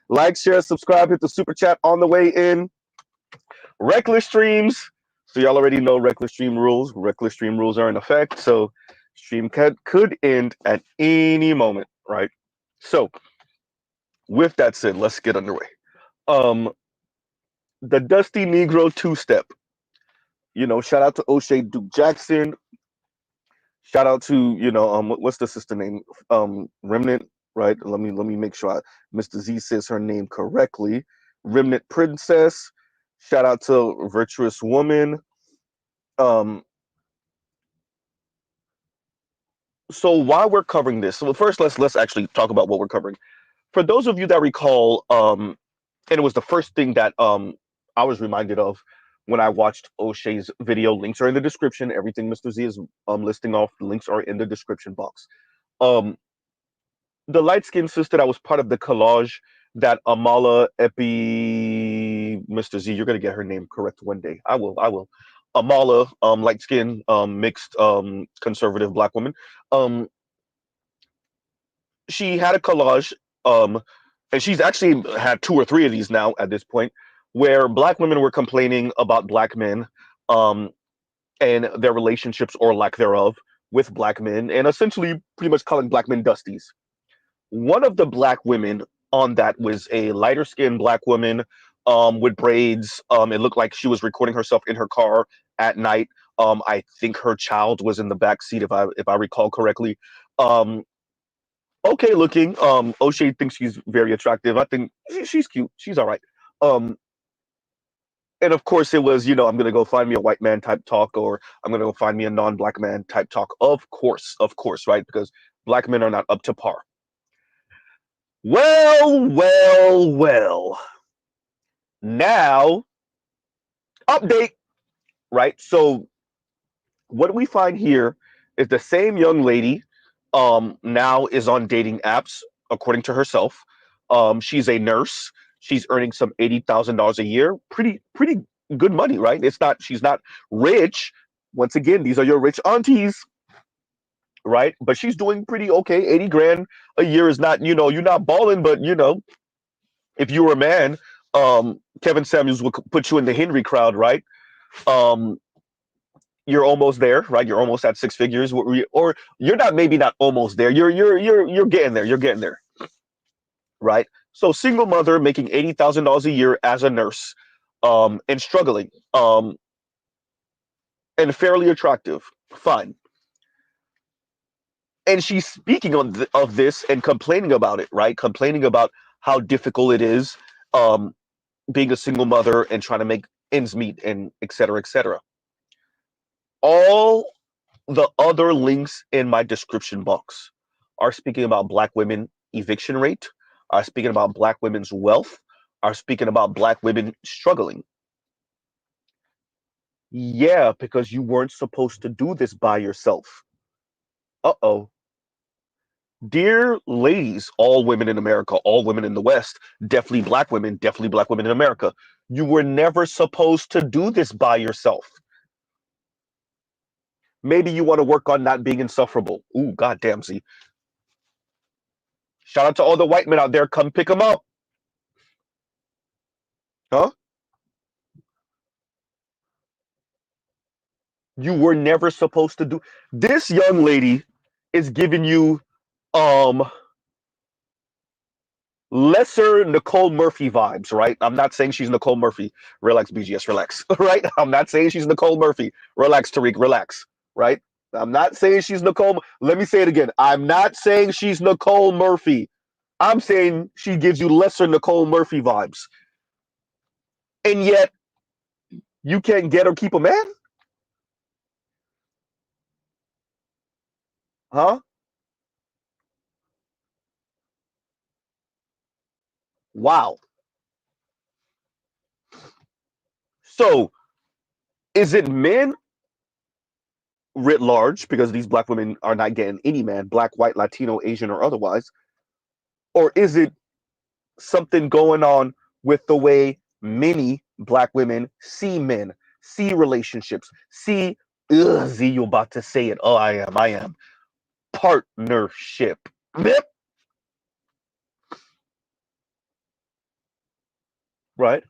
Like, share, subscribe, hit the super chat on the way in. Reckless streams. So y'all already know reckless stream rules. Reckless stream rules are in effect. So stream could end at any moment, right? So with that said, let's get underway. Um, the Dusty Negro two-step. Shout out to O'Shea Duke Jackson. Shout out to what's the sister name? Remnant, right? Let me make sure Mr. Z says her name correctly. Remnant Princess. Shout out to Virtuous Woman. Um, so while we're covering this, so first let's actually talk about what we're covering. For those of you that recall, and it was the first thing that I was reminded of when I watched O'Shea's video. Links are in the description. Everything Mr. Z is listing off, the links are in the description box. The light skinned sister that was part of the collage that Amala Epi Mr. Z, you're gonna get her name correct one day. I will. Amala, light skinned, mixed, conservative black woman. She had a collage, and she's actually had two or three of these now at this point, where black women were complaining about black men, um, and their relationships or lack thereof with black men, and essentially pretty much calling black men dusties. One of the black women on that was a lighter skinned black woman, with braids. It looked like she was recording herself in her car at night. I think her child was in the back seat, if I recall correctly. Um, okay looking. O'Shea thinks she's very attractive. I think she's cute. She's all right. Um, and of course, it was, I'm gonna go find me a white man type talk, or I'm gonna go find me a non-black man type talk. Of course, right? Because black men are not up to par. Well, well, well. Now, update, right? So, what we find here is the same young lady now is on dating apps, according to herself. She's a nurse. She's earning some $80,000 a year. Pretty good money, right? She's not rich. Once again, these are your rich aunties, right? But she's doing pretty okay. 80 grand a year is not, you're not balling, but if you were a man, Kevin Samuels would put you in the Henry crowd, right? Um, you're almost there, right? You're almost at six figures, or you're not. Maybe not almost there. You're getting there. You're getting there, right? So single mother making $80,000 a year as a nurse, and struggling, and fairly attractive. Fine. And she's speaking of this and complaining about it, right? Complaining about how difficult it is, being a single mother and trying to make ends meet, and et cetera, et cetera. All the other links in my description box are speaking about black women eviction rate, are speaking about black women's wealth, are speaking about black women struggling. Yeah, because you weren't supposed to do this by yourself. Uh-oh. Dear ladies, all women in America, all women in the West, definitely black women in America, you were never supposed to do this by yourself. Maybe you want to work on not being insufferable. Ooh, goddamn, see. Shout out to all the white men out there. Come pick them up. Huh? You were never supposed to do. This young lady is giving you um lesser Nicole Murphy vibes, right? I'm not saying she's Nicole Murphy. Relax, BGS, relax. Right? I'm not saying she's Nicole Murphy. Relax, Tariq, relax. Right? I'm not saying she's Nicole. Let me say it again. I'm not saying she's Nicole Murphy. I'm saying she gives you lesser Nicole Murphy vibes. And yet you can't get or keep a man? Huh? Wow. So is it men writ large, because these black women are not getting any man, black, white, Latino, Asian, or otherwise? Or is it something going on with the way many black women see men, see relationships, see, Z, you about to say it. Oh, I am. Partnership. Yep. right?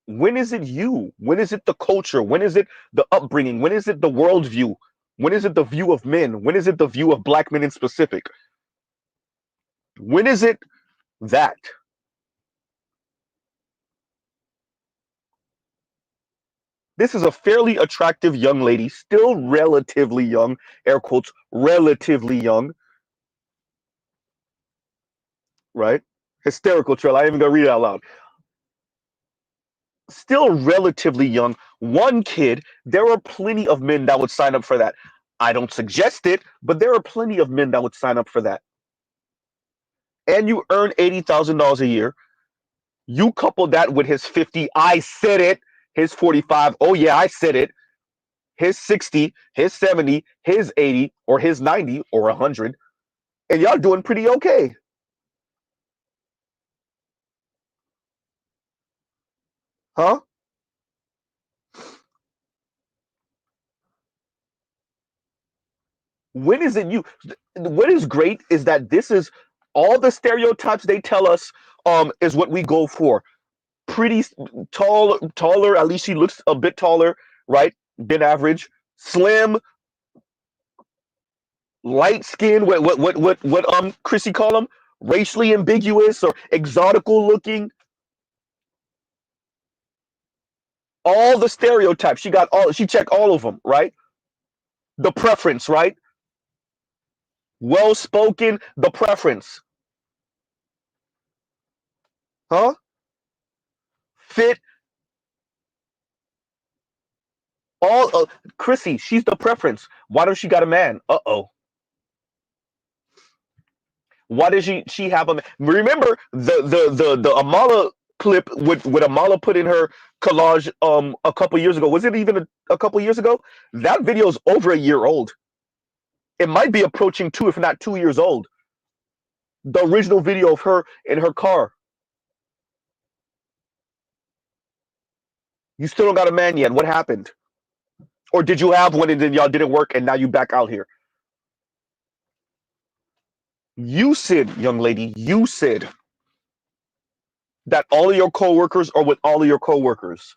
When is it you? When is it the culture? When is it the upbringing? When is it the worldview? When is it the view of men? When is it the view of black men in specific? When is it that? This is a fairly attractive young lady, still relatively young, air quotes, relatively young, right? Hysterical trail. I ain't even gonna read it out loud. Still relatively young, one kid. There are plenty of men that would sign up for that. I don't suggest it, but there are plenty of men that would sign up for that. And you earn $80,000 a year. You couple that with his 50, I said it, his 45, oh yeah, I said it, his 60, his 70, his 80, or his 90, or 100, and y'all doing pretty okay. Huh? When is it you? What is great is that this is all the stereotypes they tell us is what we go for. Pretty tall, taller, at least she looks a bit taller, right? Than average. Slim, light skin, what Chrissy call them? Racially ambiguous or exotical looking. All the stereotypes. She checked all of them, right? The preference, right? Well spoken, the preference. Huh? Fit, all Chrissy, she's the preference. Why don't she got a man? Uh-oh. Why does she have a man? Remember the Amala clip with Amala put in her collage a couple years ago. Was it even a couple years ago? That video is over a year old. It might be approaching two, if not 2 years old. The original video of her in her car. You still don't got a man yet. What happened? Or did you have one and then y'all didn't work and now you back out here? You said, young lady, you said that all of your coworkers are with all of your coworkers.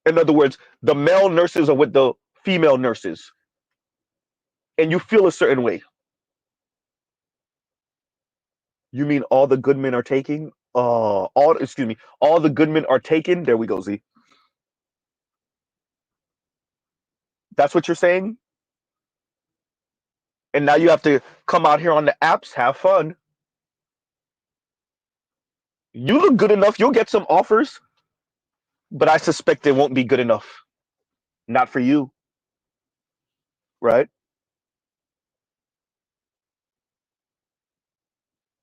In other words, the male nurses are with the female nurses, and you feel a certain way. You mean all the good men are taking? All excuse me, all the good men are taken. There we go, Z. That's what you're saying. And now you have to come out here on the apps, have fun. You look good enough. You'll get some offers, but I suspect they won't be good enough. Not for you, right?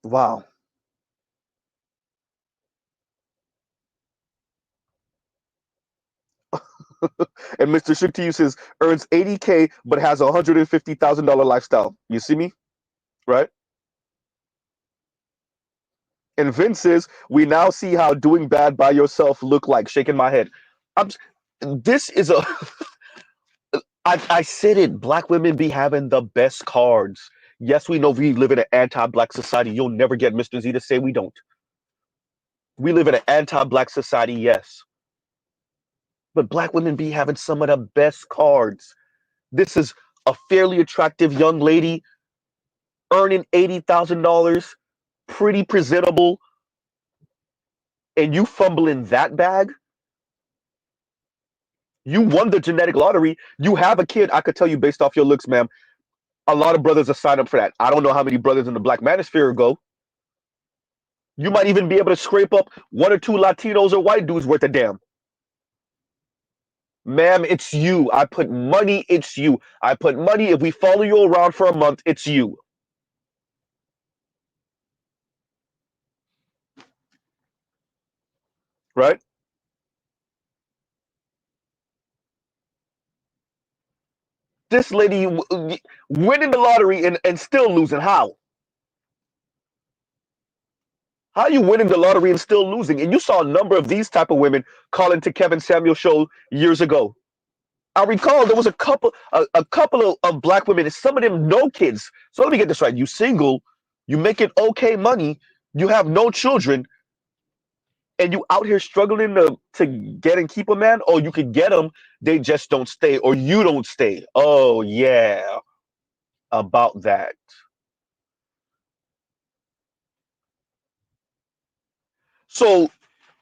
Wow. And Mr. Shukti says earns 80K but has $150,000 lifestyle. You see me, right? And Vince says, "We now see how doing bad by yourself look like." Shaking my head. I'm. This is a. I said it. Black women be having the best cards. Yes, we know we live in an anti-black society. You'll never get Mr. Z to say we don't. We live in an anti-black society. Yes, but black women be having some of the best cards. This is a fairly attractive young lady earning $80,000, pretty presentable, and you fumbling that bag. You won the genetic lottery. You have a kid. I could tell you based off your looks, ma'am. A lot of brothers are signed up for that. I don't know how many brothers in the black manosphere go. You might even be able to scrape up one or two Latinos or white dudes worth a damn. Ma'am, it's you. I put money, it's you. I put money. If we follow you around for a month, it's you. Right? This lady winning the lottery and still losing. How? How you winning the lottery and still losing? And you saw a number of these type of women calling to Kevin Samuel's show years ago. I recall there was a couple of black women, and some of them no kids. So let me get this right. You single, you making okay money, you have no children, and you out here struggling to get and keep a man. Oh, you could get them, they just don't stay, or you don't stay. Oh yeah, about that. So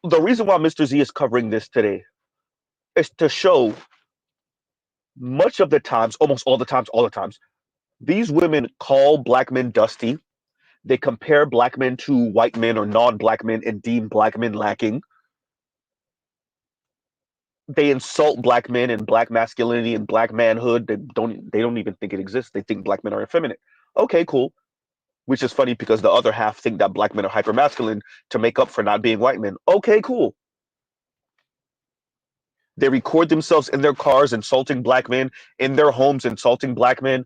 the reason why Mr. Z is covering this today is to show much of the times, almost all the times, these women call black men dusty. They compare black men to white men or non-black men and deem black men lacking. They insult black men and black masculinity and black manhood. They don't even think it exists. They think black men are effeminate. Okay, cool. Which is funny because the other half think that black men are hyper masculine to make up for not being white men. Okay, cool. They record themselves in their cars insulting black men, in their homes insulting black men.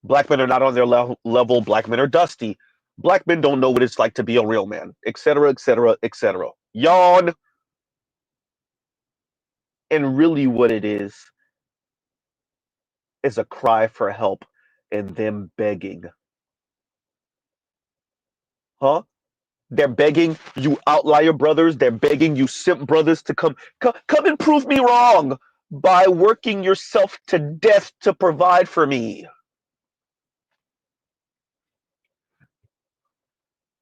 Black men are not on their level. Black men are dusty. Black men don't know what it's like to be a real man, etc., etc., etc. Yawn. And really, what it is a cry for help and them begging. Huh? They're begging you outlier brothers. They're begging you simp brothers to come and prove me wrong by working yourself to death to provide for me.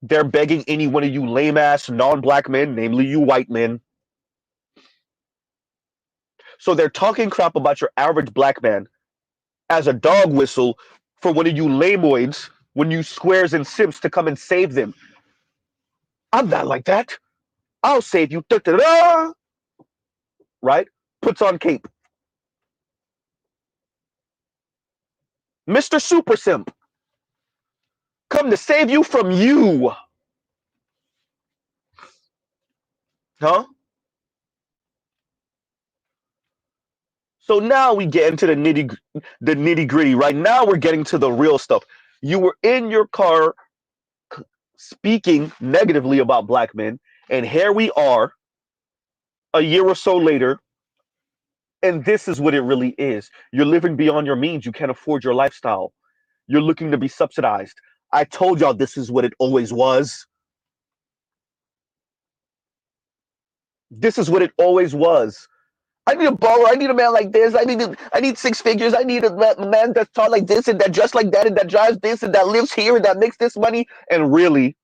They're begging any one of you lame ass non-black men, namely you white men. So they're talking crap about your average black man as a dog whistle for one of you lamoids, when you squares and simps to come and save them. I'm not like that. I'll save you. Da-da-da! Right? Puts on cape. Mr. Super Simp, come to save you from you. Huh? So now we get into the nitty gritty. Right now we're getting to the real stuff. You were in your car speaking negatively about black men, and here we are a year or so later, and this is what it really is. You're living beyond your means. You can't afford your lifestyle. You're looking to be subsidized. I told y'all this is what it always was. This is what it always was. I need a baller. I need a man like this. I need six figures. I need a man that's tall like this and that dressed like that and that drives this and that lives here and that makes this money. And really,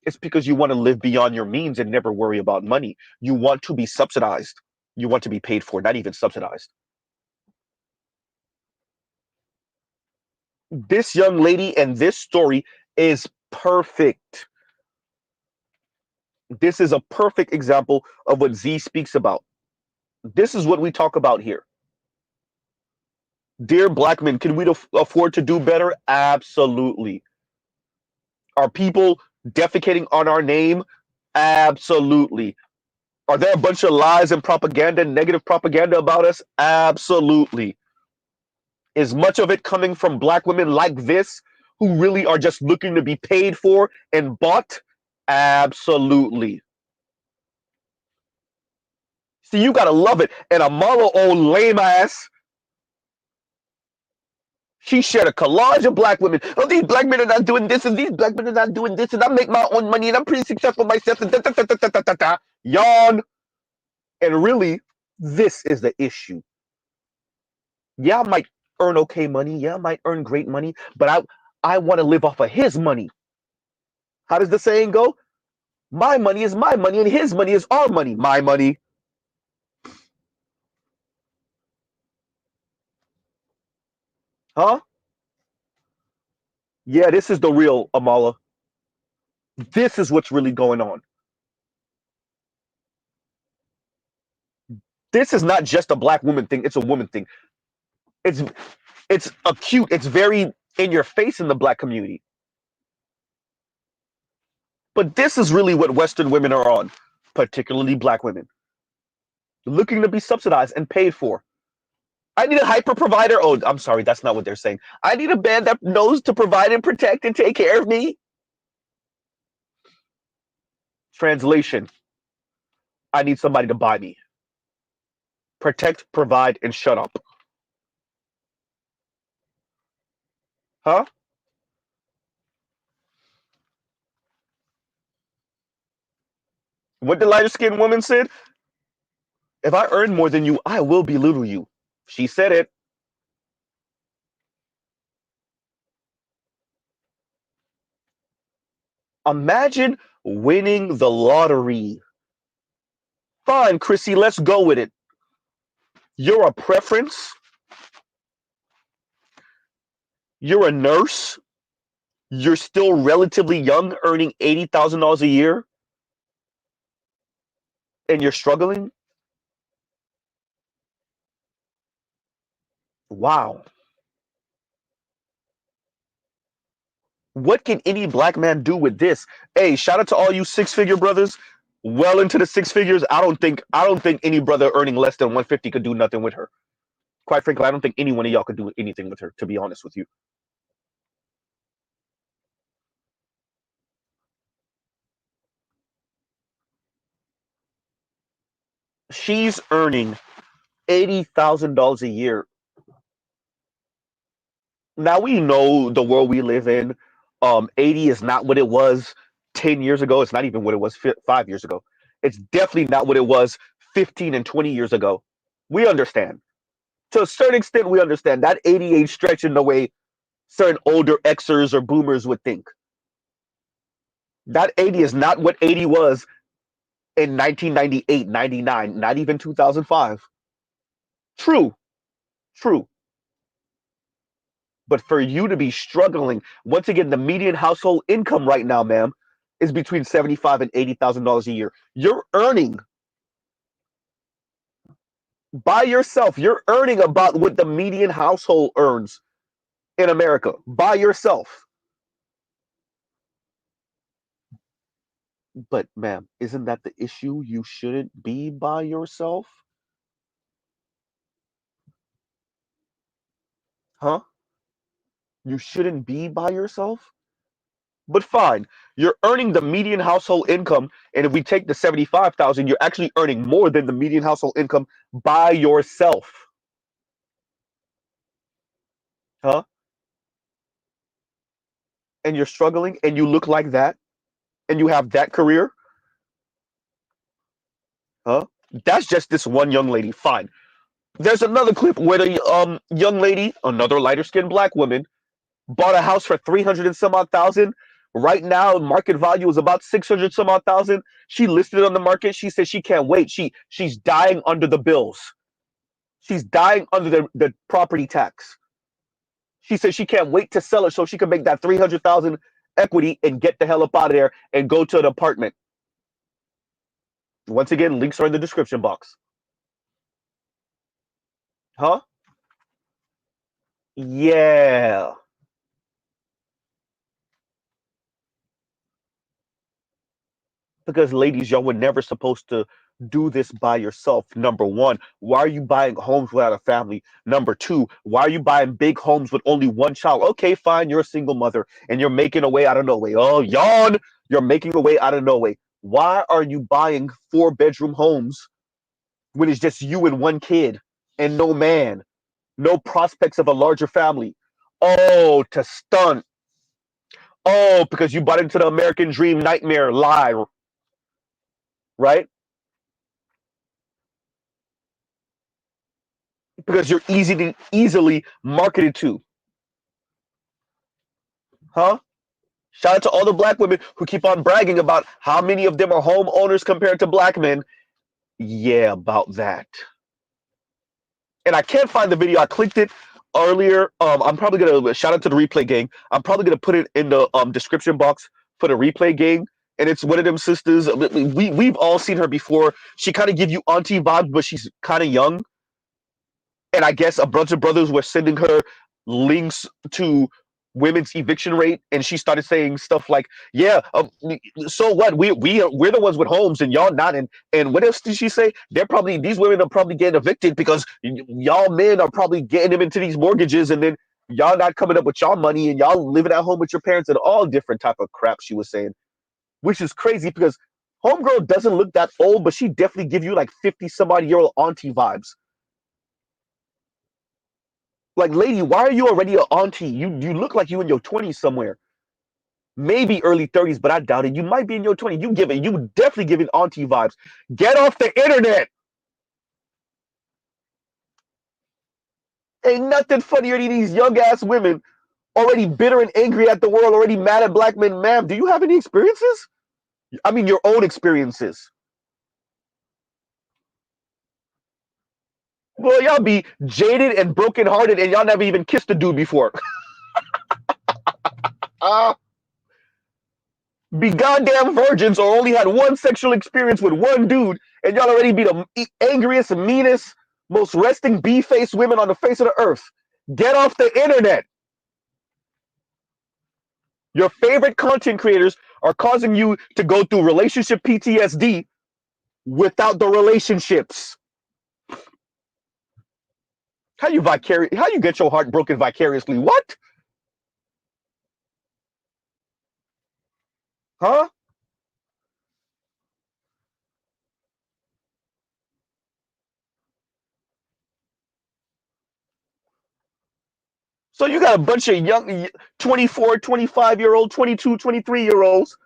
it's because you want to live beyond your means and never worry about money. You want to be subsidized. You want to be paid for, not even subsidized. This young lady and this story is perfect. This is a perfect example of what Z speaks about. This is what we talk about here. Dear black men, can we afford to do better? Absolutely. Are people defecating on our name? Absolutely. Are there a bunch of lies and propaganda, negative propaganda about us? Absolutely. Is much of it coming from black women like this who really are just looking to be paid for and bought? Absolutely. See, you gotta love it. And a Amala, old lame ass, she shared a collage of black women. Oh, these black men are not doing this, and these black men are not doing this, and I make my own money, and I'm pretty successful myself, and da da da da da da da da. Yawn. And really, this is the issue. Yeah, I might earn okay money. Yeah, I might earn great money, but I want to live off of his money. How does the saying go? My money is my money, and his money is our money. My money. Huh? Yeah, this is the real Amala. This is what's really going on. This is not just a black woman thing, it's a woman thing. It's it's acute, it's very in your face in the black community. But this is really what Western women are on, particularly black women, looking to be subsidized and paid for. I need a hyper provider. Oh, I'm sorry, that's not what they're saying. I need a man that knows to provide and protect and take care of me. Translation: I need somebody to buy me. Protect, provide, and shut up. Huh? What the lighter skinned woman said? If I earn more than you, I will belittle you. She said it. Imagine winning the lottery. Fine, Chrissy, let's go with it. You're a preference. You're a nurse. You're still relatively young, earning $80,000 a year, and you're struggling. Wow. What can any black man do with this? Hey, shout out to all you six-figure brothers. Well into the six figures. I don't think any brother earning less than 150 could do nothing with her. Quite frankly, I don't think any one of y'all could do anything with her, to be honest with you. She's earning $80,000 a year. Now we know the world we live in. 80 is not what it was 10 years ago. It's not even what it was 5 years ago. It's definitely not what it was 15 and 20 years ago. We understand. To a certain extent, we understand that 80 ain't stretching the way certain older Xers or boomers would think. That 80 is not what 80 was in 1998, 99, not even 2005. True, true. But for you to be struggling, once again, the median household income right now, ma'am, is between 75 and $80,000 a year. You're earning by yourself. You're earning about what the median household earns in America by yourself. But, ma'am, isn't that the issue? You shouldn't be by yourself, huh? You shouldn't be by yourself. But fine, you're earning the median household income, and if we take the 75,000, you're actually earning more than the median household income by yourself, huh? And you're struggling, and you look like that, and you have that career, huh? That's just this one young lady. Fine. There's another clip where the young lady, another lighter skinned black woman, bought a house for 300 and some odd thousand. Right now, market value is about 600 some odd thousand. She listed it on the market. She said she can't wait. She's dying under the bills. She's dying under the property tax. She says she can't wait to sell it so she can make that 300,000 equity and get the hell up out of there and go to an apartment. Once again, links are in the description box. Huh? Yeah. Because ladies, y'all were never supposed to do this by yourself. Number one, why are you buying homes without a family? Number two, why are you buying big homes with only one child? Okay, fine, you're a single mother and you're making a way out of no way. Oh, yawn, you're making a way out of no way. Why are you buying four-bedroom homes when it's just you and one kid and no man, no prospects of a larger family? Oh, to stunt. Oh, because you bought into the American dream nightmare lie, right? Because you're easily marketed to, huh? Shout out to all the black women who keep on bragging about how many of them are homeowners compared to black men. Yeah, about that. And I can't find the video. I clicked it earlier. I'm probably gonna shout out to the replay gang. I'm probably gonna put it in the description box for the replay gang. And it's one of them sisters. We've all seen her before. She kind of give you auntie vibes, but she's kind of young. And I guess a bunch of brothers were sending her links to women's eviction rate, and she started saying stuff like, "Yeah, so what? We're the ones with homes, and y'all not." And what else did she say? They're probably these women are probably getting evicted because y'all men are probably getting them into these mortgages, and then y'all not coming up with y'all money, and y'all living at home with your parents, and all different type of crap she was saying, which is crazy because homegirl doesn't look that old, but she definitely give you like 50 some odd year old auntie vibes. Like, lady, why are you already an auntie? You look like you in your 20s somewhere. maybe early 30s, but I doubt it. You might be in your 20s. You definitely giving auntie vibes. Get off the internet. Ain't nothing funnier than these young ass women already bitter and angry at the world, already mad at black men. Ma'am, do you have any experiences? I mean, your own experiences. Well, y'all be jaded and brokenhearted, and y'all never even kissed a dude before. uh, be goddamn virgins or only had one sexual experience with one dude, and y'all already be the angriest, meanest, most resting bee-faced women on the face of the earth. Get off the internet. Your favorite content creators are causing you to go through relationship PTSD without the relationships. How you get your heart broken vicariously? What? Huh? So you got a bunch of young 24, 25-year-old, 22, 23-year-olds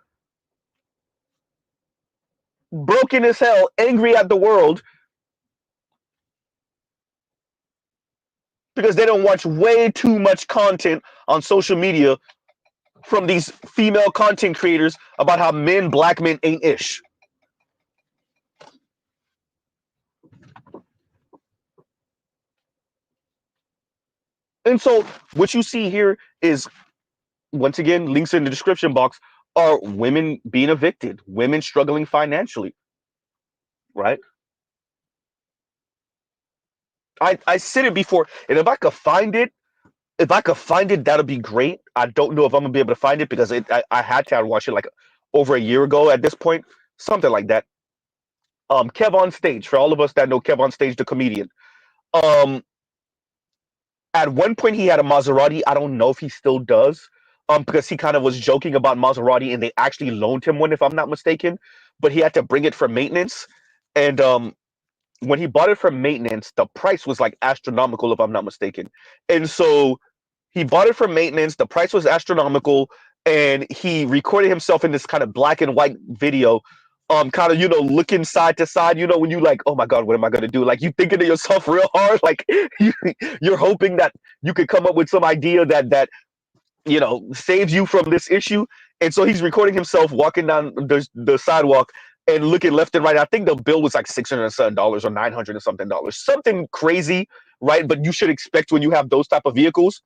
broken as hell, angry at the world because they don't watch way too much content on social media from these female content creators about how black men ain't ish. And so what you see here is, once again, links in the description box, are women being evicted, women struggling financially, right? I said it before, and if I could find it, that'd be great. I don't know if I'm gonna be able to find it because I had to watch it like over a year ago at this point, something like that. Kev on Stage, for all of us that know Kev on Stage, the comedian. Um, at one point he had a Maserati. I don't know if he still does. Because he kind of was joking about Maserati, and they actually loaned him one, if I'm not mistaken. But he had to bring it for maintenance, and when he bought it for maintenance, the price was like astronomical, if I'm not mistaken. And so he bought it for maintenance. The price was astronomical, and he recorded himself in this kind of black and white video, kind of looking side to side. When you like, oh my god, what am I gonna do? Like you thinking to yourself real hard, like you're hoping that you could come up with some idea that saves you from this issue. And so he's recording himself walking down the sidewalk and looking left and right. I think the bill was like $600 or $900 or something crazy, right? But you should expect when you have those type of vehicles.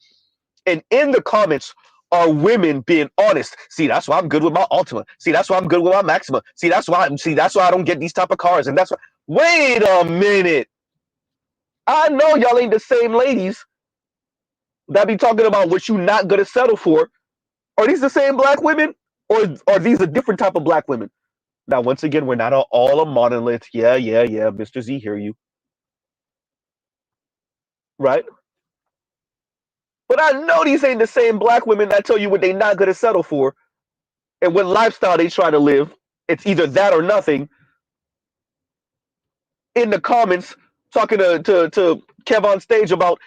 And in the comments are women being honest. See, that's why I'm good with my Altima. See, that's why I'm good with my Maxima. See, that's why I don't get these type of cars. And that's why. Wait a minute. I know y'all ain't the same ladies that be talking about what you not gonna settle for. Are these the same black women, or are these a different type of black women? Now, once again, we're not all a monolith. Yeah, yeah, yeah. Mr. Z, hear you. Right? But I know these ain't the same black women that tell you what they not gonna settle for and what lifestyle they try to live. It's either that or nothing. In the comments, talking to Kev on Stage about,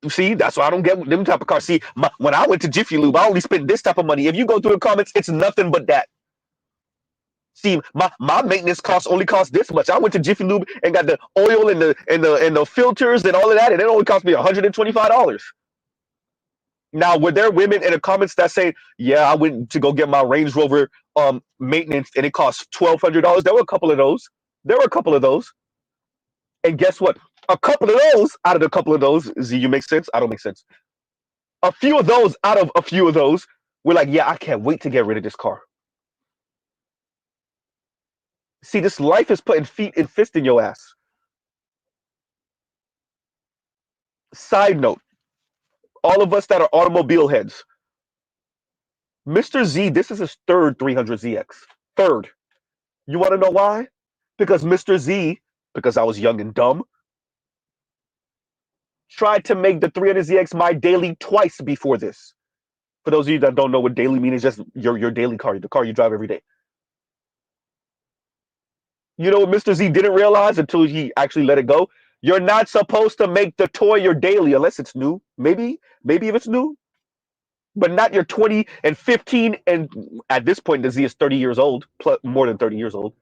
see, that's why I don't get them type of cars. See, when I went to Jiffy Lube, I only spent this type of money. If you go through the comments, it's nothing but that. See, my maintenance costs only cost this much. I went to Jiffy Lube and got the oil and the filters and all of that, and it only cost me $125. Now, were there women in the comments that say, "Yeah, I went to go get my Range Rover maintenance, and it cost $1,200"? There were a couple of those. There were a couple of those. And guess what? A couple of those out of the couple of those, Z, you make sense? I don't make sense. A few of those out of a few of those were like, "Yeah, I can't wait to get rid of this car." See, this life is putting feet and fist in your ass. Side note, all of us that are automobile heads, Mr. Z, this is his third 300ZX. Third. You want to know why? Because Mr. Z, because I was young and dumb, tried to make the 300ZX my daily twice before this. For those of you that don't know what daily means, it's just your daily car, the car you drive every day. You know what Mr. Z didn't realize until he actually let it go? You're not supposed to make the toy your daily unless it's new. Maybe if it's new. but not your 20 and 15. And at this point, the Z is 30 years old, plus more than 30 years old.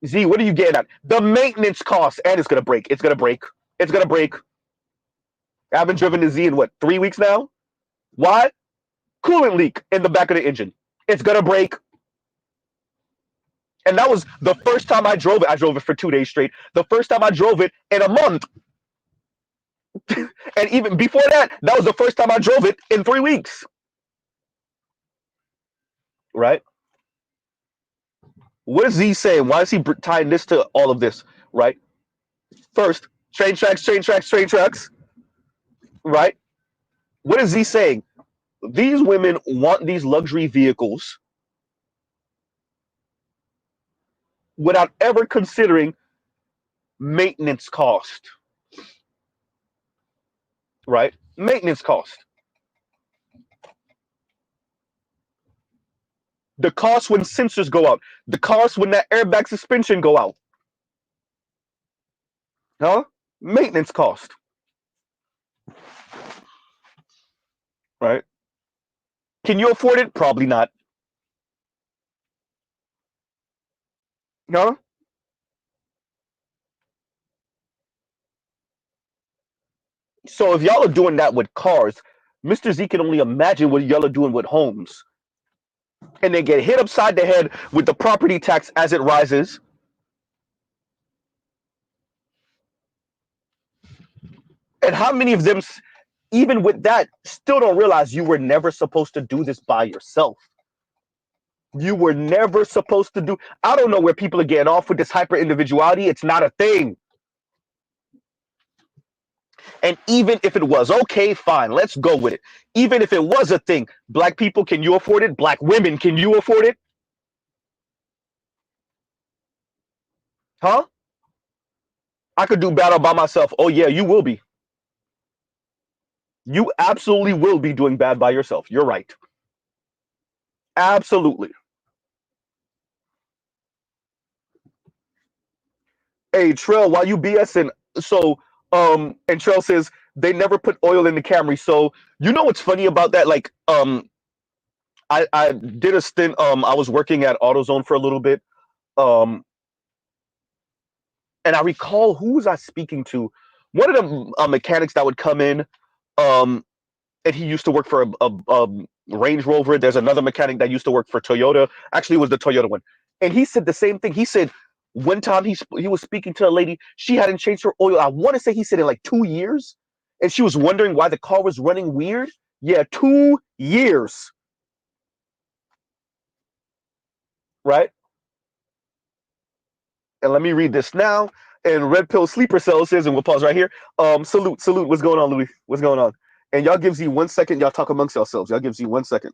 Z, what are you getting at? The maintenance cost, and it's gonna break. It's gonna break. It's gonna break. I haven't driven the Z in what, 3 weeks now? Why? Coolant leak in the back of the engine. It's gonna break. And that was the first time I drove it. I drove it for 2 days straight. The first time I drove it in a month. And even before that, that was the first time I drove it in 3 weeks. Right? What is he saying? Why is he tying this to all of this? Right? First, train tracks, train tracks, train tracks. Right? What is he saying? These women want these luxury vehicles without ever considering maintenance cost. Right? Maintenance cost. The cost when sensors go out. The cost when that airbag suspension go out. Huh? Maintenance cost. Right? Can you afford it? Probably not. Huh? So if y'all are doing that with cars, Mr. Z can only imagine what y'all are doing with homes. And they get hit upside the head with the property tax as it rises. And how many of them, even with that, still don't realize you were never supposed to do this by yourself? You were never supposed to do. I don't know where people are getting off with this hyper individuality. It's not a thing. And even if it was, okay, fine, let's go with it. Even if it was a thing, black people, can you afford it? Black women, can you afford it? Huh? I could do battle by myself. Oh, yeah, you will be. You absolutely will be doing bad by yourself. You're right. Absolutely. Hey, Trell, while you BSing, so, and Trell says they never put oil in the Camry. So, you know what's funny about that? Like, I did a stint, I was working at AutoZone for a little bit. Um, and I recall, who was I speaking to? One of the mechanics that would come in, um, and he used to work for a Range Rover. There's another mechanic that used to work for Toyota. Actually, it was the Toyota one, and he said the same thing. He said one time he was speaking to a lady. She hadn't changed her oil. I want to say he said in like 2 years, and she was wondering why the car was running weird. Yeah, 2 years, right? And let me read this now. And Red Pill Sleeper Cell says, and we'll pause right here. Salute, salute. What's going on, Louis? What's going on? And y'all gives you 1 second. Y'all talk amongst yourselves. Y'all gives you 1 second.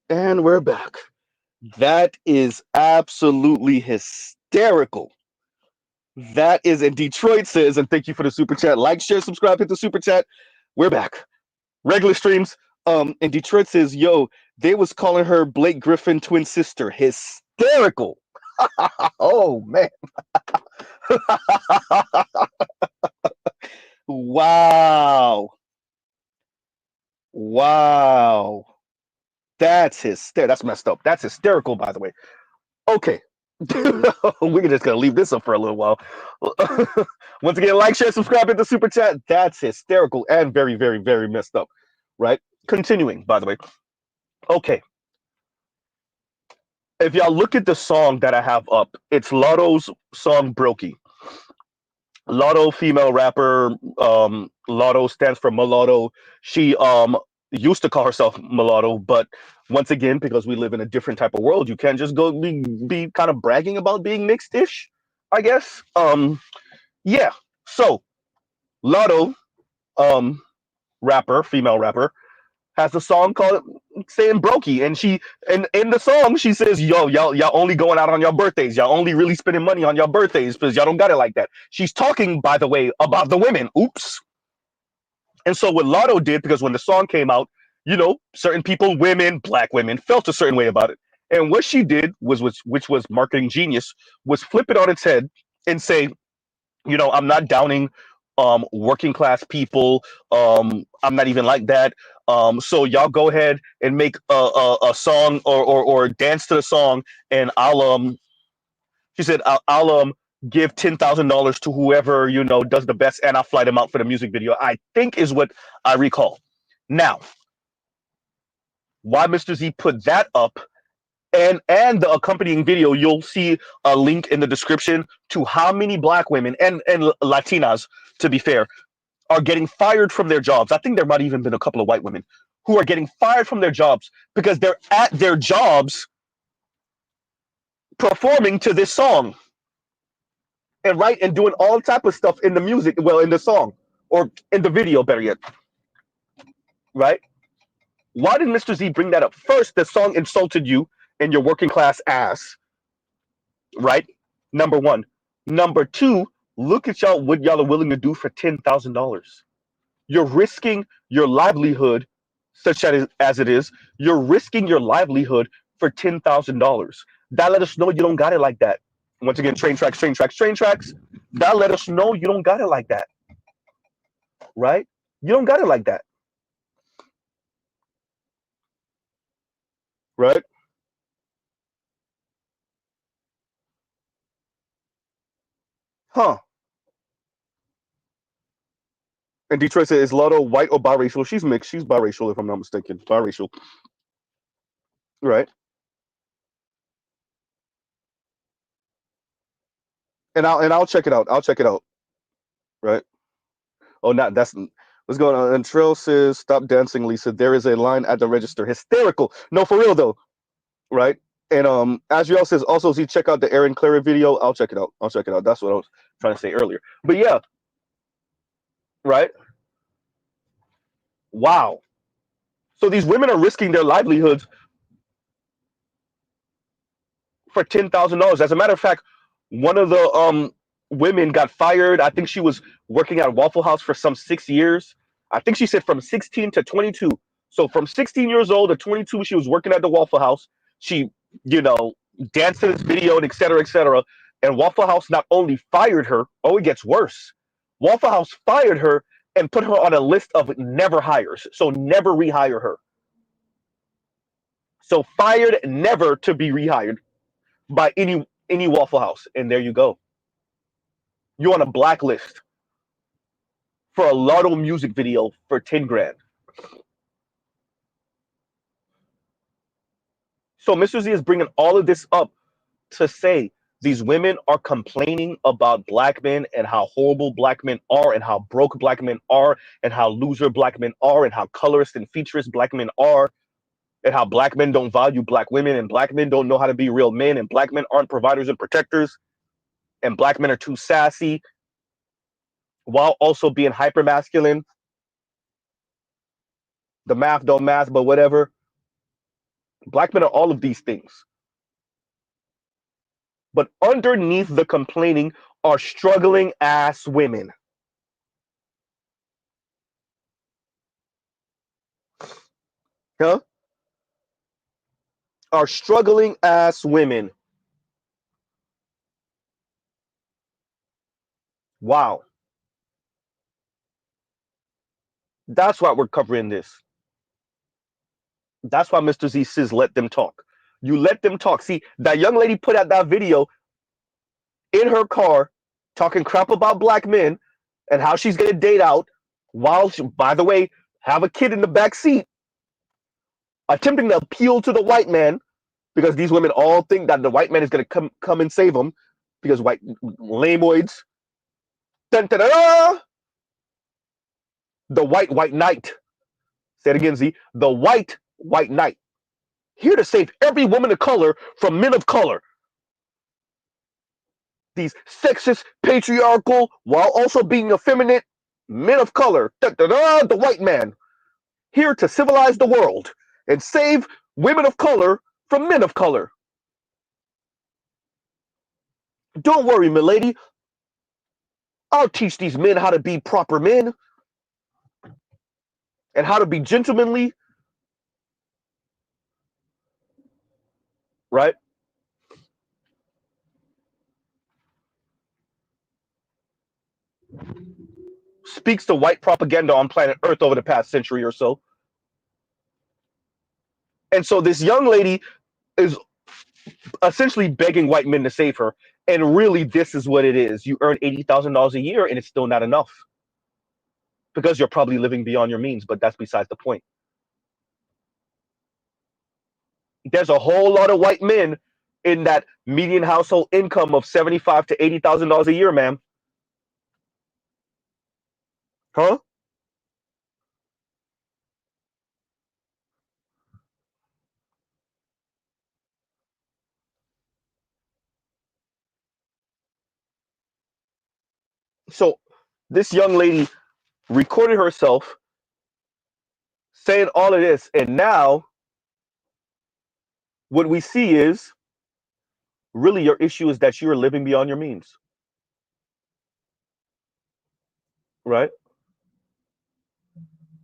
And we're back. That is absolutely hysterical. That is, and Detroit says, and thank you for the super chat. Like, share, subscribe, hit the super chat. We're back. Regular streams. And Detroit says, yo, they was calling her Blake Griffin twin sister. Hysterical. Oh man. Wow. Wow. That's hysterical. That's messed up. That's hysterical, by the way. Okay. We're just gonna leave this up for a little while. Once again, like, share, subscribe, hit the super chat. That's hysterical and very, very, very messed up. Right? Continuing, by the way. Okay. If y'all look at the song that I have up, it's Lotto's song Brokey. Lotto, female rapper. Lotto stands for mulatto. She used to call herself mulatto, but once again, because we live in a different type of world, you can't just go be kind of bragging about being mixed-ish, I guess. Yeah. So Lotto, um, rapper, female rapper, has a song called saying brokey, and in the song she says, yo, y'all only going out on your birthdays, y'all only really spending money on your birthdays because y'all don't got it like that. She's talking, by the way, about the women. Oops. And so what Lotto did, because when the song came out, certain people, women, black women, felt a certain way about it. And what she did which was marketing genius, was flip it on its head and say, I'm not downing working class people. I'm not even like that. So y'all go ahead and make a song, or dance to the song, and she said, I'll give $10,000 to whoever does the best, and I'll fly them out for the music video, I think is what I recall. Now, why Mr. Z put that up, and the accompanying video, you'll see a link in the description to how many black women and Latinas, to be fair, are getting fired from their jobs. I think there might even been a couple of white women who are getting fired from their jobs because they're at their jobs performing to this song, and doing all type of stuff in the music, well, in the song, or in the video, better yet. Right? Why did Mr. Z bring that up? First, the song insulted you and your working class ass. Right? Number one. Number two, look at y'all, what y'all are willing to do for $10,000. You're risking your livelihood, such as it is. You're risking your livelihood for $10,000. That let us know you don't got it like that. Once again, train tracks, train tracks, train tracks. That let us know you don't got it like that. Right? You don't got it like that. Right? Huh. And Detroit said, is Lotto white or biracial? She's mixed. She's biracial, if I'm not mistaken. Biracial. Right. And I'll check it out. I'll check it out. Right. Oh, not that's what's going on. And Trail says, stop dancing, Lisa. There is a line at the register. Hysterical. No, for real though. Right. And Asriel says, also, see, check out the Aaron Clara video. I'll check it out. I'll check it out. That's what I was trying to say earlier. But yeah, right. Wow. So these women are risking their livelihoods for $10,000. As a matter of fact, one of the women got fired. I think she was working at Waffle House for some 6 years. I think she said from 16 to 22. So from 16 years old to 22, she was working at the Waffle House. She, you know, danced in this video and et cetera, et cetera. And Waffle House not only fired her, oh, it gets worse. Waffle House fired her and put her on a list of never hires. So never rehire her. So fired, never to be rehired by any Waffle House. And there you go. You're on a blacklist for a Lotto music video for 10 grand. So Mr. Z is bringing all of this up to say these women are complaining about black men and how horrible black men are and how broke black men are and how loser black men are and how colorist and featurist black men are and how black men don't value black women and black men don't know how to be real men and black men aren't providers and protectors and black men are too sassy while also being hyper masculine. The math don't math, but whatever. Black men are all of these things. But underneath the complaining are struggling ass women. Huh? Are struggling ass women. Wow. That's why we're covering this. That's why Mr. Z says let them talk. You let them talk. See, that young lady put out that video in her car talking crap about black men and how she's going to date out while, she, by the way, have a kid in the back seat, attempting to appeal to the white man because these women all think that the white man is going to come and save them because white lamoids. Dun, dun, dun, dun, the white knight. Say it again, Z. The white knight. Here to save every woman of color from men of color. These sexist, patriarchal, while also being effeminate men of color. Dun, dun, dun, the white man. Here to civilize the world and save women of color from men of color. Don't worry, milady. I'll teach these men how to be proper men and how to be gentlemanly, right? Speaks to white propaganda on planet Earth over the past century or so. And so this young lady is essentially begging white men to save her. And really, this is what it is. You earn $80,000 a year, and it's still not enough because you're probably living beyond your means. But that's besides the point. There's a whole lot of white men in that median household income of $75,000 to $80,000 a year, ma'am. Huh? So this young lady recorded herself saying all of this, and now what we see is really your issue is that you are living beyond your means, right?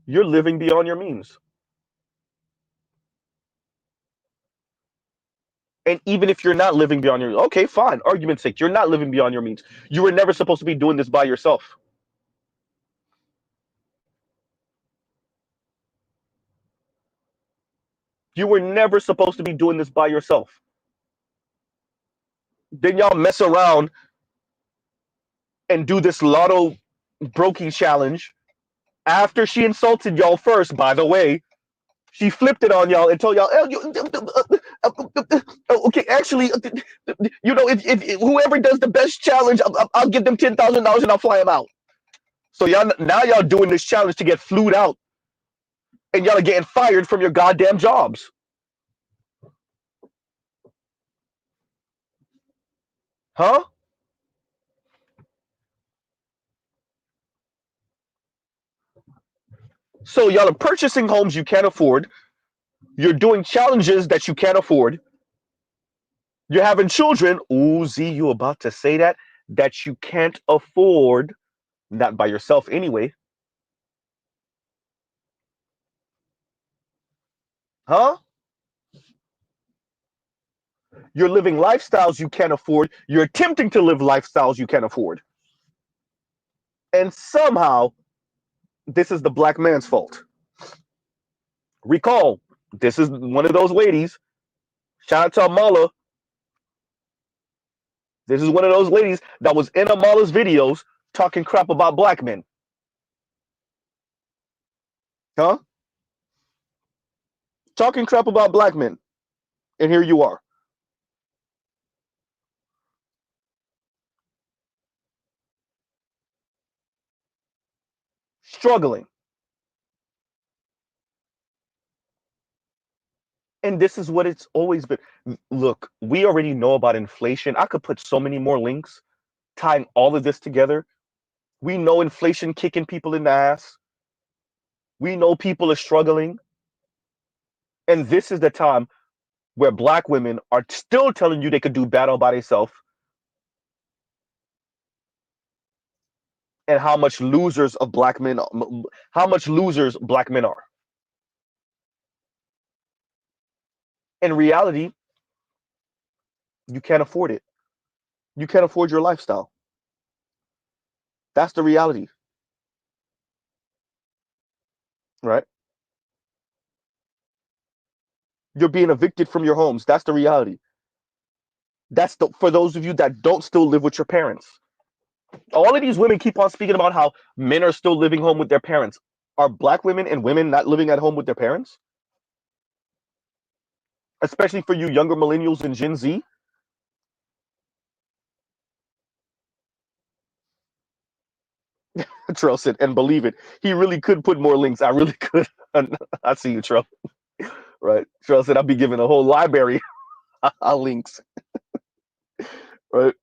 You're living beyond your means. And even if you're not living beyond your okay, fine, argument's sake, you're not living beyond your means. You were never supposed to be doing this by yourself. You were never supposed to be doing this by yourself. Then y'all mess around and do this lotto broking challenge after she insulted y'all first, by the way. She flipped it on y'all and told y'all, okay, actually, if whoever does the best challenge, I'll give them $10,000 and I'll fly them out. So y'all now y'all doing this challenge to get flued out, and y'all are getting fired from your goddamn jobs, huh? So y'all are purchasing homes you can't afford. You're doing challenges that you can't afford. You're having children. Ooh, Z, you about to say that you can't afford, not by yourself anyway, huh? You're living lifestyles you can't afford. You're attempting to live lifestyles you can't afford. And somehow, this is the black man's fault. Recall, this is one of those ladies. Shout out to Amala. This is one of those ladies that was in Amala's videos talking crap about black men. Huh? Talking crap about black men. And here you are. Struggling. And this is what it's always been. Look, we already know about inflation. I could put so many more links tying all of this together. We know inflation kicking people in the ass. We know people are struggling. And this is the time. where black women are still telling you they could do bad all by themselves, and how much losers of black men, how much losers black men are. In reality, you can't afford it. You can't afford your lifestyle. That's the reality, right? You're being evicted from your homes. That's the reality. That's the for those of you that don't still live with your parents. All of these women keep on speaking about how men are still living home with their parents. Are black women and women not living at home with their parents? Especially for you younger millennials and Gen Z. Trell said, and believe it, he really could put more links. I really could. I see you, Trell. Right. Trell said, I'll be giving a whole library of links. Right.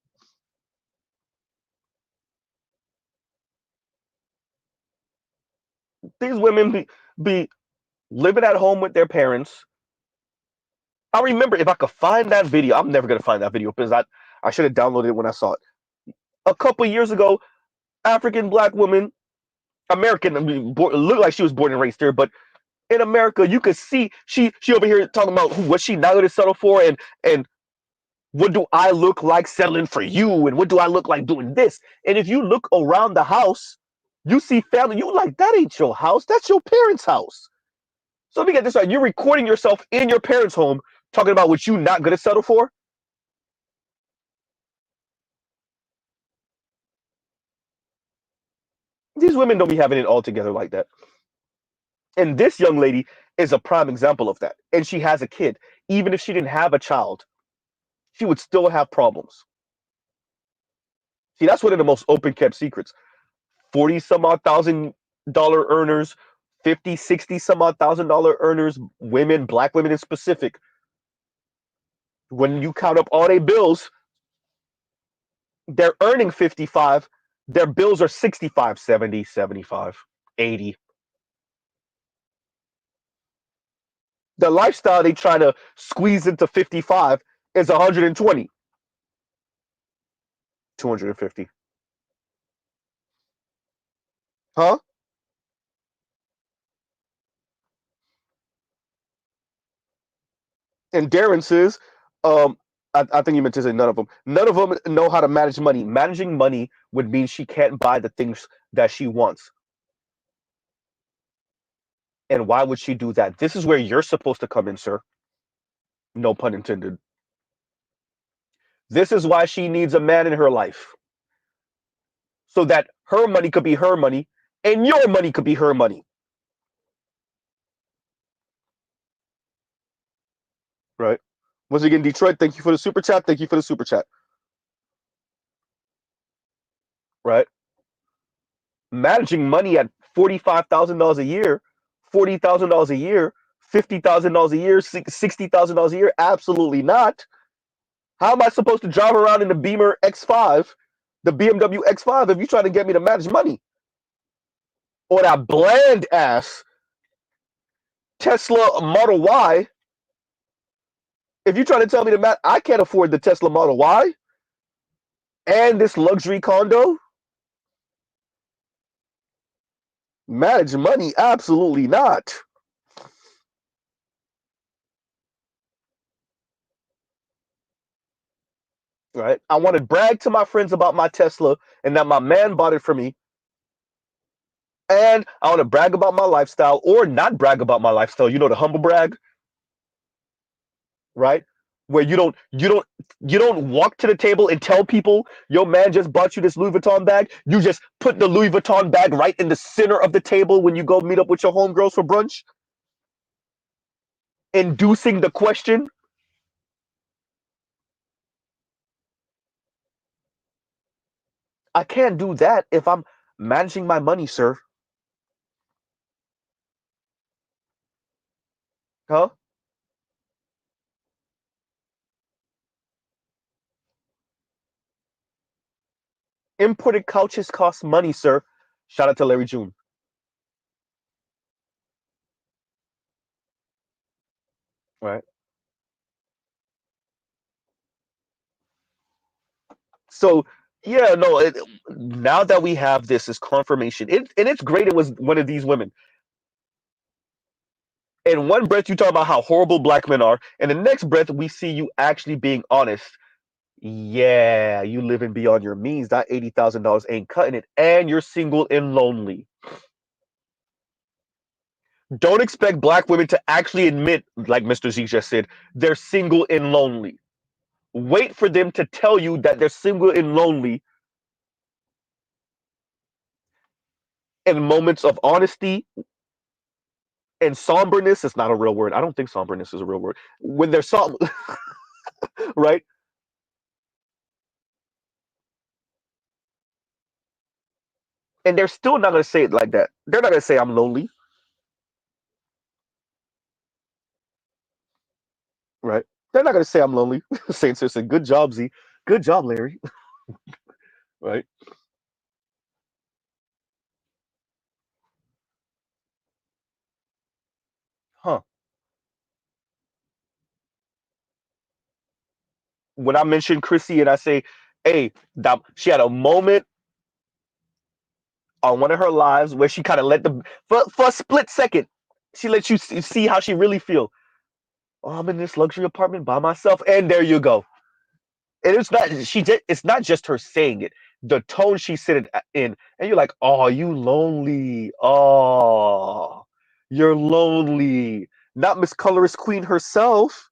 These women be living at home with their parents. I remember if I could find that video, I'm never gonna find that video because I should have downloaded it when I saw it. A couple years ago, African black woman, American, I mean, looked like she was born and raised here, but in America, you could see she over here talking about what she not gonna settle for, and what do I look like settling for you, and what do I look like doing this? And if you look around the house, you see family, you like that ain't your house, that's your parents' house. So let me get this right: you're recording yourself in your parents' home talking about what you not gonna settle for. These women don't be having it all together like that. And this young lady is a prime example of that. And she has a kid. Even if she didn't have a child, she would still have problems. See, that's one of the most open kept secrets. 40 some odd $1,000 earners, 50, 60 some odd $1,000 earners, women, black women in specific, when you count up all their bills, they're earning 55, their bills are 65, 70, 75, 80. The lifestyle they try to squeeze into 55 is 120, 250. Huh? And Darren says, I think you meant to say none of them. None of them know how to manage money. Managing money would mean she can't buy the things that she wants. And why would she do that? This is where you're supposed to come in, sir. No pun intended. This is why she needs a man in her life. So that her money could be her money and your money could be her money. Right? Once again, Detroit, thank you for the super chat. Thank you for the super chat. Right? Managing money at $45,000 a year, $40,000 a year, $50,000 a year, $60,000 a year? Absolutely not. How am I supposed to drive around in the Beamer X5, the BMW X5, if you're trying to get me to manage money? Or that bland ass Tesla Model Y, if you're trying to tell me that I can't afford the Tesla Model Y and this luxury condo, manage money? Absolutely not. Right? I want to brag to my friends about my Tesla and that my man bought it for me. And I want to brag about my lifestyle or not brag about my lifestyle. You know, the humble brag, right? Where you don't walk to the table and tell people your man just bought you this Louis Vuitton bag. You just put the Louis Vuitton bag right in the center of the table when you go meet up with your homegirls for brunch, inducing the question. I can't do that if I'm managing my money, sir. Huh? Imported couches cost money, sir. Shout out to Larry June. Right? So yeah, no. Now that we have this as confirmation, and it's great. It was one of these women. In one breath, you talk about how horrible black men are, and the next breath, we see you actually being honest. Yeah, you living beyond your means. That $80,000 ain't cutting it, and you're single and lonely. Don't expect black women to actually admit, like Mr. Z just said, they're single and lonely. Wait for them to tell you that they're single and lonely in moments of honesty and somberness. It's not a real word. I don't think somberness is a real word. When they're right? And they're still not going to say it like that. They're not going to say, I'm lonely, right? They're not going to say, I'm lonely. Saint said, good job, Z. Good job, Larry, right? Huh. When I mention Chrissy and I say, hey, she had a moment on one of her lives where she kind of let for a split second, she let you see how she really feel. Oh, I'm in this luxury apartment by myself, and there you go. And it's not just her saying it, the tone she said it in, and you're like, oh, you lonely. Oh, you're lonely. Not Miss Colorist Queen herself.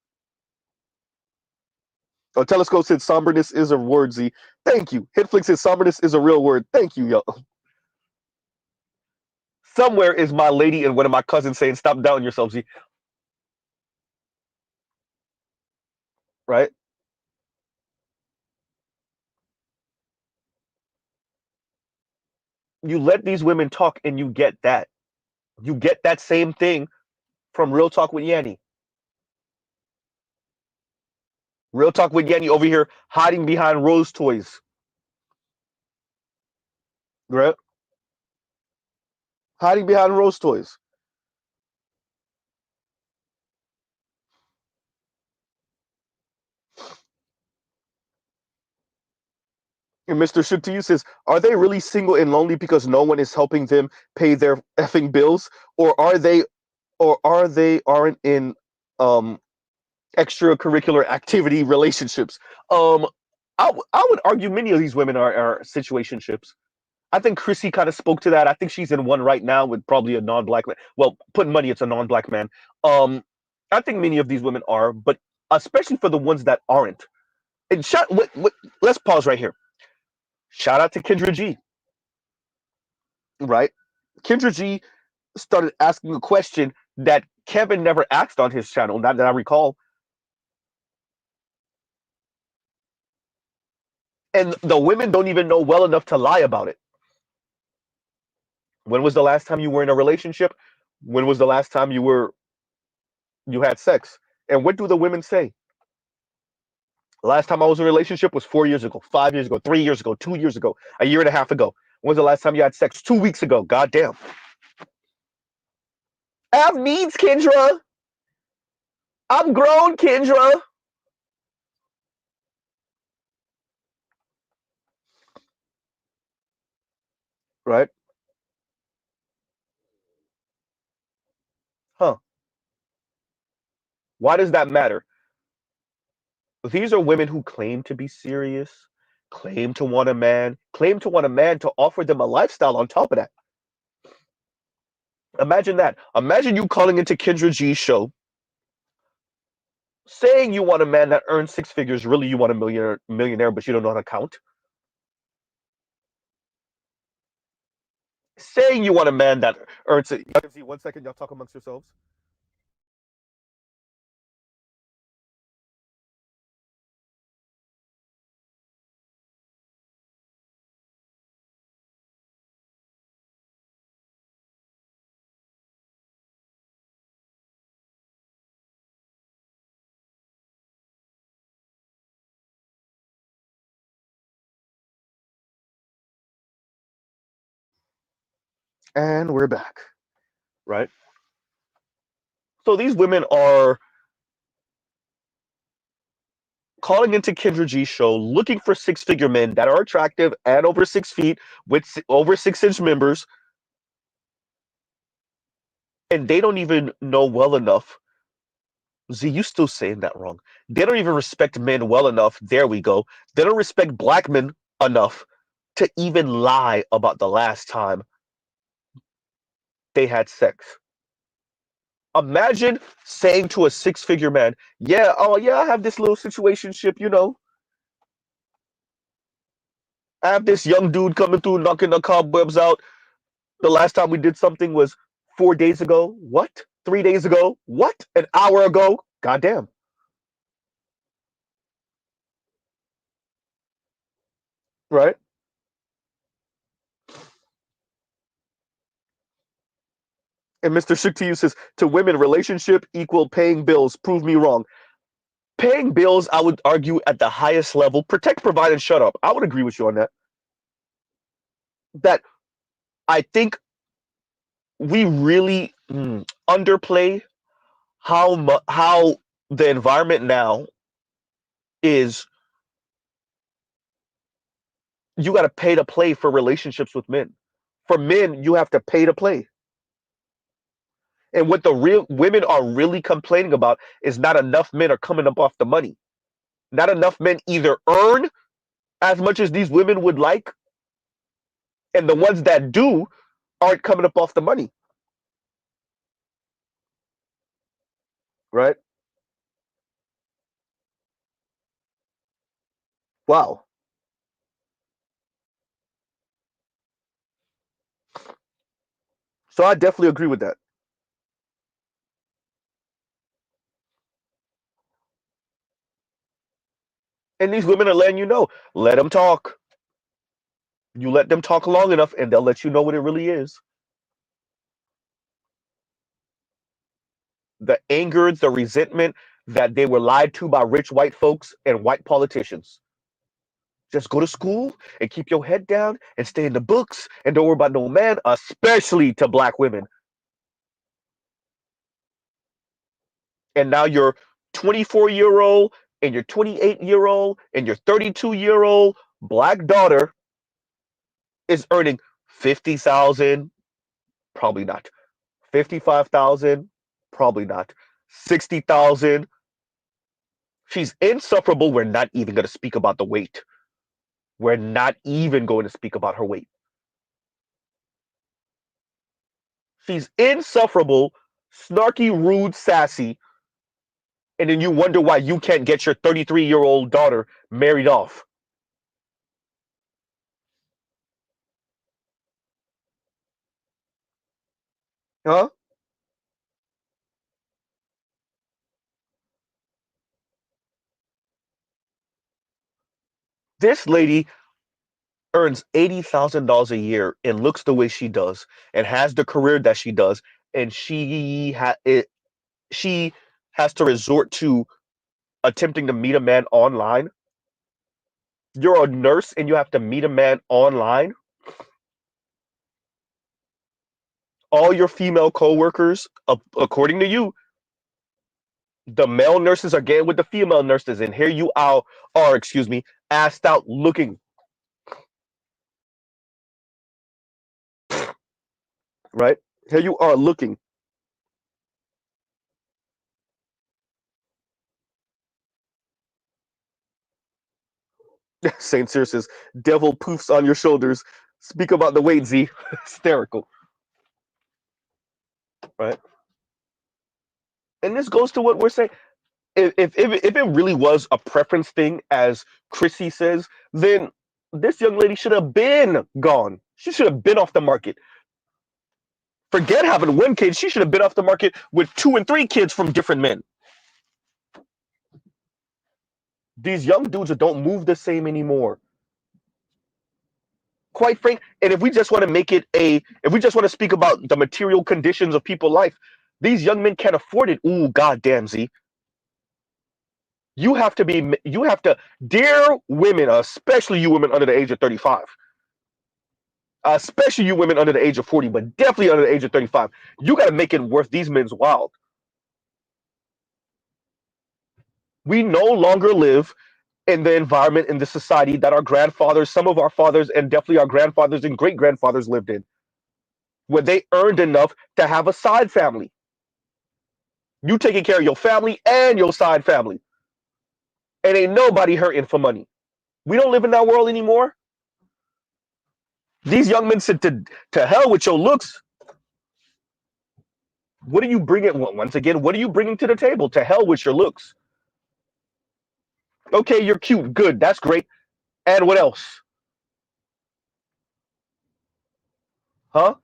Oh, Telescope said somberness is a word, Z. Thank you. Hitflix said somberness is a real word. Thank you, yo. Somewhere is my lady and one of my cousins saying, stop doubting yourself, Z. Right? You let these women talk and you get that. You get that same thing from Real Talk with Yanni. Real Talk with Yanni over here hiding behind Rose toys. Right? Hiding behind Rose toys. And Mr. Shook to you says, are they really single and lonely because no one is helping them pay their effing bills? Or are they aren't in um extracurricular activity relationships? Um I would argue many of these women are situationships. I think Chrissy kind of spoke to that. I think she's in one right now with probably a non-black man. Well, putting money, it's a non-black man. Um, I think many of these women are, but especially for the ones that aren't. And let's pause right here. Shout out to Kendra G. Right? Kendra G started asking a question that Kevin never asked on his channel. Not that I recall. And the women don't even know well enough to lie about it. When was the last time you were in a relationship? When was the last time you had sex? And what do the women say? Last time I was in a relationship was 4 years ago, 5 years ago, 3 years ago, 2 years ago, a year and a half ago. When was the last time you had sex? 2 weeks ago. God damn. I have needs, Kendra. I'm grown, Kendra. Right? Huh. Why does that matter? These are women who claim to be serious, claim to want a man to offer them a lifestyle on top of that. Imagine that. Imagine you calling into Kendra G's show saying you want a man that earns six figures, really you want a millionaire, but you don't know how to count. Saying you want a man that earns it. Y'all can see 1 second, y'all talk amongst yourselves. And we're back. Right? So these women are calling into Kendra G's show, looking for six-figure men that are attractive and over 6 feet with over 6 inch members, and they don't even know well enough. Z, you still saying that wrong. They don't even respect men well enough. There we go. They don't respect black men enough to even lie about the last time they had sex. Imagine saying to a six-figure man, "Yeah, oh yeah, I have this little situationship, you know. I have this young dude coming through, knocking the cobwebs out. The last time we did something was 4 days ago. What? 3 days ago? What? An hour ago? Goddamn." Right? And Mr. Shook to you says, to women, relationship equal paying bills. Prove me wrong. Paying bills, I would argue, at the highest level. Protect, provide, and shut up. I would agree with you on that. That I think we really underplay how the environment now is. You got to pay to play for relationships with men. For men, you have to pay to play. And what the real women are really complaining about is not enough men are coming up off the money. Not enough men either earn as much as these women would like, and the ones that do aren't coming up off the money. Right? Wow. So I definitely agree with that. And these women are letting you know, let them talk. You let them talk long enough, and they'll let you know what it really is. The anger, the resentment that they were lied to by rich white folks and white politicians. Just go to school and keep your head down and stay in the books and don't worry about no man, especially to black women. And now your 24-year-old and your 28-year-old and your 32-year-old black daughter is earning 50,000, probably not. 55,000, probably not. 60,000. She's insufferable. We're not even going to speak about the weight. We're not even going to speak about her weight. She's insufferable, snarky, rude, sassy, and then you wonder why you can't get your 33-year-old daughter married off. Huh? This lady earns $80,000 a year and looks the way she does and has the career that she does, and she has to resort to attempting to meet a man online. You're a nurse and you have to meet a man online. All your female coworkers, according to you, the male nurses are getting with the female nurses, and here you are, excuse me, assed out looking, right? Here you are looking. Saint Cyr says, devil poofs on your shoulders. Speak about the weight, Z. Hysterical, right? And this goes to what we're saying. If it really was a preference thing, as Chrissy says, then this young lady should have been gone. She should have been off the market. Forget having one kid. She should have been off the market with 2 and 3 kids from different men. These young dudes don't move the same anymore. Quite frank, and if we just want to if we just want to speak about the material conditions of people's life, these young men can't afford it. Ooh, goddamn, Z. You have to, dear women, especially you women under the age of 35, especially you women under the age of 40, but definitely under the age of 35, you got to make it worth these men's while. We no longer live in the environment, in the society that our grandfathers, some of our fathers, and definitely our grandfathers and great grandfathers lived in, where they earned enough to have a side family. You taking care of your family and your side family. And ain't nobody hurting for money. We don't live in that world anymore. These young men said to hell with your looks. What are you bringing? Once again, what are you bringing to the table? To hell with your looks. Okay, you're cute. Good. That's great. And what else? Huh?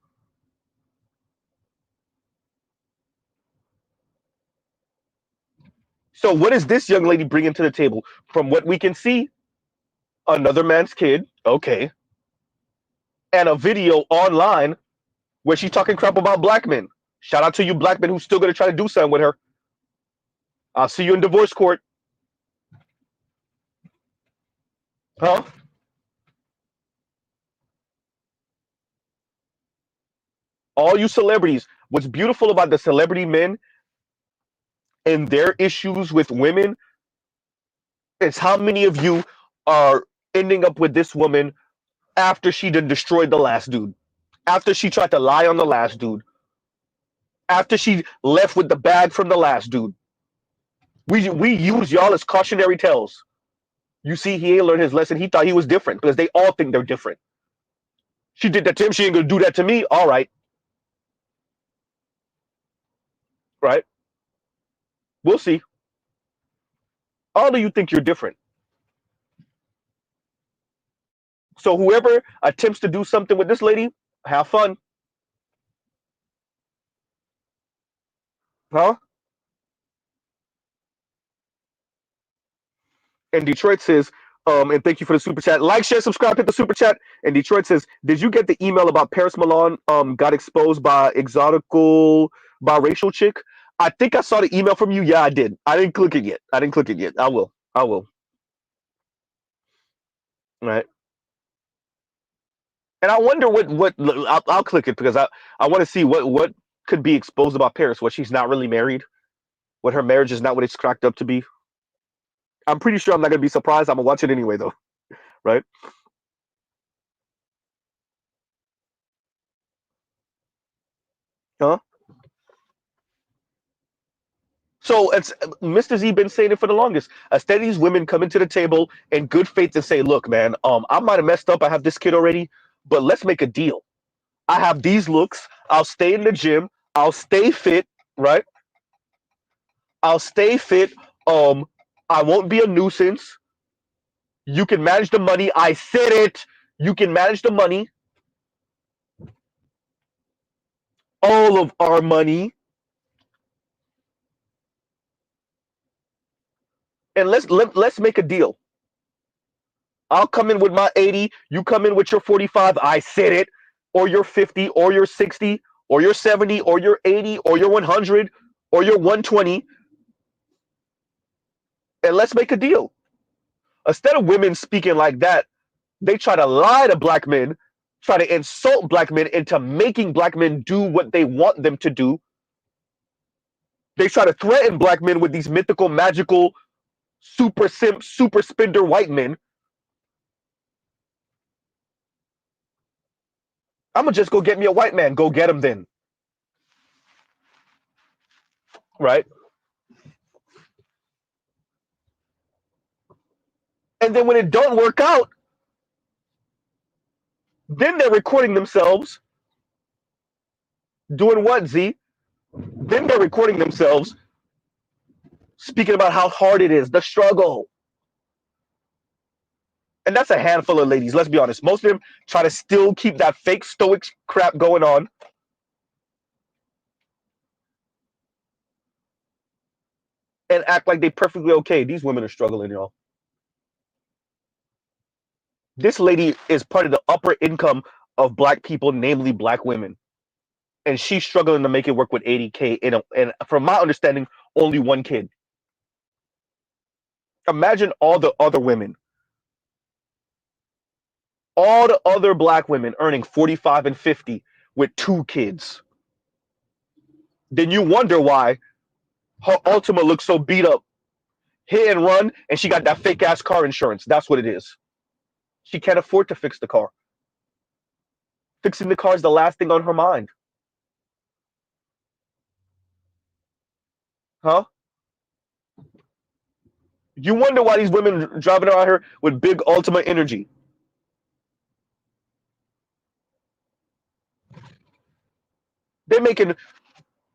So what is this young lady bringing to the table? From what we can see, another man's kid. Okay. And a video online where she's talking crap about black men. Shout out to you black men who's still going to try to do something with her. I'll see you in divorce court. Huh? All you celebrities. What's beautiful about the celebrity men and their issues with women is how many of you are ending up with this woman after she done destroyed the last dude, after she tried to lie on the last dude, after she left with the bag from the last dude. We use y'all as cautionary tales. You see, he ain't learned his lesson. He thought he was different because they all think they're different. She did that to him. She ain't gonna do that to me. All right, right. We'll see. All of you think you're different. So whoever attempts to do something with this lady, have fun, huh? And Detroit says, and thank you for the super chat. Like, share, subscribe, hit the super chat. And Detroit says, did you get the email about Paris Milan got exposed by exotical biracial chick? I think I saw the email from you. Yeah, I did. I didn't click it yet. I didn't click it yet. I will. I will. All right. And I wonder what I'll click it because I want to see what could be exposed about Paris. What she's not really married. What her marriage is not what it's cracked up to be. I'm pretty sure I'm not gonna be surprised. I'm gonna watch it anyway though. Right? Huh? So it's Mr. Z been saying it for the longest. Instead, these women come into the table in good faith and say, "Look, man, I might have messed up. I have this kid already, but let's make a deal. I have these looks. I'll stay in the gym. I'll stay fit. Right? I'll stay fit. Um, I won't be a nuisance. You can manage the money. I said it. You can manage the money. All of our money, and let's make a deal. I'll come in with my 80, you come in with your 45, I said it, or your 50, or your 60, or your 70, or your 80, or your 100, or your 120, and let's make a deal. Instead of women speaking like that, they try to lie to black men, try to insult black men into making black men do what they want them to do. They try to threaten black men with these mythical, magical, super simp, super spender white men. I'm gonna just go get me a white man. Go get him then. Right? And then when it don't work out, then they're recording themselves doing what, Z? Then they're recording themselves speaking about how hard it is, the struggle. And that's a handful of ladies, let's be honest. Most of them try to still keep that fake stoic crap going on. And act like they perfectly okay. These women are struggling, y'all. This lady is part of the upper income of black people, namely black women. And she's struggling to make it work with 80K and from my understanding, only one kid. Imagine all the other black women earning 45 and 50 with two kids. Then you wonder why her Ultima looks so beat up. hit and run, and she got that fake ass car insurance. That's what it is. She can't afford to fix the car. Fixing the car is the last thing on her mind. Huh? You wonder why these women driving around here with big ultimate energy. They're making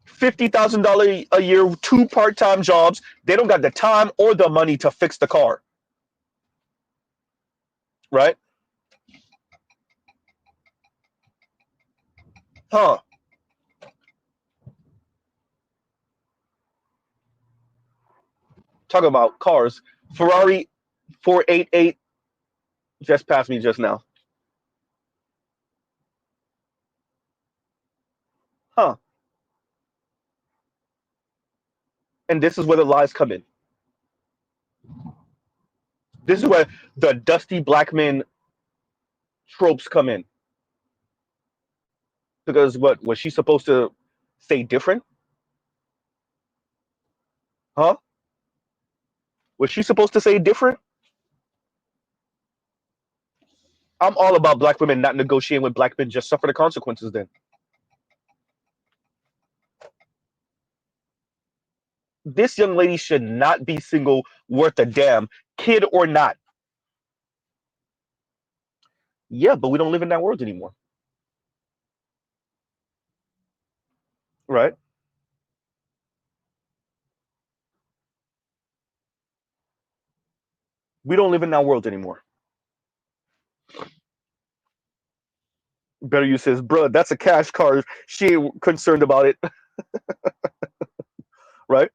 $50,000 a year, two part-time jobs. They don't got the time or the money to fix the car, right? Huh? Talk about cars. Ferrari 488 just passed me just now. Huh? And this is where the lies come in. This is where the dusty black men tropes come in. Because what was she supposed to say different? Huh? Was she supposed to say different? I'm all about black women not negotiating with black men. Just suffer the consequences then. This young lady should not be single worth a damn, kid or not. Yeah, but we don't live in that world anymore. Right? We don't live in that world anymore. Better you says, bruh, that's a cash car. She ain't concerned about it. Right?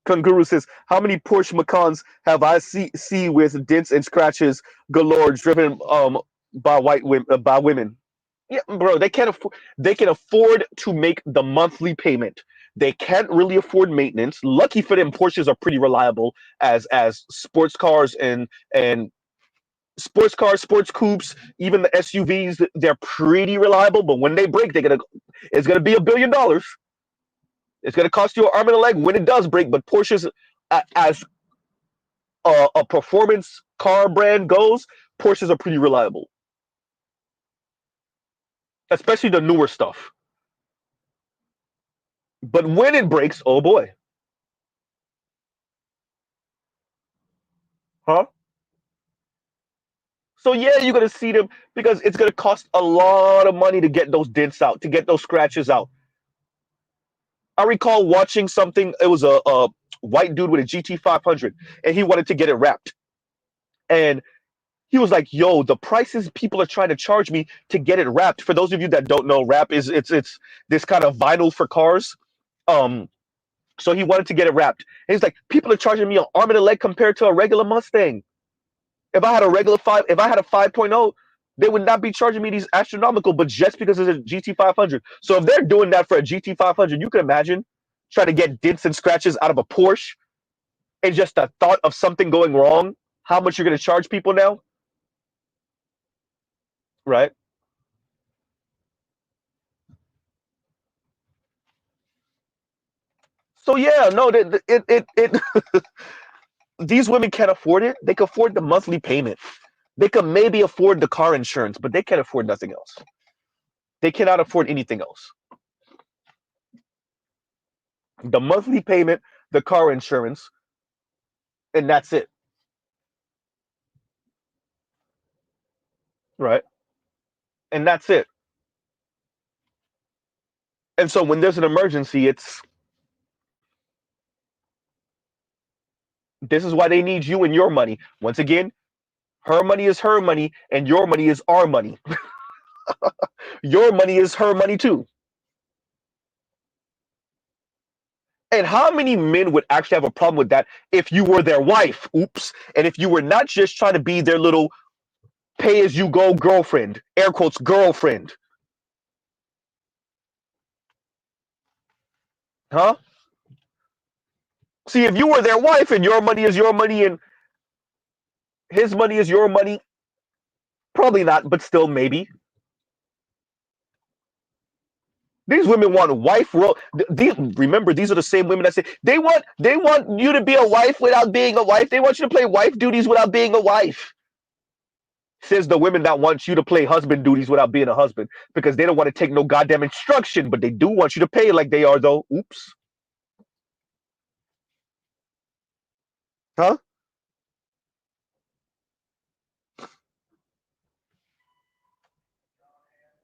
Kunguru says, how many Porsche Macans have I see with dents and scratches galore driven by white women by women? Yeah, bro, they can afford to make the monthly payment. They can't really afford maintenance. Lucky for them, Porsches are pretty reliable as sports cars and sports cars, sports coupes, even the SUVs, they're pretty reliable, but when they break, it's gonna be $1 billion. It's gonna cost you an arm and a leg when it does break, but Porsches as a performance car brand goes, Porsches are pretty reliable, especially the newer stuff. But when it breaks, oh boy, huh? So yeah, you're gonna see them because it's gonna cost a lot of money to get those dents out, to get those scratches out. I recall watching something. It was a white dude with a GT 500, and he wanted to get it wrapped. And he was like, "Yo, the prices people are trying to charge me to get it wrapped." For those of you that don't know, wrap is it's this kind of vinyl for cars. Um, so he wanted to get it wrapped. And he's like, "People are charging me an arm and a leg compared to a regular Mustang. If I had a regular if I had a 5.0, they would not be charging me these astronomical, but just because it's a GT 500. So if they're doing that for a GT 500, you can imagine trying to get dents and scratches out of a Porsche and just the thought of something going wrong, how much you're going to charge people now, right? So yeah, no, these women can't afford it. They can afford the monthly payment. They can maybe afford the car insurance, but they can't afford nothing else. They cannot afford anything else. The monthly payment, the car insurance, and that's it, right? And that's it. And so when there's an emergency, it's this is why they need you and your money. Once again, her money is her money, and your money is our money. Your money is her money too. And how many men would actually have a problem with that if you were their wife? Oops. And if you were not just trying to be their little pay as you go girlfriend, air quotes girlfriend, huh? See, if you were their wife and your money is your money and his money is your money, probably not, but still maybe. These women want wife role. Remember, these are the same women that say they want you to be a wife without being a wife. They want you to play wife duties without being a wife. Says the women that want you to play husband duties without being a husband because they don't want to take no goddamn instruction, but they do want you to pay like they are though. Oops. Huh?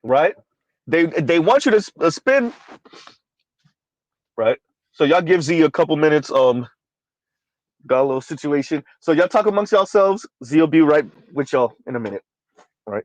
Right? They want you to spend. Right. So y'all give Z a couple minutes. Got a little situation. So y'all talk amongst yourselves. Z will be right with y'all in a minute. Right.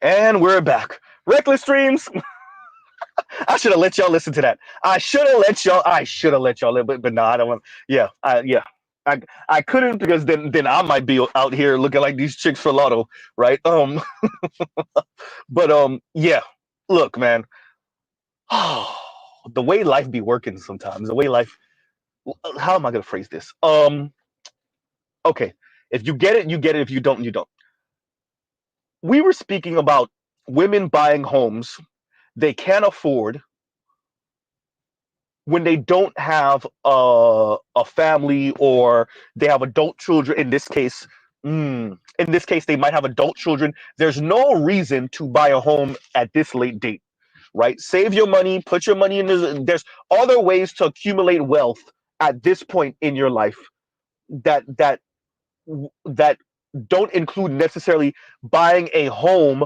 And we're back. Reckless Streams. I should have let y'all listen to that. I should have let y'all. I should have let y'all. But no, I don't want. Yeah, yeah. I couldn't because then I might be out here looking like these chicks for Lotto, right? But yeah. Look, man. The way life be working sometimes. The way life. How am I gonna phrase this? Okay. If you get it, you get it. If you don't, you don't. We were speaking about women buying homes they can't afford when they don't have a family or they have adult children. In this case they might have adult children. There's no reason to buy a home at this late date, right? Save your money, put your money in this. There's other ways to accumulate wealth at this point in your life that don't include necessarily buying a home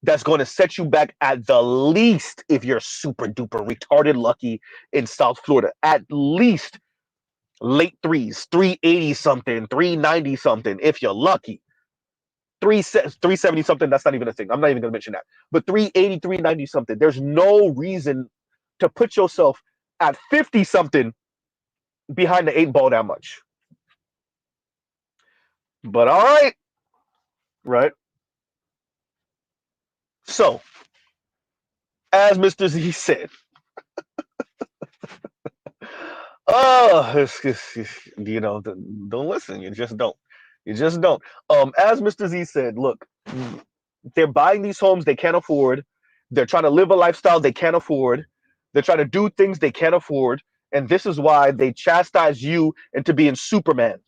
that's going to set you back at the least, if you're super duper retarded lucky in South Florida, at least late threes, 380 something, 390 something, if you're lucky. 370 something, that's not even a thing. I'm not even going to mention that. But 380, 390 something. There's no reason to put yourself at 50 something behind the eight ball that much. But all right, right? So, as Mr. Z said, oh, don't listen. You just don't. You just don't. As Mr. Z said, look, they're buying these homes they can't afford. They're trying to live a lifestyle they can't afford. They're trying to do things they can't afford. And this is why they chastise you into being Superman,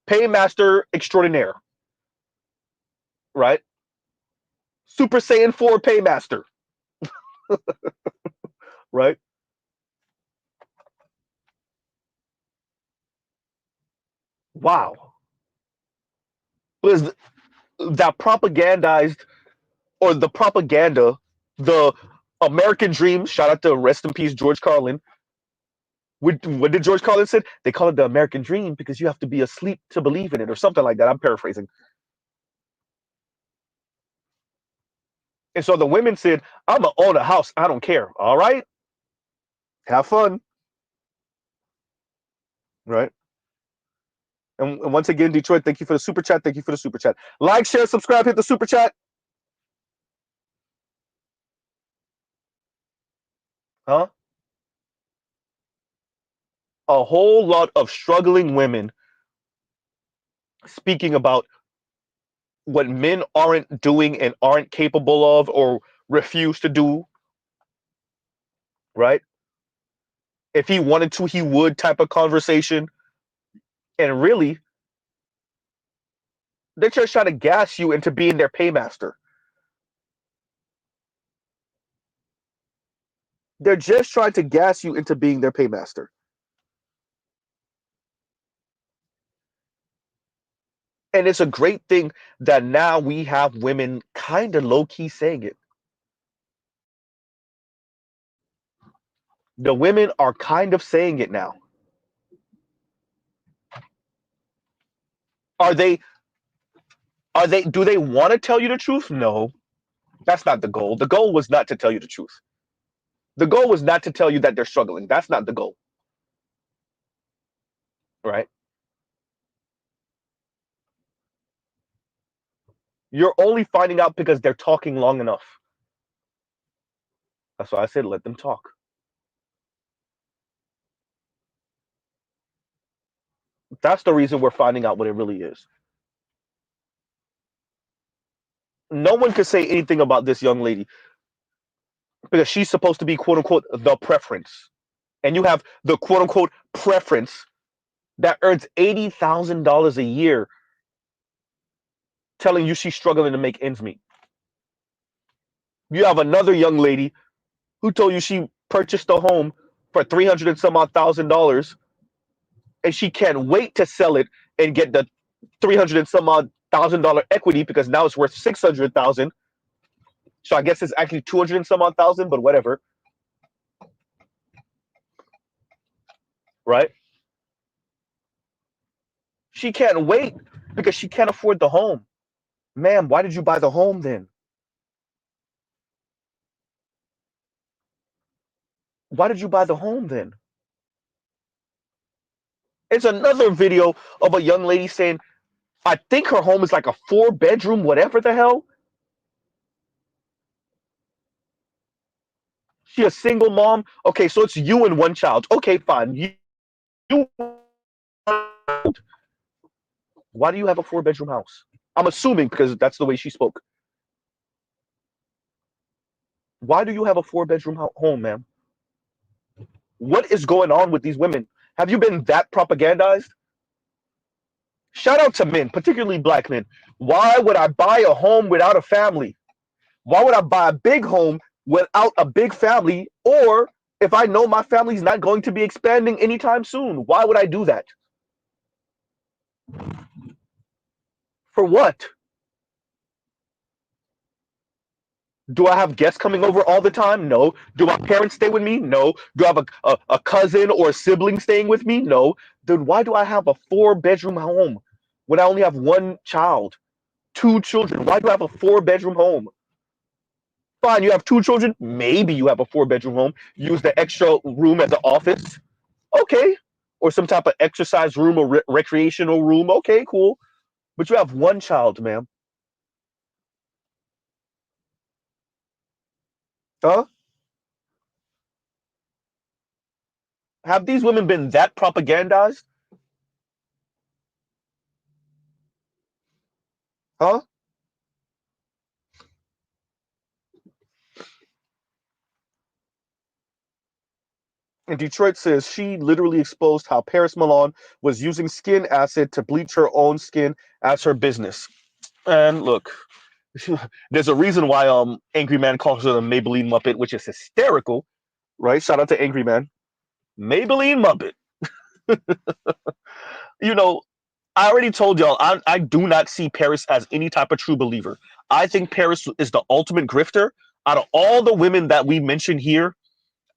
Paymaster extraordinaire, right? Super Saiyan 4 Paymaster, right? Wow. Was that propagandized or the propaganda, the American dream? Shout out to rest in peace George Carlin. What did George Carlin said? They call it the American dream because you have to be asleep to believe in it, or something like that. I'm paraphrasing. And so the women said, "I'm gonna own a house. I don't care. All right, have fun." Right. And once again, Detroit, thank you for the super chat. Thank you for the super chat. Like, share, subscribe, hit the super chat. Huh? A whole lot of struggling women speaking about what men aren't doing and aren't capable of or refuse to do, right? If he wanted to, he would type of conversation. And really, they're just trying to gas you into being their paymaster. They're just trying to gas you into being their paymaster. And it's a great thing that now we have women kind of low key saying it. The women are kind of saying it now. Are they do they want to tell you the truth? No. That's not the goal. The goal was not to tell you the truth. The goal was not to tell you that they're struggling. That's not the goal. Right? You're only finding out because they're talking long enough. That's why I said let them talk. That's the reason we're finding out what it really is. No one could say anything about this young lady because she's supposed to be quote unquote the preference. And you have the quote unquote preference that earns $80,000 a year telling you she's struggling to make ends meet. You have another young lady who told you she purchased a home for 300 and some odd $1,000 and she can't wait to sell it and get the 300 and some odd $1,000 equity because now it's worth 600,000. So I guess it's actually 200 and some odd thousand, but whatever. Right? She can't wait because she can't afford the home. Ma'am, why did you buy the home then? Why did you buy the home then? It's another video of a young lady saying, I think her home is like a 4 bedroom, whatever the hell. She a single mom. Okay, so it's you and one child. Okay, fine. You why do you have a 4 bedroom house? I'm assuming because that's the way she spoke. Why do you have a 4 bedroom home, ma'am? What is going on with these women? Have you been that propagandized? Shout out to men, particularly black men. Why would I buy a home without a family? Why would I buy a big home without a big family? Or if I know my family's not going to be expanding anytime soon, why would I do that? For what? Do I have guests coming over all the time? No. Do my parents stay with me? No. Do I have a cousin or a sibling staying with me? No. Then why do I have a 4 bedroom home when I only have one child, 2 children? Why do I have a 4 bedroom home? Fine, you have 2 children. Maybe you have a 4 bedroom home. Use the extra room as an office. Okay. Or some type of exercise room or recreational room. Okay, cool. But you have one child, ma'am. Huh? Have these women been that propagandized? Huh? And Detroit says she literally exposed how Paris Milan was using skin acid to bleach her own skin as her business. And look, there's a reason why Angry Man calls her the Maybelline Muppet, which is hysterical, right? Shout out to Angry Man. Maybelline Muppet. You know, I already told y'all I do not see Paris as any type of true believer. I think Paris is the ultimate grifter. Out of all the women that we mentioned here,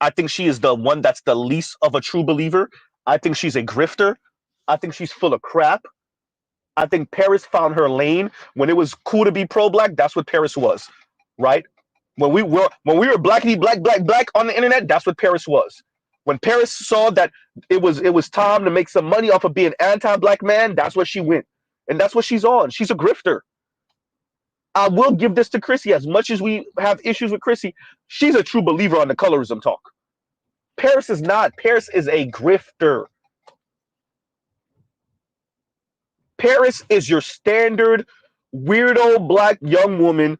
I think she is the one that's the least of a true believer. I think she's a grifter. I think she's full of crap. I think Paris found her lane when it was cool to be pro-black. That's what Paris was, right? When we were blackity black on the internet, that's what Paris was. When Paris saw that it was time to make some money off of being anti-black man, that's what she went, and that's what she's on. She's a grifter. I will give this to Chrissy. As much as we have issues with Chrissy, she's a true believer on the colorism talk. Paris is not. Paris is a grifter. Paris is your standard weirdo black young woman,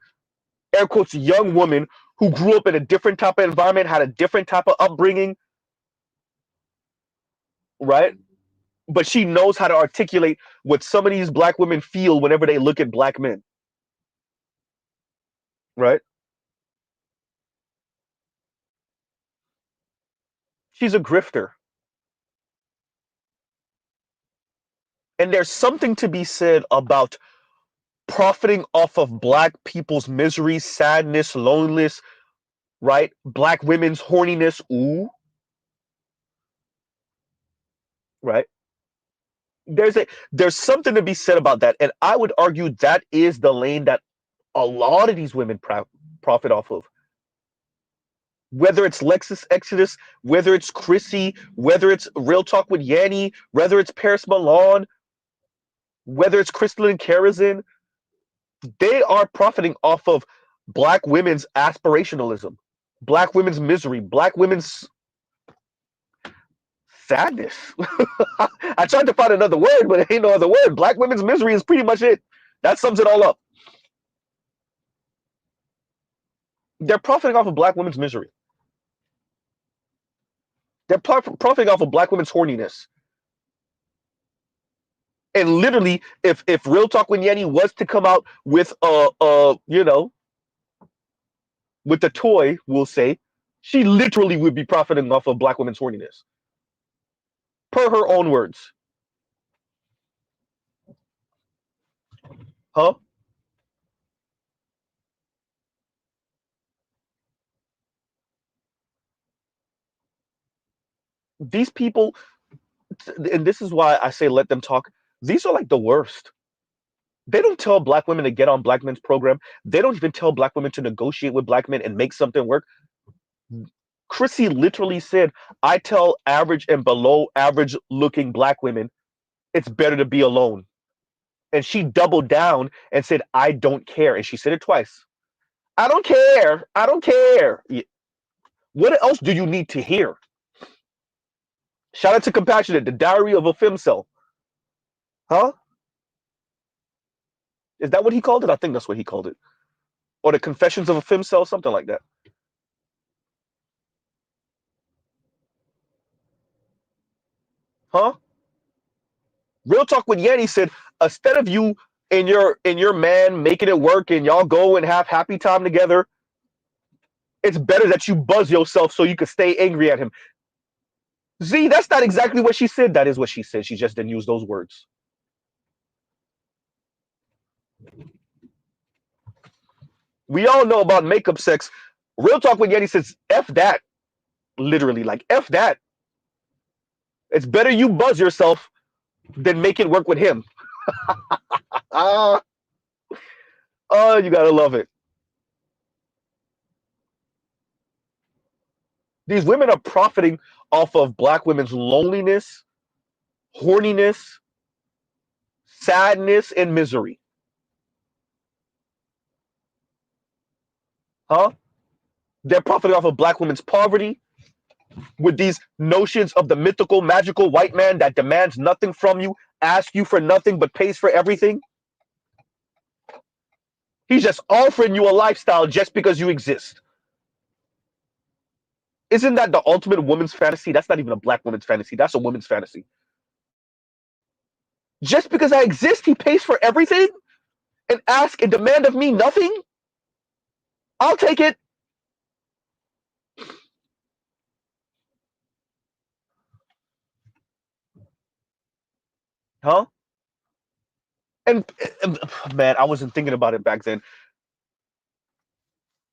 air quotes young woman, who grew up in a different type of environment, had a different type of upbringing, right? But she knows how to articulate what some of these black women feel whenever they look at black men, right? She's a grifter. And there's something to be said about profiting off of black people's misery, sadness, loneliness, right? Black women's horniness, ooh, right? There's something to be said about that, and I would argue that is the lane that a lot of these women profit off of. Whether it's Lexus Exodus, whether it's Chrissy, whether it's Real Talk with Yanni, whether it's Paris Milan, whether it's Crystalline Karazin, they are profiting off of black women's aspirationalism, black women's misery, black women's sadness. I tried to find another word, but it ain't no other word. Black women's misery is pretty much it. That sums it all up. They're profiting off of black women's misery. They're profiting off of black women's horniness. And literally, if Real Talk with Yenny was to come out with with the toy, we'll say, she literally would be profiting off of black women's horniness, per her own words. Huh? These people, and this is why I say let them talk. These are like the worst. They don't tell black women to get on black men's program. They don't even tell black women to negotiate with black men and make something work. Chrissy literally said, I tell average and below average looking black women, it's better to be alone. And she doubled down and said, I don't care. And she said it twice. I don't care. I don't care. What else do you need to hear? Shout out to Compassionate, the diary of a femcel. Huh? Is that what he called it? I think that's what he called it. Or the Confessions of a femcel, something like that. Huh? Real Talk with Yanni said, instead of you and your man making it work and y'all go and have happy time together, it's better that you buzz yourself so you can stay angry at him. Z, that's not exactly what she said. That is what she said. She just didn't use those words. We all know about makeup sex. Real Talk with Yanni says, F that. Literally, like, F that. It's better you buzz yourself than make it work with him. Ah, oh, you gotta love it. These women are profiting off of black women's loneliness, horniness, sadness, and misery. Huh? They're profiting off of black women's poverty with these notions of the mythical, magical white man that demands nothing from you, asks you for nothing, but pays for everything. He's just offering you a lifestyle just because you exist. Isn't that the ultimate woman's fantasy? That's not even a black woman's fantasy. That's a woman's fantasy. Just because I exist, he pays for everything and ask and demand of me nothing? I'll take it. Huh? And man, I wasn't thinking about it back then.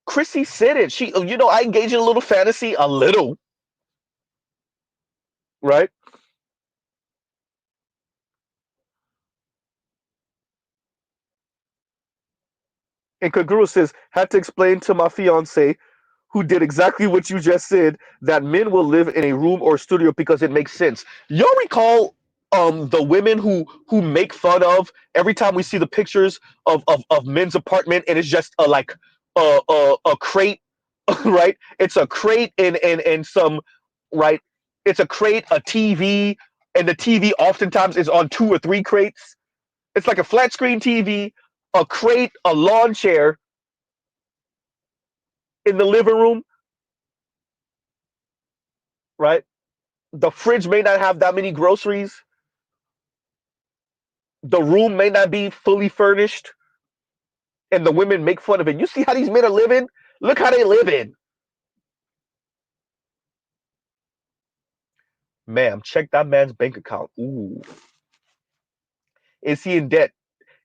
Chrissy said it. I engage in a little fantasy, a little, right? And Kaguru says, had to explain to my fiance who did exactly what you just said, that men will live in a room or studio because it makes sense. Y'all recall the women who make fun of every time we see the pictures of men's apartment and it's just a crate, right? It's a crate and some right. It's a crate, a TV, and the TV oftentimes is on two or three crates. It's like a flat screen TV, a crate, a lawn chair in the living room, right? The fridge may not have that many groceries. The room may not be fully furnished, and the women make fun of it. You see how these men are living? Look how they live in. Ma'am, check that man's bank account. Ooh. Is he in debt?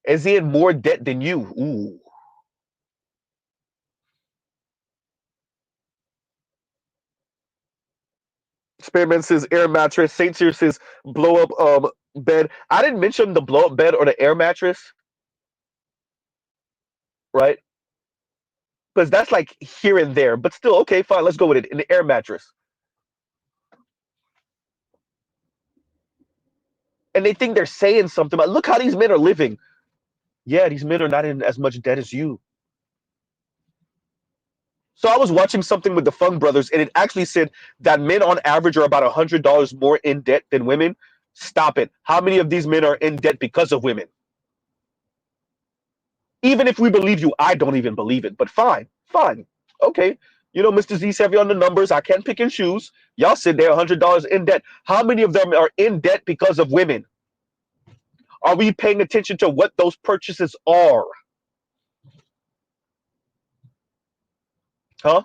Is he in more debt than you? Ooh. Spearman says air mattress. Saint Cyr says blow up bed. I didn't mention the blow up bed or the air mattress, right? Because that's like here and there, but still, okay, fine, let's go with it. In the air mattress. And they think they're saying something, but look how these men are living. Yeah, these men are not in as much debt as you. So I was watching something with the Fung brothers, and it actually said that men on average are about $100 more in debt than women. Stop it. How many of these men are in debt because of women? Even if we believe you, I don't even believe it, but fine, fine. Okay. Mr. Z's heavy on the numbers. I can't pick and choose. Y'all said they're $100 in debt. How many of them are in debt because of women? Are we paying attention to what those purchases are? Huh?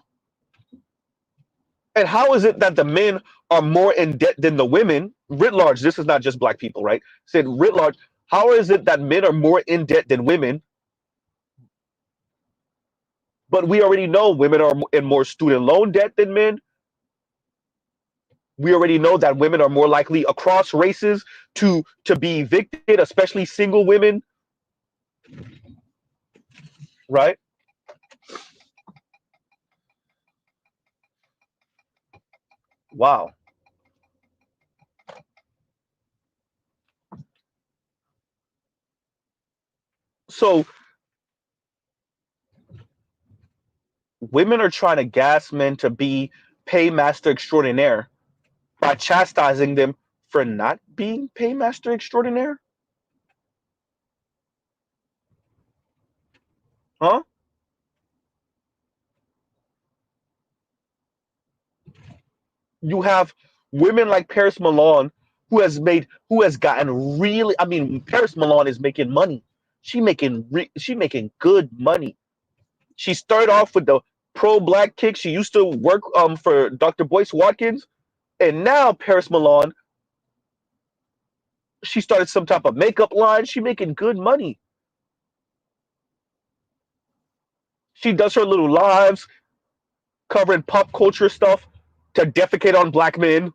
And how is it that the men are more in debt than the women? Writ large, this is not just black people, right? Said writ large, how is it that men are more in debt than women? But we already know women are in more student loan debt than men. We already know that women are more likely across races to be evicted, especially single women, right? Wow. So women are trying to gas men to be paymaster extraordinaire by chastising them for not being paymaster extraordinaire? Huh? You have women like Paris Milan who has gotten really, I mean, Paris Milan is making money. She making good money. She started off with the pro black kick. She used to work for Dr. Boyce Watkins, and now Paris Milan, she started some type of makeup line. She making good money. She does her little lives covering pop culture stuff to defecate on black men.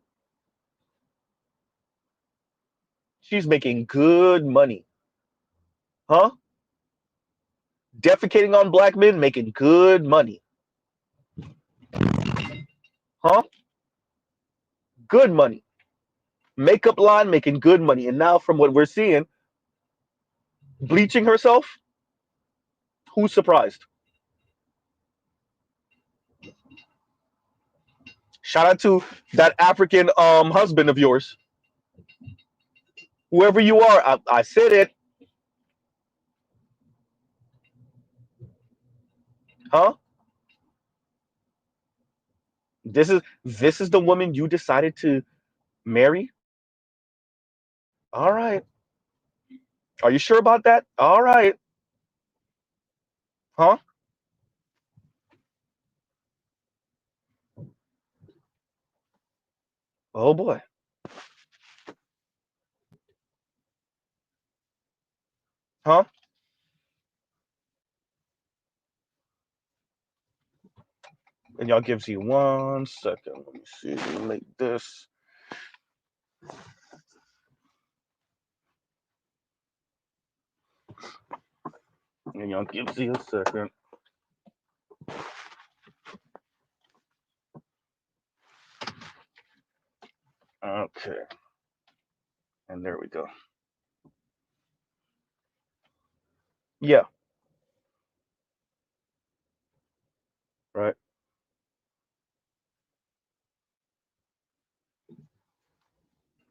She's making good money. Huh? Defecating on black men, making good money. Huh? Good money. Makeup line, making good money. And now, from what we're seeing, bleaching herself, who's surprised? Shout out to that African husband of yours. Whoever you are, I said it. Huh? This is the woman you decided to marry? All right. Are you sure about that? All right. Huh? Oh boy. Huh? And y'all gives you 1 second. Let me see. Let me make this. And y'all gives you a second. Okay. And there we go. Yeah. Right.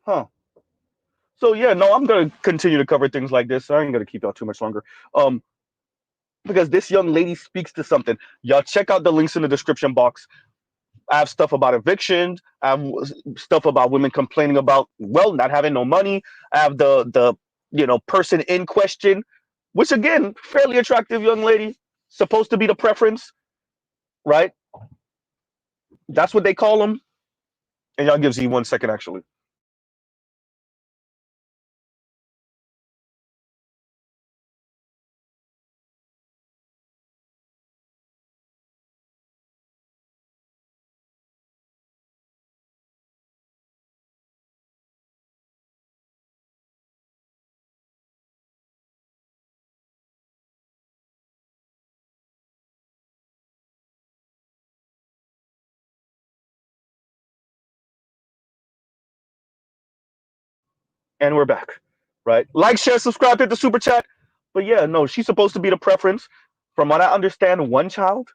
Huh. So yeah, no, I'm gonna continue to cover things like this. I ain't gonna keep y'all too much longer. Um, because this young lady speaks to something. Y'all check out the links in the description box. I have stuff about evictions. I have stuff about women complaining about not having no money. I have the person in question, which again, fairly attractive young lady, supposed to be the preference, right? That's what they call them. And y'all gives you 1 second actually. And we're back, right? Like, share, subscribe, hit the super chat. But yeah, no, she's supposed to be the preference. From what I understand, one child,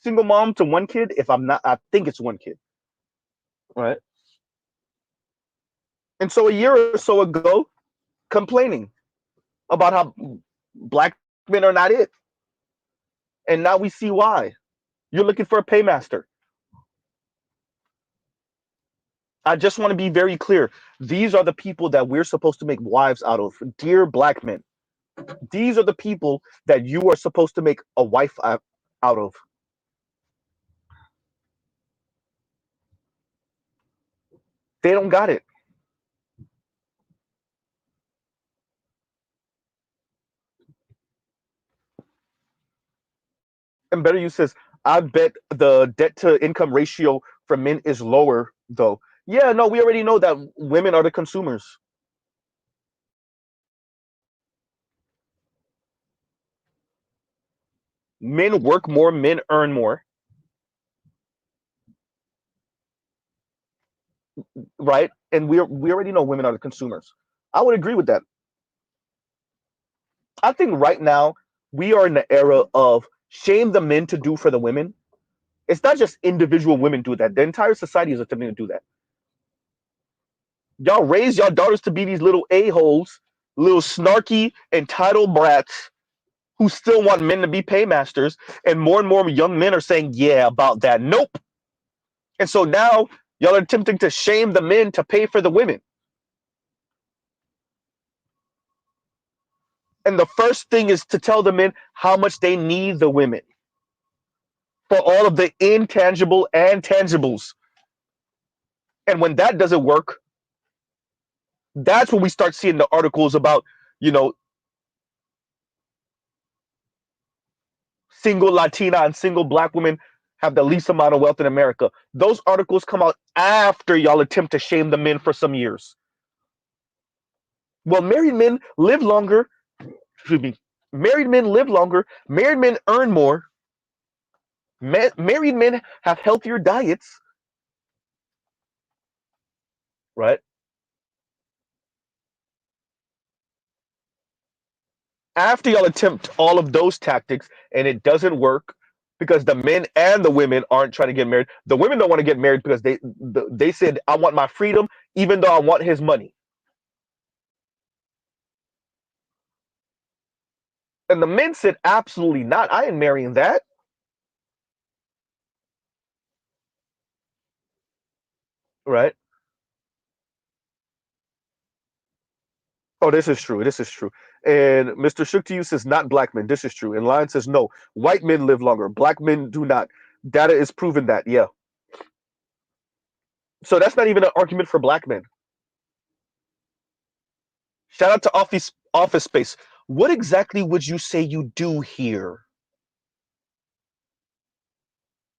single mom to one kid. If I'm not, I think it's one kid, right? And so a year or so ago, complaining about how black men are not it, and now we see why. You're looking for a paymaster. I just want to be very clear. These are the people that we're supposed to make wives out of, dear black men. These are the people that you are supposed to make a wife out of. They don't got it. And better you says, I bet the debt to income ratio for men is lower though. Yeah, no, we already know that women are the consumers. Men work more, men earn more. right? And we already know women are the consumers. I would agree with that. I think right now we are in the era of shame the men to do for the women. It's not just individual women do that. The entire society is attempting to do that. Y'all raise y'all daughters to be these little a-holes, little snarky, entitled brats who still want men to be paymasters. And more young men are saying, yeah, about that. Nope. And so now y'all are attempting to shame the men to pay for the women. And the first thing is to tell the men how much they need the women for all of the intangible and tangibles. And when that doesn't work, that's when we start seeing the articles about, you know, single Latina and single black women have the least amount of wealth in America. Those articles come out after y'all attempt to shame the men for some years. Well, married men live longer. Excuse me. Married men live longer. Married men earn more. Married men have healthier diets, right? After y'all attempt all of those tactics and it doesn't work because the men and the women aren't trying to get married. The women don't want to get married because they said, I want my freedom, even though I want his money. And the men said, absolutely not. I ain't marrying that. Right? Oh, this is true. This is true. And Mr. Shook to you says, not black men. This is true. And Lion says, no, white men live longer. Black men do not. Data is proven that. Yeah. So that's not even an argument for black men. Shout out to Office Space. What exactly would you say you do here?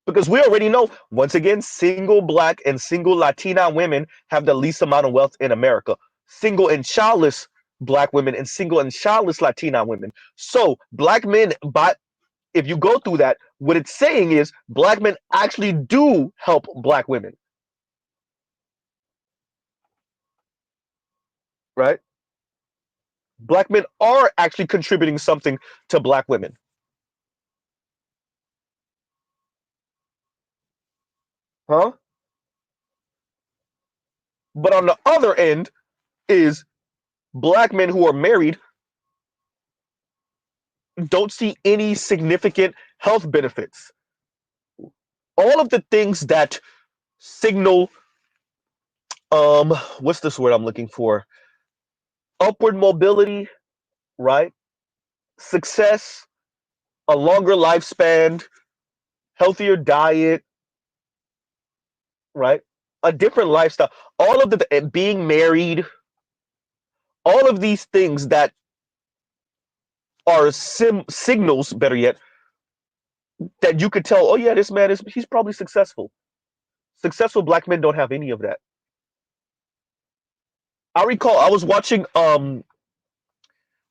Because we already know, once again, single black and single Latina women have the least amount of wealth in America. Single and childless black women and single and childless Latina women. So black men, but if you go through that, what it's saying is black men actually do help black women, right? Black men are actually contributing something to black women, huh? But on the other end is black men who are married don't see any significant health benefits. All of the things that signal what's this word I'm looking for? Upward mobility, right? Success, a longer lifespan, healthier diet, right? A different lifestyle. All of the being married, all of these things that are signals, better yet, that you could tell, oh yeah, this man is he's probably successful. Successful black men don't have any of that. I recall I was watching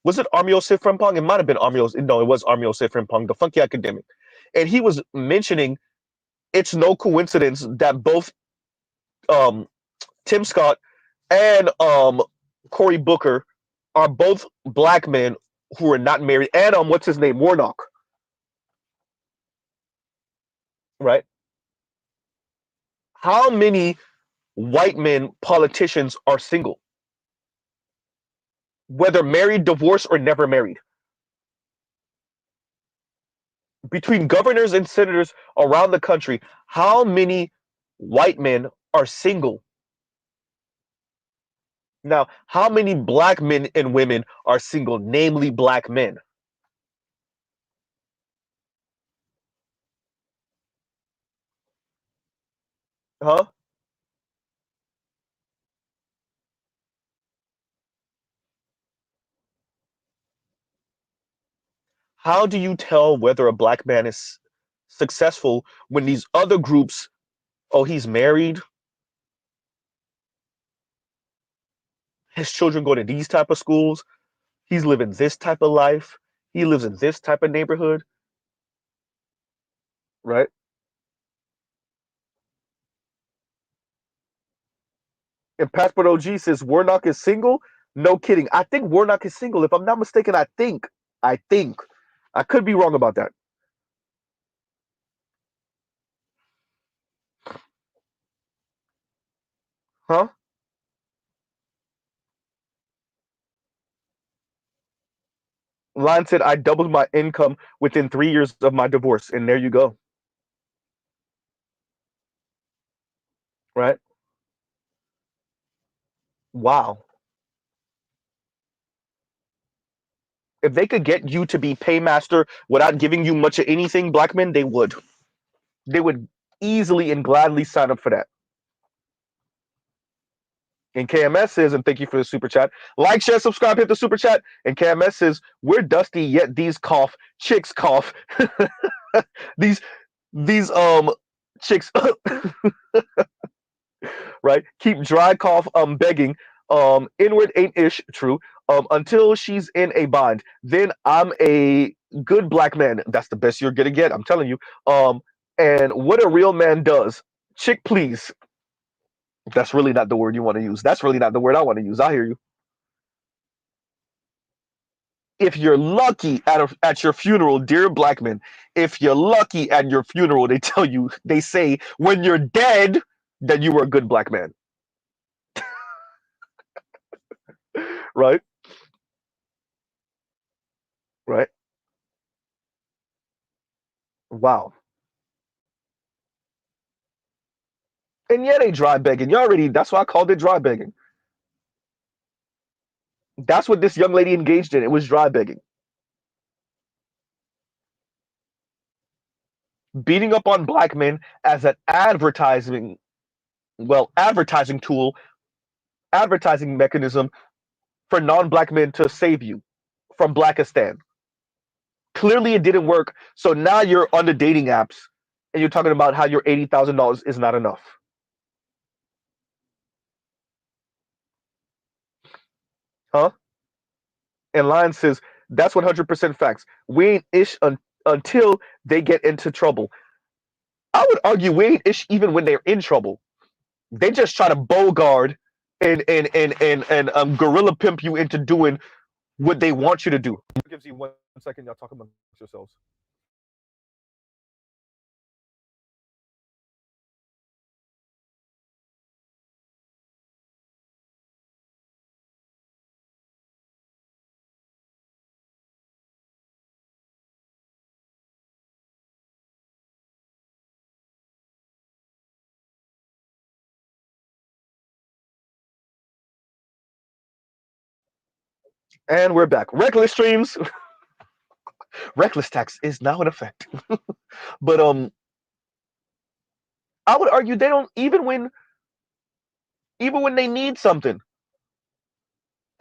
was it Armio Sifrimpong? It might have been Armio. No, it was Armio Sifrimpong, the funky academic. And he was mentioning it's no coincidence that both um, Tim Scott and Cory Booker are both black men who are not married. And what's his name? Warnock, right? How many white men politicians are single, whether married, divorced, or never married? Between governors and senators around the country, how many white men are single? Now, how many black men and women are single, namely black men? Huh? How do you tell whether a black man is successful when these other groups, oh, he's married, his children go to these type of schools, he's living this type of life, he lives in this type of neighborhood, right? And Passport OG says Warnock is single. No kidding. I think Warnock is single. If I'm not mistaken, I think. I could be wrong about that. Huh? Line said I doubled my income within 3 years of my divorce, and there you go. Right? Wow. If they could get you to be paymaster without giving you much of anything, black men, they would. They would easily and gladly sign up for that. And KMS says, and thank you for the super chat. Like, share, subscribe, hit the super chat. And KMS says, we're dusty, yet these cough, chicks cough. these these chicks right keep dry cough begging inward ain't ish true until she's in a bind. Then I'm a good black man. That's the best you're gonna get. I'm telling you. And what a real man does. Chick, please. That's really not the word you want to use. That's really not the word I want to use. I hear you. If you're lucky at your funeral, dear black men, if you're lucky at your funeral, they tell you, they say, when you're dead, that you were a good black man. Right? Right? Wow. And yeah, they dry begging. You already, that's why I called it dry begging. That's what this young lady engaged in. It was dry begging. Beating up on black men as an advertising tool, advertising mechanism for non-black men to save you from Blackistan. Clearly, it didn't work. So now you're on the dating apps and you're talking about how your $80,000 is not enough. Huh? And Lion says, that's 100% facts. We ain't ish until they get into trouble. I would argue we ain't ish even when they're in trouble. They just try to bogart and gorilla pimp you into doing what they want you to do. Gives you 1 second, y'all talk amongst yourselves. And we're back. Reckless streams. Reckless tax is now in effect. But I would argue they don't even when they need something.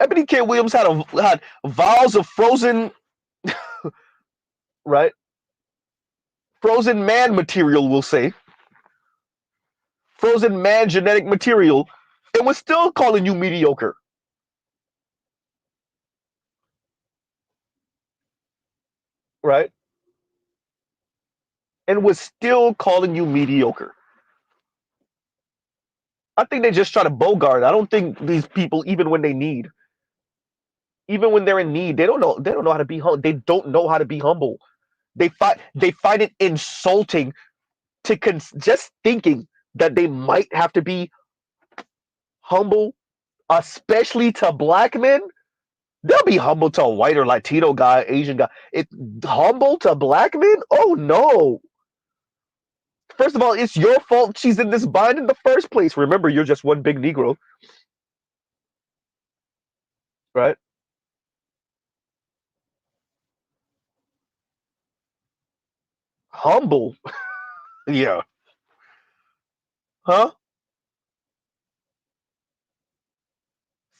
Ebony K. Williams had vials of frozen right frozen man material. We'll say frozen man genetic material, and was still calling you mediocre. Right? And was still calling you mediocre. I think they just try to bogart. I don't think these people, even when they're in need, they don't know how to be humble. They don't know how to be humble. They find it insulting to just thinking that they might have to be humble, especially to black men. They'll be humble to a white or Latino guy, Asian guy. It humble to black men? Oh no. First of all, it's your fault she's in this bind in the first place. Remember, you're just one big Negro, right? Humble. Yeah. Huh?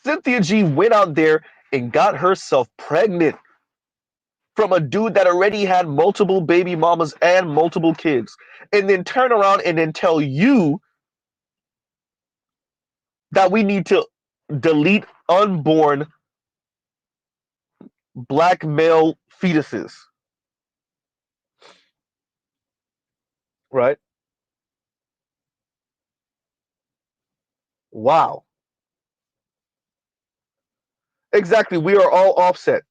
Cynthia G went out there and got herself pregnant from a dude that already had multiple baby mamas and multiple kids, and then turn around and then tell you that we need to delete unborn black male fetuses, right? Wow. Exactly. We are all offset,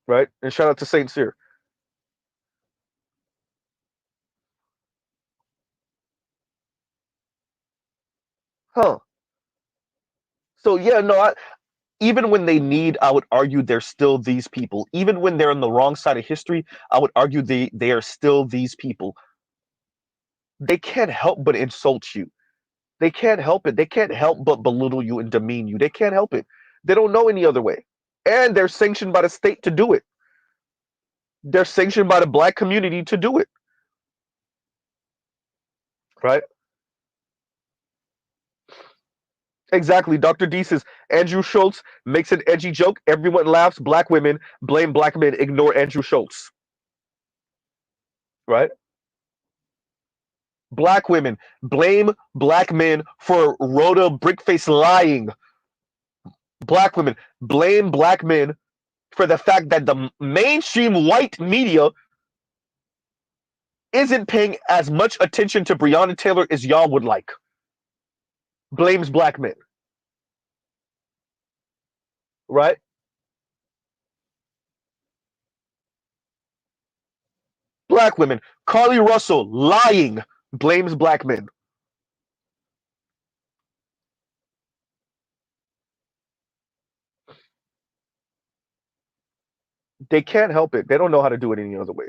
right? And shout out to Saint Cyr. Huh. So yeah, no, even when they need, I would argue they're still these people. Even when they're on the wrong side of history, I would argue they are still these people. They can't help but insult you. They can't help it. They can't help but belittle you and demean you. They can't help it. They don't know any other way. And they're sanctioned by the state to do it. They're sanctioned by the black community to do it. Right? Exactly. Dr. D says Andrew Schultz makes an edgy joke. Everyone laughs. Black women blame black men. Ignore Andrew Schultz. Right? Black women blame black men for Rhoda Brickface lying. Black women blame black men for the fact that the mainstream white media isn't paying as much attention to Breonna Taylor as y'all would like. Blames black men, right? Black women. Carly Russell lying, blames black men. They can't help it. They don't know how to do it any other way.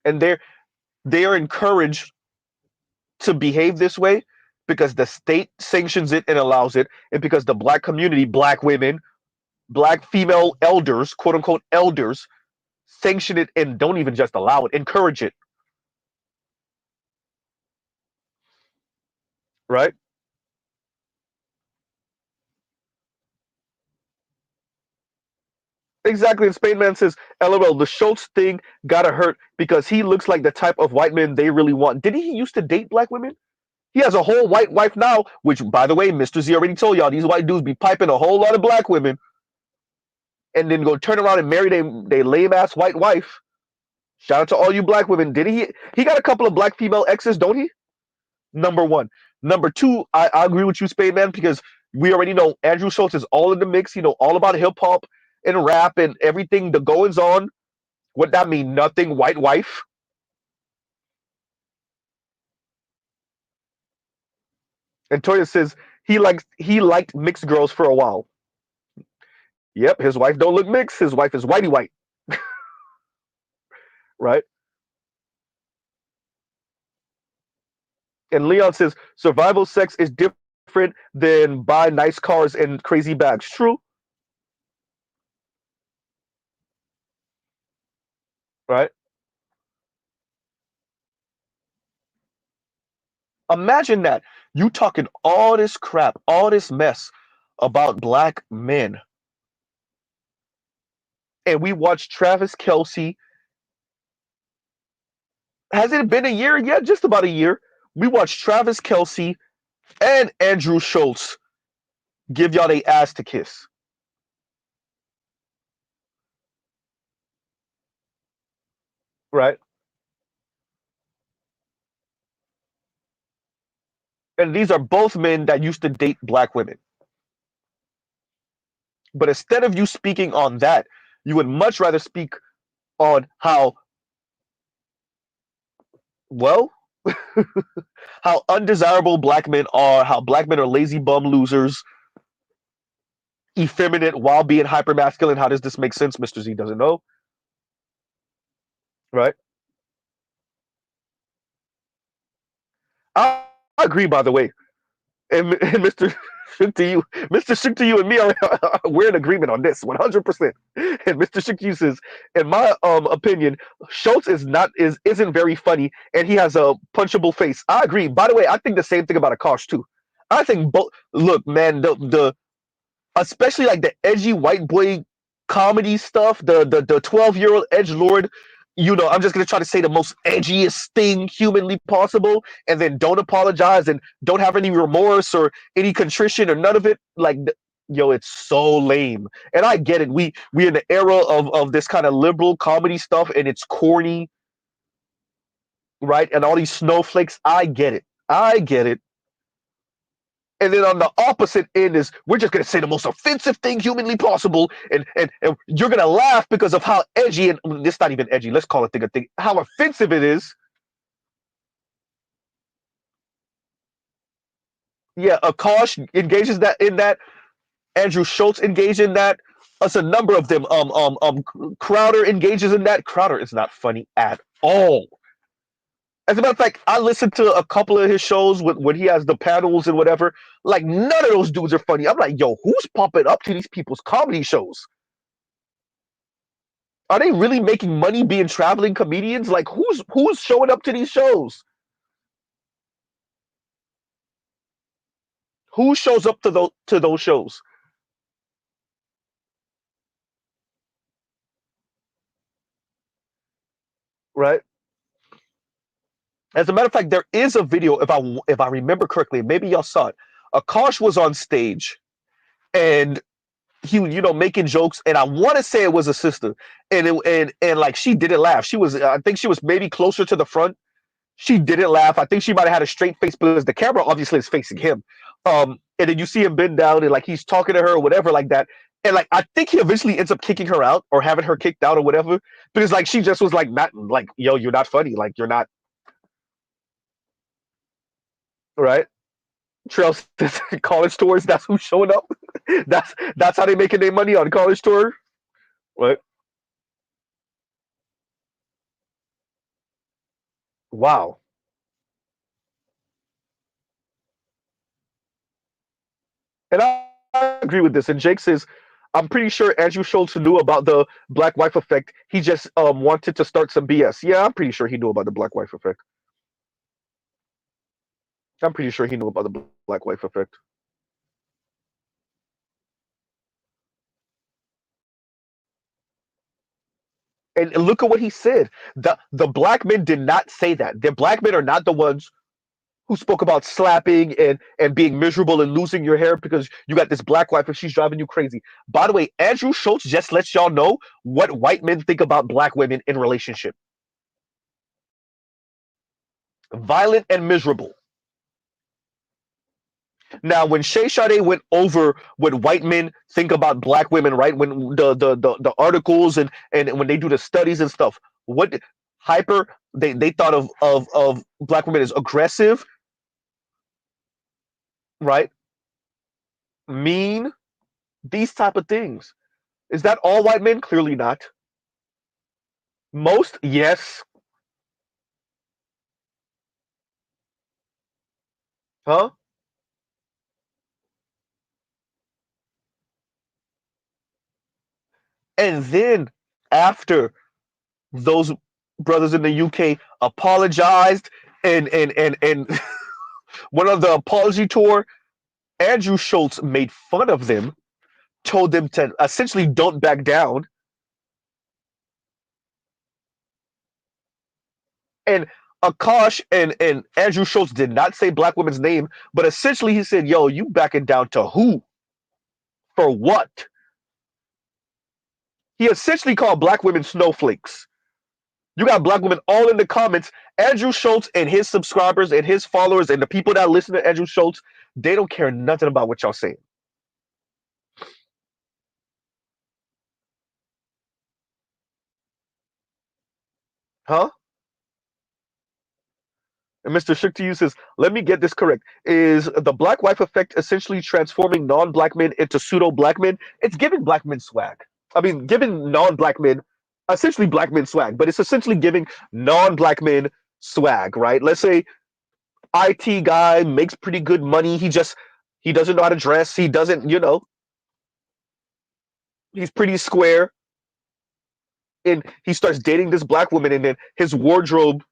And they are encouraged to behave this way because the state sanctions it and allows it, and because the black community, black women, black female elders, quote unquote elders, sanction it and don't even just allow it, encourage it, right? Exactly. And Spain Man says, LOL, the Schultz thing gotta hurt because he looks like the type of white man they really want. Did he used to date black women? He has a whole white wife now, which, by the way, Mr. Z already told y'all, these white dudes be piping a whole lot of black women and then go turn around and marry they lame ass white wife. Shout out to all you black women. Did he got a couple of black female exes, don't he? Number one. Number two, I agree with you, Spade Man, because we already know Andrew Schultz is all in the mix. You know all about hip hop and rap and everything, the goings on. What that mean? Nothing. White wife. And Toya says he liked mixed girls for a while. Yep, his wife don't look mixed. His wife is whitey white, right? And Leon says survival sex is different than buy nice cars and crazy bags. True, right? Imagine that you talking all this crap, all this mess about black men, and we watch Travis Kelsey. Has it been a year? Yeah, just about a year. We watched Travis Kelsey and Andrew Schultz give y'all a ass to kiss, right? And these are both men that used to date black women. But instead of you speaking on that, you would much rather speak on how, well, how undesirable black men are, how black men are lazy bum losers, effeminate while being hyper masculine. How does this make sense? Mr. Z doesn't know, right? I agree, by the way. And Mr. Shook to you, Mr. Shook to you and me we're in agreement on this 100%. And Mr. Shook to you says, in my opinion, Schultz isn't very funny, and he has a punchable face. I agree. By the way, I think the same thing about Akash too. I think both. Look, man, the especially like the edgy white boy comedy stuff, the 12-year-old edge lord. I'm just gonna try to say the most edgiest thing humanly possible, and then don't apologize and don't have any remorse or any contrition or none of it. Like, yo, it's so lame. And I get it. We in the era of this kind of liberal comedy stuff, and it's corny, right? And all these snowflakes. I get it. I get it. And then on the opposite end is we're just gonna say the most offensive thing humanly possible, and you're gonna laugh because of how edgy and it's not even edgy. Let's call it a thing. How offensive it is. Yeah, Akash engages that in that. Andrew Schultz engaged in that. Us a number of them. Crowder engages in that. Crowder is not funny at all. As a matter of fact, I listened to a couple of his shows when he has the panels and whatever. Like none of those dudes are funny. I'm like, yo, who's popping up to these people's comedy shows? Are they really making money being traveling comedians? Like who's showing up to these shows? Who shows up to those shows? Right? As a matter of fact, there is a video if I remember correctly. Maybe y'all saw it. Akash was on stage and he making jokes, and I want to say it was a sister, and like she didn't laugh. She was I think she was maybe closer to the front. She didn't laugh. I think she might have had a straight face because the camera obviously is facing him. And then you see him bend down and like he's talking to her or whatever like that. And like I think he eventually ends up kicking her out or having her kicked out or whatever because like she just was like not like yo, you're not funny, like you're not right. Trail says college tours. That's who's showing up. That's how they making their money on college tour, right? Wow. And I agree with this. And Jake says, I'm pretty sure Andrew Schultz knew about the black wife effect. He just wanted to start some BS. Yeah, I'm pretty sure he knew about the black wife effect. I'm pretty sure he knew about the black wife effect. And look at what he said. The black men did not say that. The black men are not the ones who spoke about slapping and being miserable and losing your hair because you got this black wife and she's driving you crazy. By the way, Andrew Schultz just lets y'all know what white men think about black women in relationship. Violent and miserable. Now, when Shay Sade went over what white men think about black women, right? When the articles and when they do the studies and stuff, what hyper they thought of black women as aggressive, right? Mean, these type of things. Is that all white men? Clearly not. Most, yes. Huh? And then after those brothers in the UK apologized and one of the apology tour, Andrew Schultz made fun of them, told them to essentially don't back down. And Akash and Andrew Schultz did not say black women's name, but essentially he said, yo, you backing down to who? For what? He essentially called black women snowflakes. You got black women all in the comments. Andrew Schultz and his subscribers and his followers and the people that listen to Andrew Schultz, they don't care nothing about what y'all saying. Huh? And Mr. Shook to you says, let me get this correct. Is the black wife effect essentially transforming non-black men into pseudo-black men? It's giving black men swag. I mean, giving non-black men, essentially black men swag, but it's essentially giving non-black men swag, right? Let's say IT guy makes pretty good money. He doesn't know how to dress. He doesn't, he's pretty square. And he starts dating this black woman, and then his wardrobe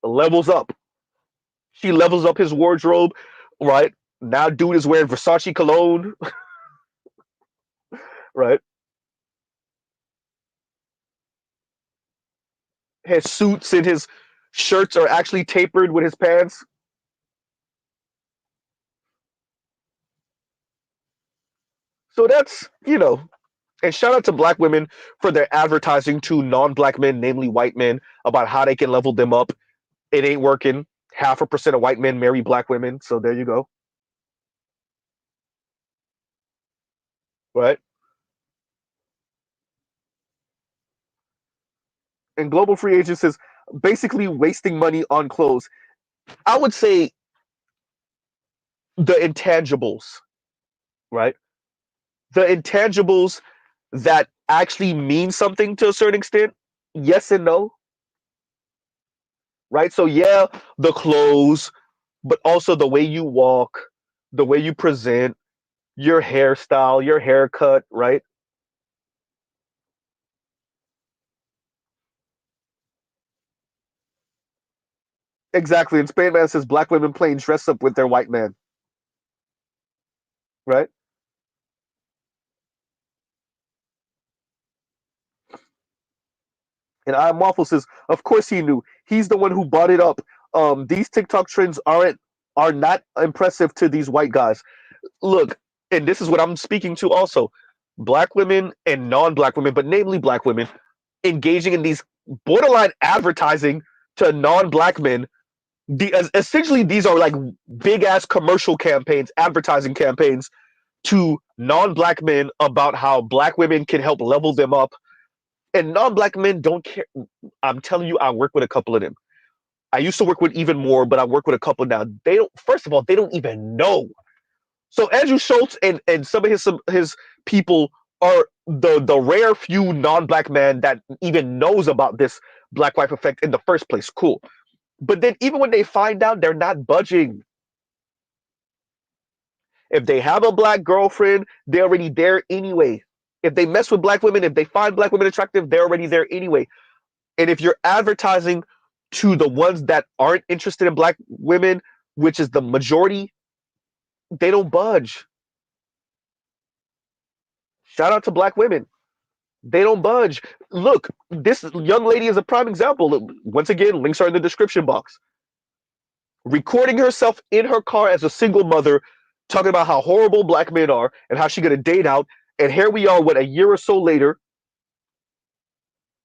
levels up. She levels up his wardrobe, right? Now, dude is wearing Versace cologne, right? His suits and his shirts are actually tapered with his pants. So that's, and shout out to black women for their advertising to non-black men, namely white men, about how they can level them up. It ain't working. 0.5% of white men marry black women. So there you go. right? And global free agents is basically wasting money on clothes. I would say the intangibles, right? The intangibles that actually mean something to a certain extent, yes and no, right? So yeah, the clothes, but also the way you walk, the way you present, your hairstyle, your haircut, right? Exactly. And Spain Man says black women playing dress up with their white man, right? And I am Waffle says, of course he knew. He's the one who brought it up. These TikTok trends are not impressive to these white guys. Look, and this is what I'm speaking to also. Black women and non-black women, but namely black women, engaging in these borderline advertising to non-black men. Essentially, these are like big ass commercial campaigns, advertising campaigns to non-black men about how black women can help level them up, and non-black men don't care. I'm telling you, I work with a couple of them. I used to work with even more, but I work with a couple now. They don't. First of all, they don't even know. So Andrew Schultz and some of his people are the rare few non-black men that even knows about this black wife effect in the first place. Cool. But then even when they find out, they're not budging. If they have a black girlfriend, they're already there anyway. If they mess with black women, if they find black women attractive, they're already there anyway. And if you're advertising to the ones that aren't interested in black women, which is the majority, they don't budge. Shout out to black women. They don't budge. Look, this young lady is a prime example. Once again, links are in the description box. Recording herself in her car as a single mother, talking about how horrible black men are and how she gonna date out. And here we are, what, a year or so later,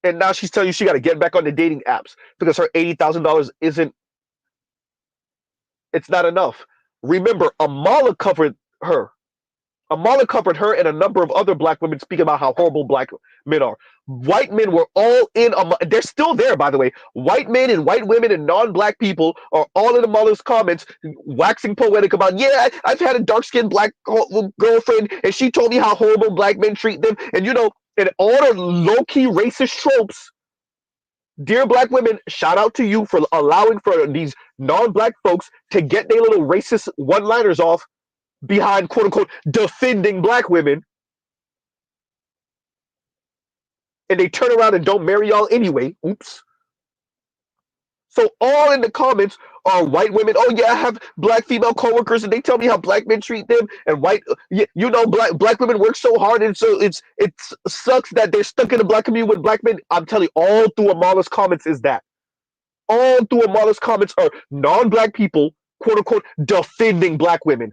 and now she's telling you she got to get back on the dating apps because her $80,000 isn't. It's not enough. Remember, Amala covered her. Amala covered her and a number of other black women speaking about how horrible black men are. White men were all in. They're still there, by the way. White men and white women and non-black people are all in Amala's comments, waxing poetic about, yeah, I've had a dark-skinned black girlfriend, and she told me how horrible black men treat them. And and all the low-key racist tropes. Dear black women, shout out to you for allowing for these non-black folks to get their little racist one-liners off behind quote unquote defending black women, and they turn around and don't marry y'all anyway. Oops. So all in the comments are white women. Oh yeah, I have black female coworkers, and they tell me how black men treat them. And black women work so hard, and so it sucks that they're stuck in the black community with black men. I'm telling you, all through Amala's comments is that. All through Amala's comments are non-black people, quote unquote, defending black women.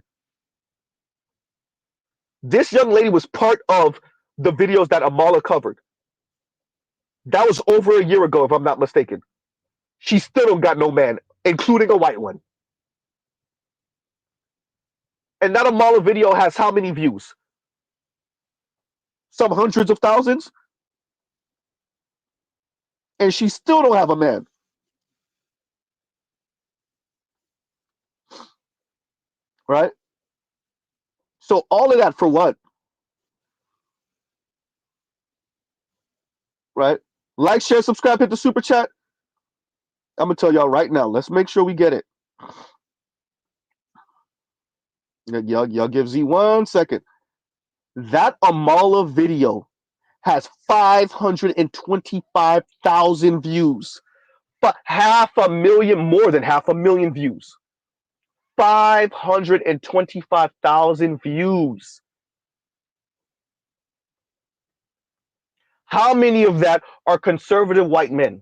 This young lady was part of the videos that Amala covered. That was over a year ago, if I'm not mistaken. She still don't got no man, including a white one. And that Amala video has how many views? Some hundreds of thousands? And she still don't have a man. Right? So all of that for what? Right? Like, share, subscribe, hit the super chat. I'm gonna tell y'all right now. Let's make sure we get it. Y'all give Z 1 second. That Amala video has 525,000 views. But half a million, more than half a million views. 525,000 views. How many of that are conservative white men?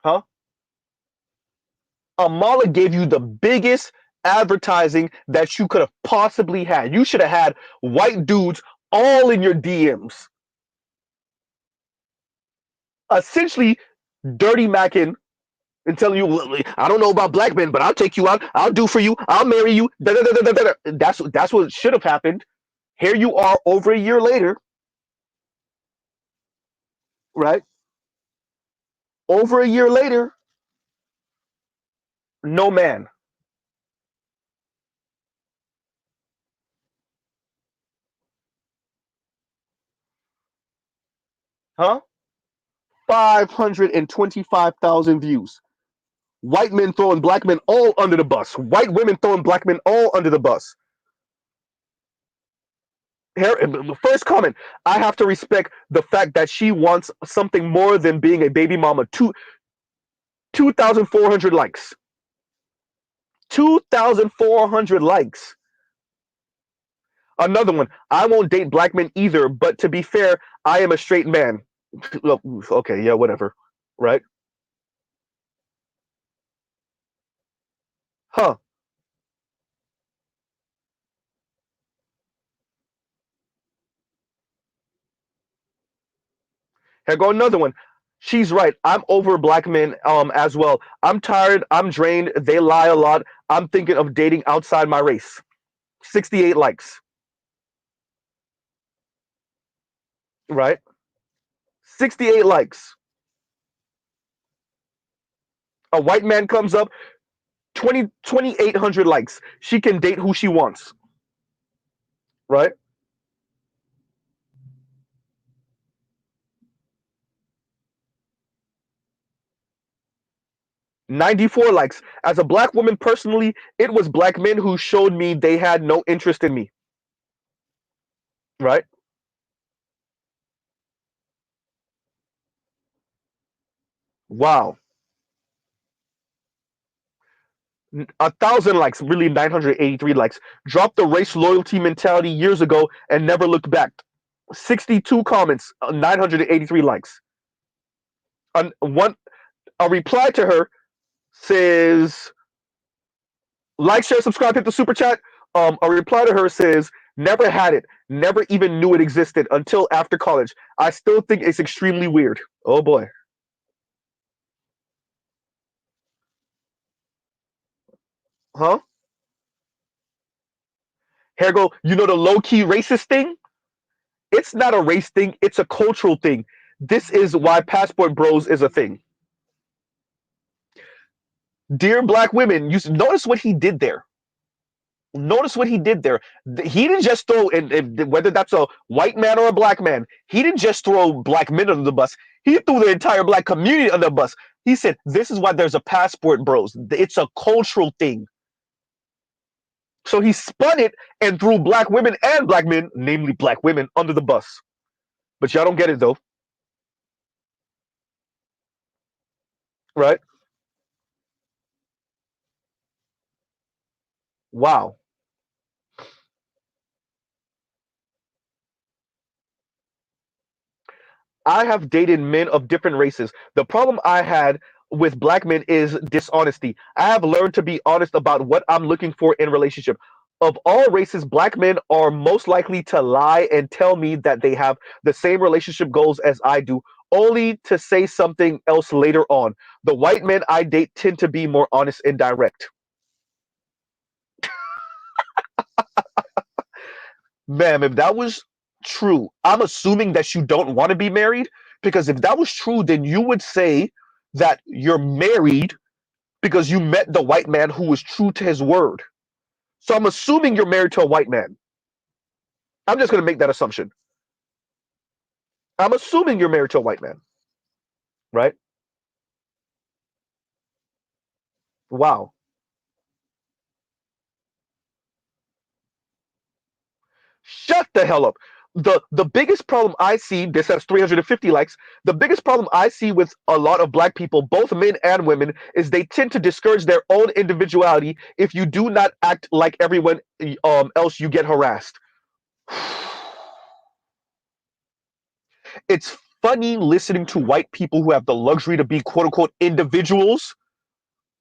Huh? Amala gave you the biggest advertising that you could have possibly had. You should have had white dudes all in your DMs. Essentially, dirty macking and telling you, I don't know about black men, but I'll take you out. I'll do for you. I'll marry you. Da, da, da, da, da, da. That's what should have happened. Here you are over a year later, right? Over a year later, no man. Huh? 525,000 views. White men throwing black men all under the bus. White women throwing black men all under the bus. Here, first comment, I have to respect the fact that she wants something more than being a baby mama. 2,400 likes. 2,400 likes. Another one, I won't date black men either, but to be fair, I am a straight man. Okay, yeah, whatever. Right? Huh. Here go another one. She's right. I'm over black men as well. I'm tired. I'm drained. They lie a lot. I'm thinking of dating outside my race. 68 likes. Right? 68 likes. A white man comes up, 2,800 likes. She can date who she wants. Right? 94 likes. As a black woman personally, it was black men who showed me they had no interest in me. Right? Wow. 1,000 likes, really 983 likes. Dropped the race loyalty mentality years ago and never looked back. 62 comments, 983 likes. One a reply to her says, like, share, subscribe, hit the super chat. A reply to her says, never had it, never even knew it existed until after college. I still think it's extremely weird. Oh boy. Huh? Here go, the low key racist thing? It's not a race thing, it's a cultural thing. This is why passport bros is a thing. Dear black women, you notice what he did there. Notice what he did there. He didn't just throw, whether that's a white man or a black man, he didn't just throw black men under the bus. He threw the entire black community under the bus. He said, this is why there's a passport bros. It's a cultural thing. So he spun it and threw black women and black men, namely black women, under the bus. But y'all don't get it though. Right? Wow. I have dated men of different races. The problem I had with black men is dishonesty. I have learned to be honest about what I'm looking for in a relationship. Of all races, black men are most likely to lie and tell me that they have the same relationship goals as I do, only to say something else later on. The white men I date tend to be more honest and direct. Ma'am, if that was true, I'm assuming that you don't want to be married, because if that was true, then you would say that you're married because you met the white man who was true to his word. So I'm assuming you're married to a white man. I'm just going to make that assumption. I'm assuming you're married to a white man, right? Wow. Shut the hell up. The biggest problem I see, this has 350 likes. The biggest problem I see with a lot of black people, both men and women, is they tend to discourage their own individuality. If you do not act like everyone else, you get harassed. It's funny listening to white people who have the luxury to be quote unquote individuals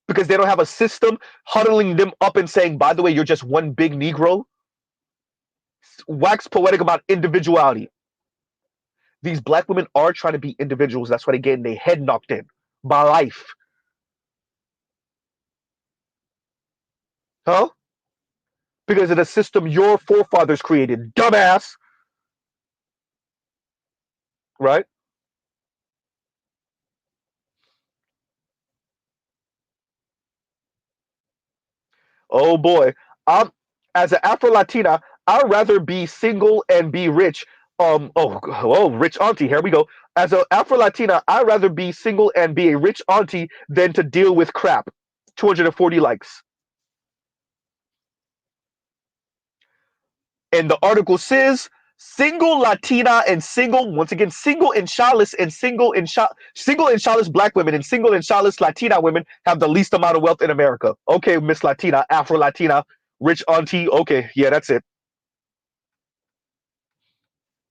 because they don't have a system huddling them up and saying, by the way, you're just one big Negro. Wax poetic about individuality. These black women are trying to be individuals. That's why they're getting their head knocked in by life. Huh? Because of the system your forefathers created, dumbass. Right? Oh boy. I'm as an Afro Latina, I'd rather be single and be rich. Rich auntie. Here we go. As an Afro Latina, I'd rather be single and be a rich auntie than to deal with crap. 240 likes. And the article says single Latina and single, once again, single and childless and single and childless black women and single and childless Latina women have the least amount of wealth in America. Okay, Miss Latina, Afro Latina, rich auntie. Okay, yeah, that's it.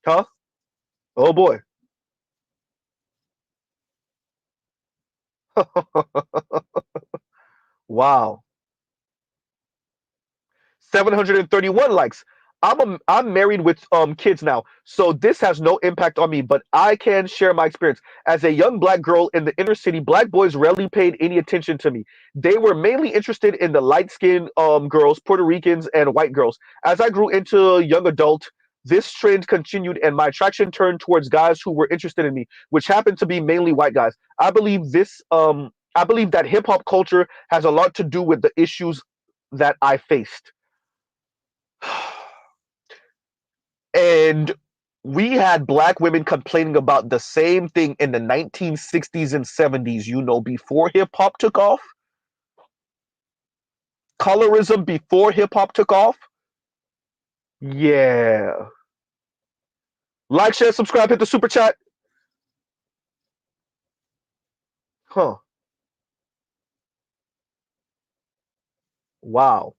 Huh? Oh boy. Wow. 731 likes. I'm married with kids now, so this has no impact on me, but I can share my experience. As a young black girl in the inner city, black boys rarely paid any attention to me. They were mainly interested in the light-skinned girls, Puerto Ricans, and white girls. As I grew into a young adult, this trend continued and my attraction turned towards guys who were interested in me, which happened to be mainly white guys. I believe that hip hop culture has a lot to do with the issues that I faced. And we had black women complaining about the same thing in the 1960s and 70s, before hip hop took off. Colorism before hip hop took off. Yeah. Like, share, subscribe, hit the super chat. Huh. Wow.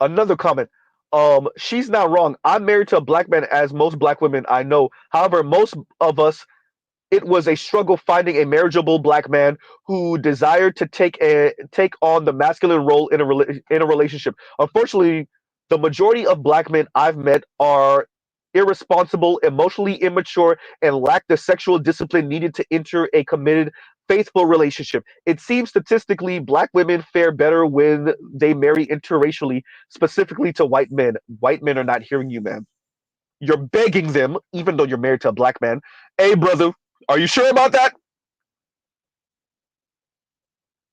Another comment. She's not wrong. I'm married to a black man, as most black women I know. However, most of us, it was a struggle finding a marriageable black man who desired to take on the masculine role in a relationship. Unfortunately, the majority of black men I've met are irresponsible, emotionally immature, and lack the sexual discipline needed to enter a committed, faithful relationship. It seems statistically black women fare better when they marry interracially, specifically to white men. White men are not hearing you, man. You're begging them, even though you're married to a black man. Hey, brother, are you sure about that?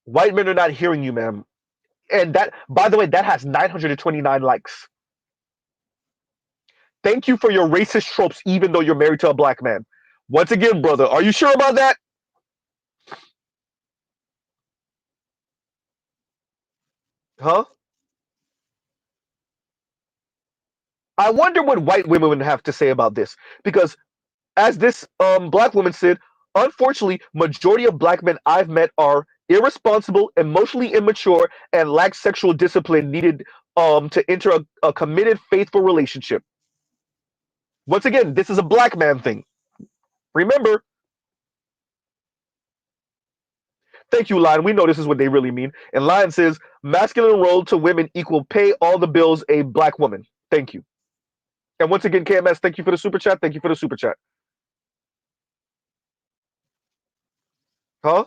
White men are not hearing you, ma'am. And that, by the way, that has 929 likes. Thank you for your racist tropes, even though you're married to a black man. Once again, brother, are you sure about that? Huh? I wonder what white women would have to say about this. Because as this black woman said, unfortunately, majority of black men I've met are irresponsible, emotionally immature, and lack sexual discipline needed to enter a committed, faithful relationship. Once again, this is a black man thing. Remember, thank you, Lion. We know this is what they really mean. And Lion says, masculine role to women equal pay all the bills a black woman. Thank you. And once again, KMS, thank you for the super chat. Thank you for the super chat. Huh?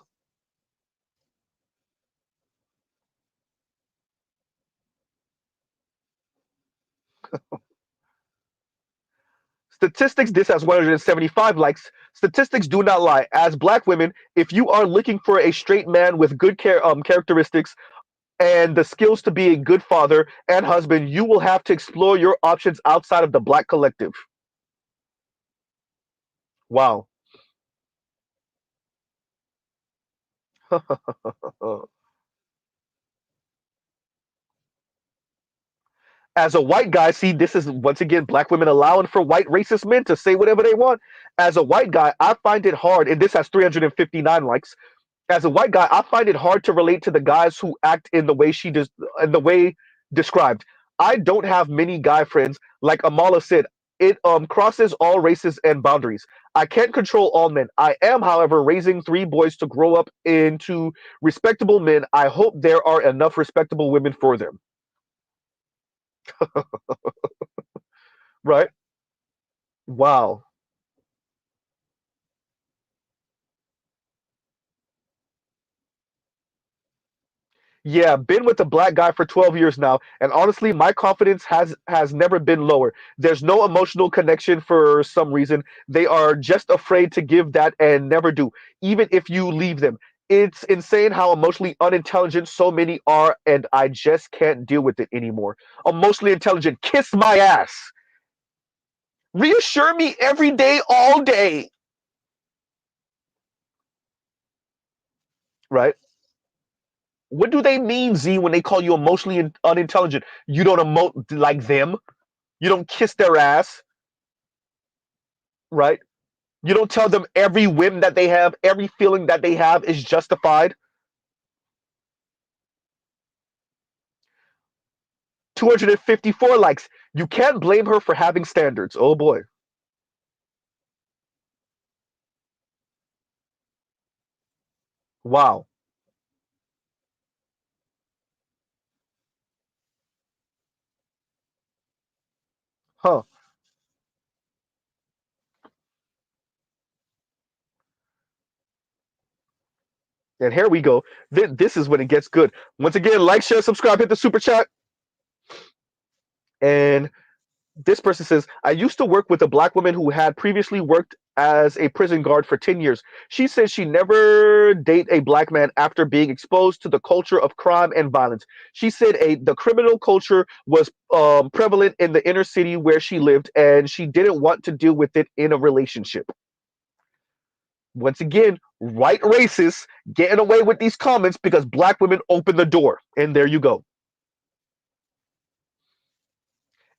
Statistics, this has 175 likes. Statistics do not lie. As black women, if you are looking for a straight man with good characteristics and the skills to be a good father and husband, you will have to explore your options outside of the black collective. Wow. As a white guy, see, this is once again black women allowing for white racist men to say whatever they want. As a white guy, I find it hard, and this has 359 likes. As a white guy, I find it hard to relate to the guys who act in the way she does, in the way described. I don't have many guy friends. Like Amala said, it crosses all races and boundaries. I can't control all men. I am, however, raising three boys to grow up into respectable men. I hope there are enough respectable women for them. Right? Wow. Yeah, been with a black guy for 12 years now, and honestly, my confidence has never been lower. There's no emotional connection for some reason. They are just afraid to give that and never do, even if you leave them. It's insane how emotionally unintelligent so many are, and I just can't deal with it anymore. Emotionally intelligent, kiss my ass. Reassure me every day, all day. Right? What do they mean, Z, when they call you emotionally unintelligent? You don't emote like them. You don't kiss their ass, right? You don't tell them every whim that they have, every feeling that they have is justified. 254 likes. You can't blame her for having standards. Oh boy. Wow. Huh. And here we go. This is when it gets good. Once again, like, share, subscribe, hit the super chat. And this person says, I used to work with a black woman who had previously worked as a prison guard for 10 years. She says she never date a black man after being exposed to the culture of crime and violence. She said the criminal culture was prevalent in the inner city where she lived, and she didn't want to deal with it in a relationship. Once again, white racists getting away with these comments because black women open the door. And there you go.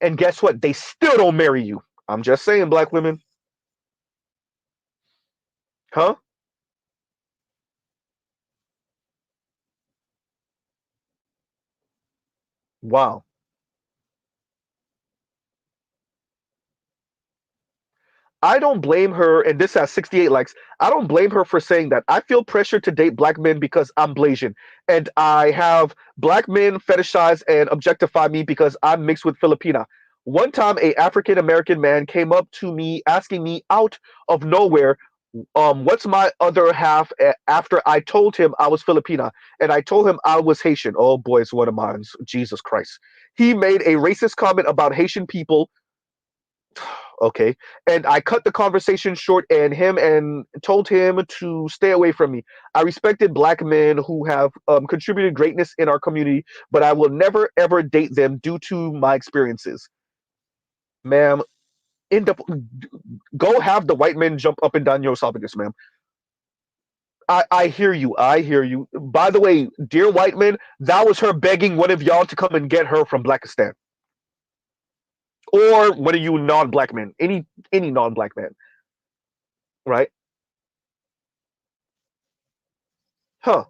And guess what? They still don't marry you. I'm just saying, black women. Huh? Wow. I don't blame her, and this has 68 likes. I don't blame her for saying that. I feel pressure to date black men because I'm Blasian, and I have black men fetishize and objectify me because I'm mixed with Filipina. One time, a African American man came up to me asking me out of nowhere, what's my other half after I told him I was Filipina, and I told him I was Haitian. Oh boy, it's one of mine. Jesus Christ. He made a racist comment about Haitian people. Okay, and I cut the conversation short and told him to stay away from me. I respected black men who have contributed greatness in our community, but I will never ever date them due to my experiences. Ma'am, end up go have the white men jump up and down your esophagus, ma'am. I hear you. I hear you. By the way, dear white men, that was her begging one of y'all to come and get her from Blackistan, or one of you non-black men, any non-black man, right? Huh?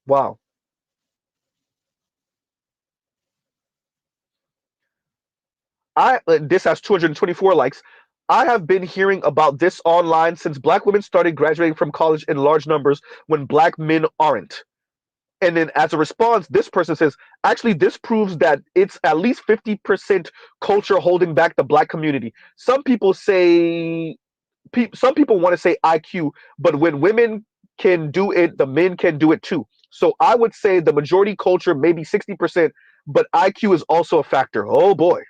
Wow. This has 224 likes. I have been hearing about this online since black women started graduating from college in large numbers when black men aren't. And then as a response, this person says, actually, this proves that it's at least 50% culture holding back the black community. Some people want to say IQ, but when women can do it, the men can do it too. So I would say the majority culture, maybe 60%, but IQ is also a factor. Oh boy.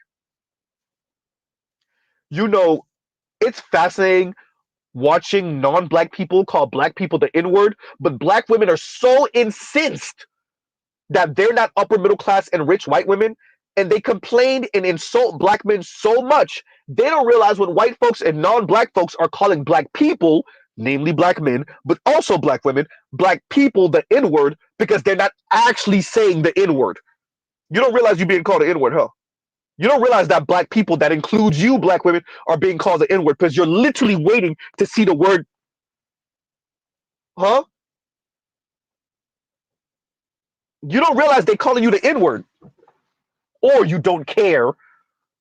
You know, it's fascinating watching non-black people call black people the N-word, but black women are so incensed that they're not upper middle class and rich white women, and they complain and insult black men so much they don't realize when white folks and non-black folks are calling black people, namely black men, but also black women, black people the N-word because they're not actually saying the N-word. You don't realize you're being called the N-word, huh? You don't realize that black people, that includes you, black women, are being called the N word because you're literally waiting to see the word, huh? You don't realize they're calling you the N word, or you don't care.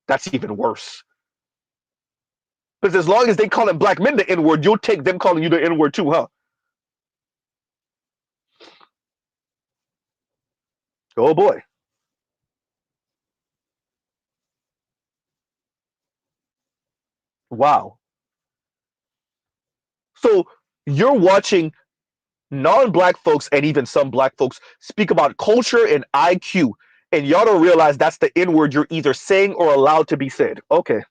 That's even worse. Because as long as they calling black men the N word, you'll take them calling you the N word too, huh? Oh boy. Wow. So you're watching non-black folks and even some black folks speak about culture and IQ, and y'all don't realize that's the N word you're either saying or allowed to be said. Okay.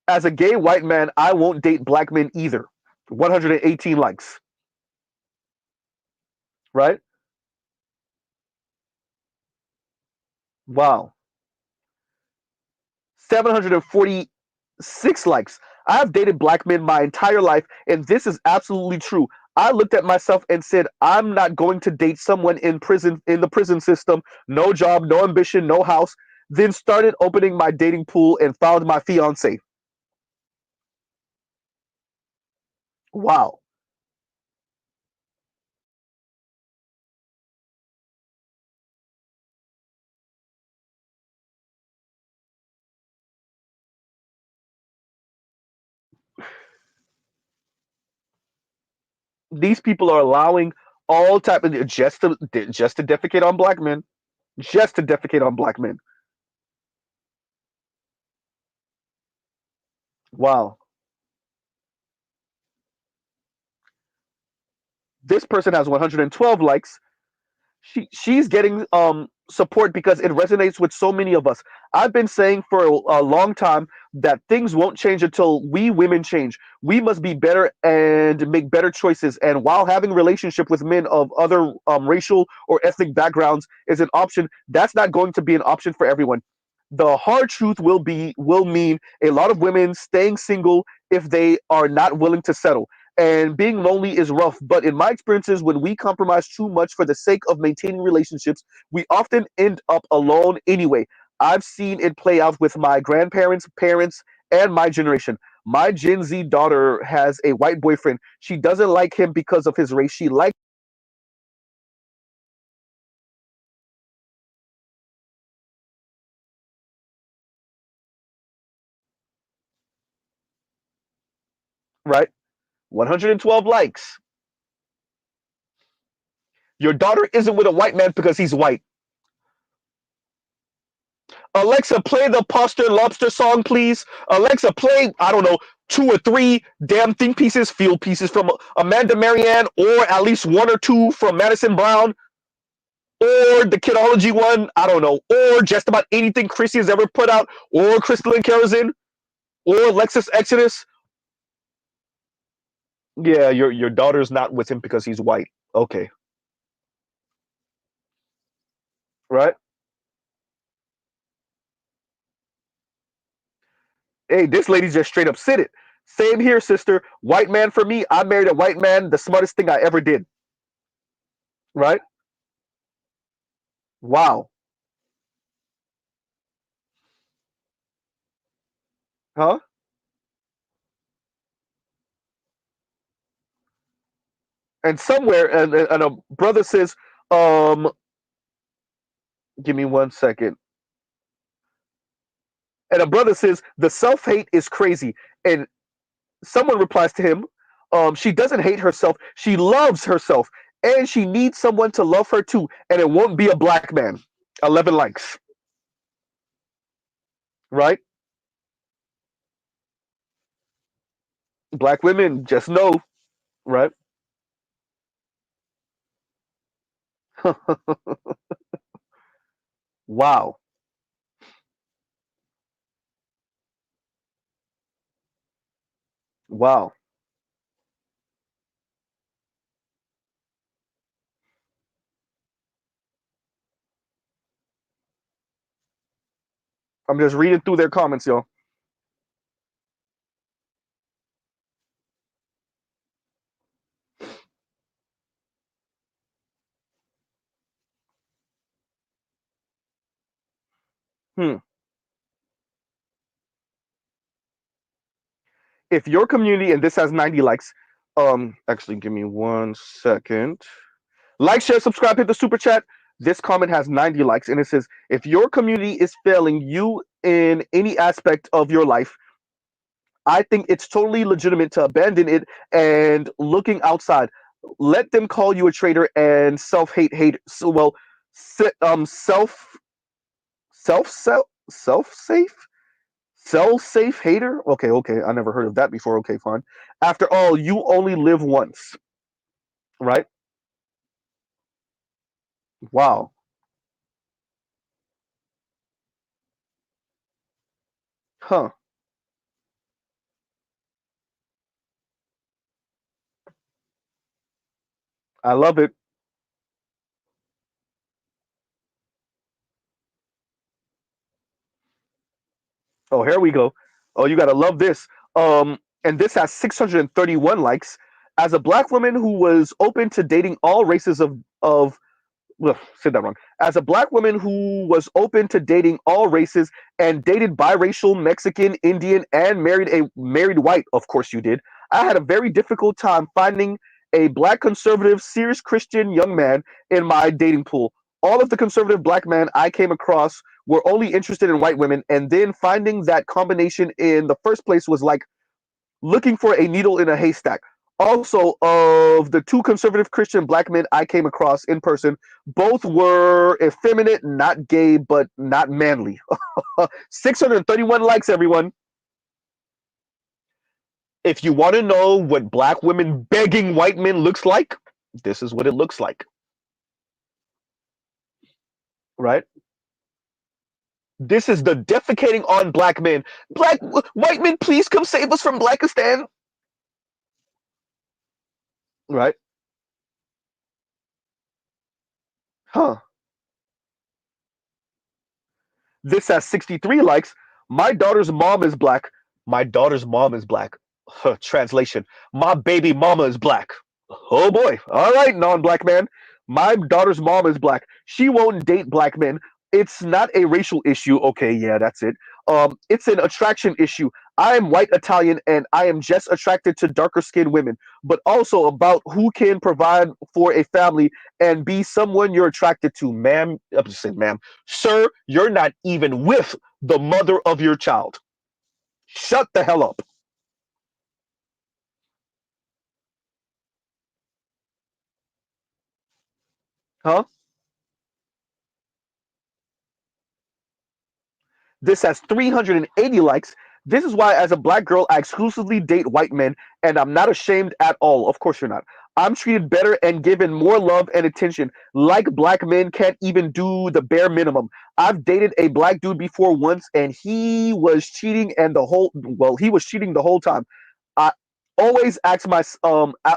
As a gay white man, I won't date black men either. 118 likes, right? Wow. 746 likes. I have dated black men my entire life, and this is absolutely true. I looked at myself and said, I'm not going to date someone in prison, in the prison system, no job, no ambition, no house. Then started opening my dating pool and found my fiance. Wow. These people are allowing all type of just to defecate on black men, just to defecate on black men. Wow. This person has 112 likes. She's getting support because it resonates with so many of us. I've been saying for a long time that things won't change until we women change. We must be better and make better choices. And while having relationship with men of other racial or ethnic backgrounds is an option, that's not going to be an option for everyone. The hard truth will mean a lot of women staying single if they are not willing to settle, and being lonely is rough. But in my experiences, when we compromise too much for the sake of maintaining relationships, we often end up alone anyway. I've seen it play out with my grandparents, parents, and my generation. My Gen Z daughter has a white boyfriend. She doesn't like him because of his race. She likes, right? 112 likes. Your daughter isn't with a white man because he's white. Alexa, play the Poster Lobster song, please. Alexa, play, I don't know, two or three damn think pieces, field pieces from Amanda Marianne, or at least one or two from Madison Brown, or the Kidology one, I don't know, or just about anything Chrissy has ever put out, or Crystalline Kerosene, or Lexus Exodus. Yeah, your daughter's not with him because he's white. Okay, right? Hey, this lady just straight up said it. Same here, sister. White man for me. I married a white man. The smartest thing I ever did. Right? Wow. Huh? And somewhere, and a brother says, um, give me 1 second. And a brother says, the self hate is crazy. And someone replies to him, she doesn't hate herself. She loves herself. And she needs someone to love her too. And it won't be a black man. 11 likes. Right? Black women just know. Right? Wow. Wow. I'm just reading through their comments, y'all. Hmm. If your community, and this has 90 likes, actually, give me 1 second. Like, share, subscribe, hit the super chat. This comment has 90 likes, and it says, if your community is failing you in any aspect of your life, I think it's totally legitimate to abandon it and looking outside. Let them call you a traitor and self-hate, so, well, self-safe, self-safe hater. Okay, okay, I never heard of that before. Okay, fine. After all, you only live once, right? Wow. Huh. I love it. Oh, here we go. Oh, you gotta love this. And this has 631 likes. As a black woman who was open to dating all races of ugh, said that wrong. As a black woman who was open to dating all races and dated biracial, Mexican, Indian, and married white, of course you did. I had a very difficult time finding a black conservative, serious Christian young man in my dating pool. All of the conservative black men I came across were only interested in white women, and then finding that combination in the first place was like looking for a needle in a haystack. Also, of the two conservative Christian black men I came across in person, both were effeminate, not gay, but not manly. 631 likes, everyone. If you want to know what black women begging white men looks like, this is what it looks like, right? This is the defecating on black men. White men, please come save us from Blackistan, right? Huh. This has 63 likes. My daughter's mom is black. My daughter's mom is black. Translation: my baby mama is black. Oh boy. All right, non black man. My daughter's mom is black. She won't date black men. It's not a racial issue. Okay, yeah, that's it. It's an attraction issue. I am white Italian and I am just attracted to darker skinned women, but also about who can provide for a family and be someone you're attracted to, ma'am. I'm just saying, ma'am. Sir, you're not even with the mother of your child. Shut the hell up. Huh? This has 380 likes. This is why, as a black girl, I exclusively date white men, and I'm not ashamed at all. Of course, you're not. I'm treated better and given more love and attention. Like black men can't even do the bare minimum. I've dated a black dude before once, and he was cheating the whole time. I I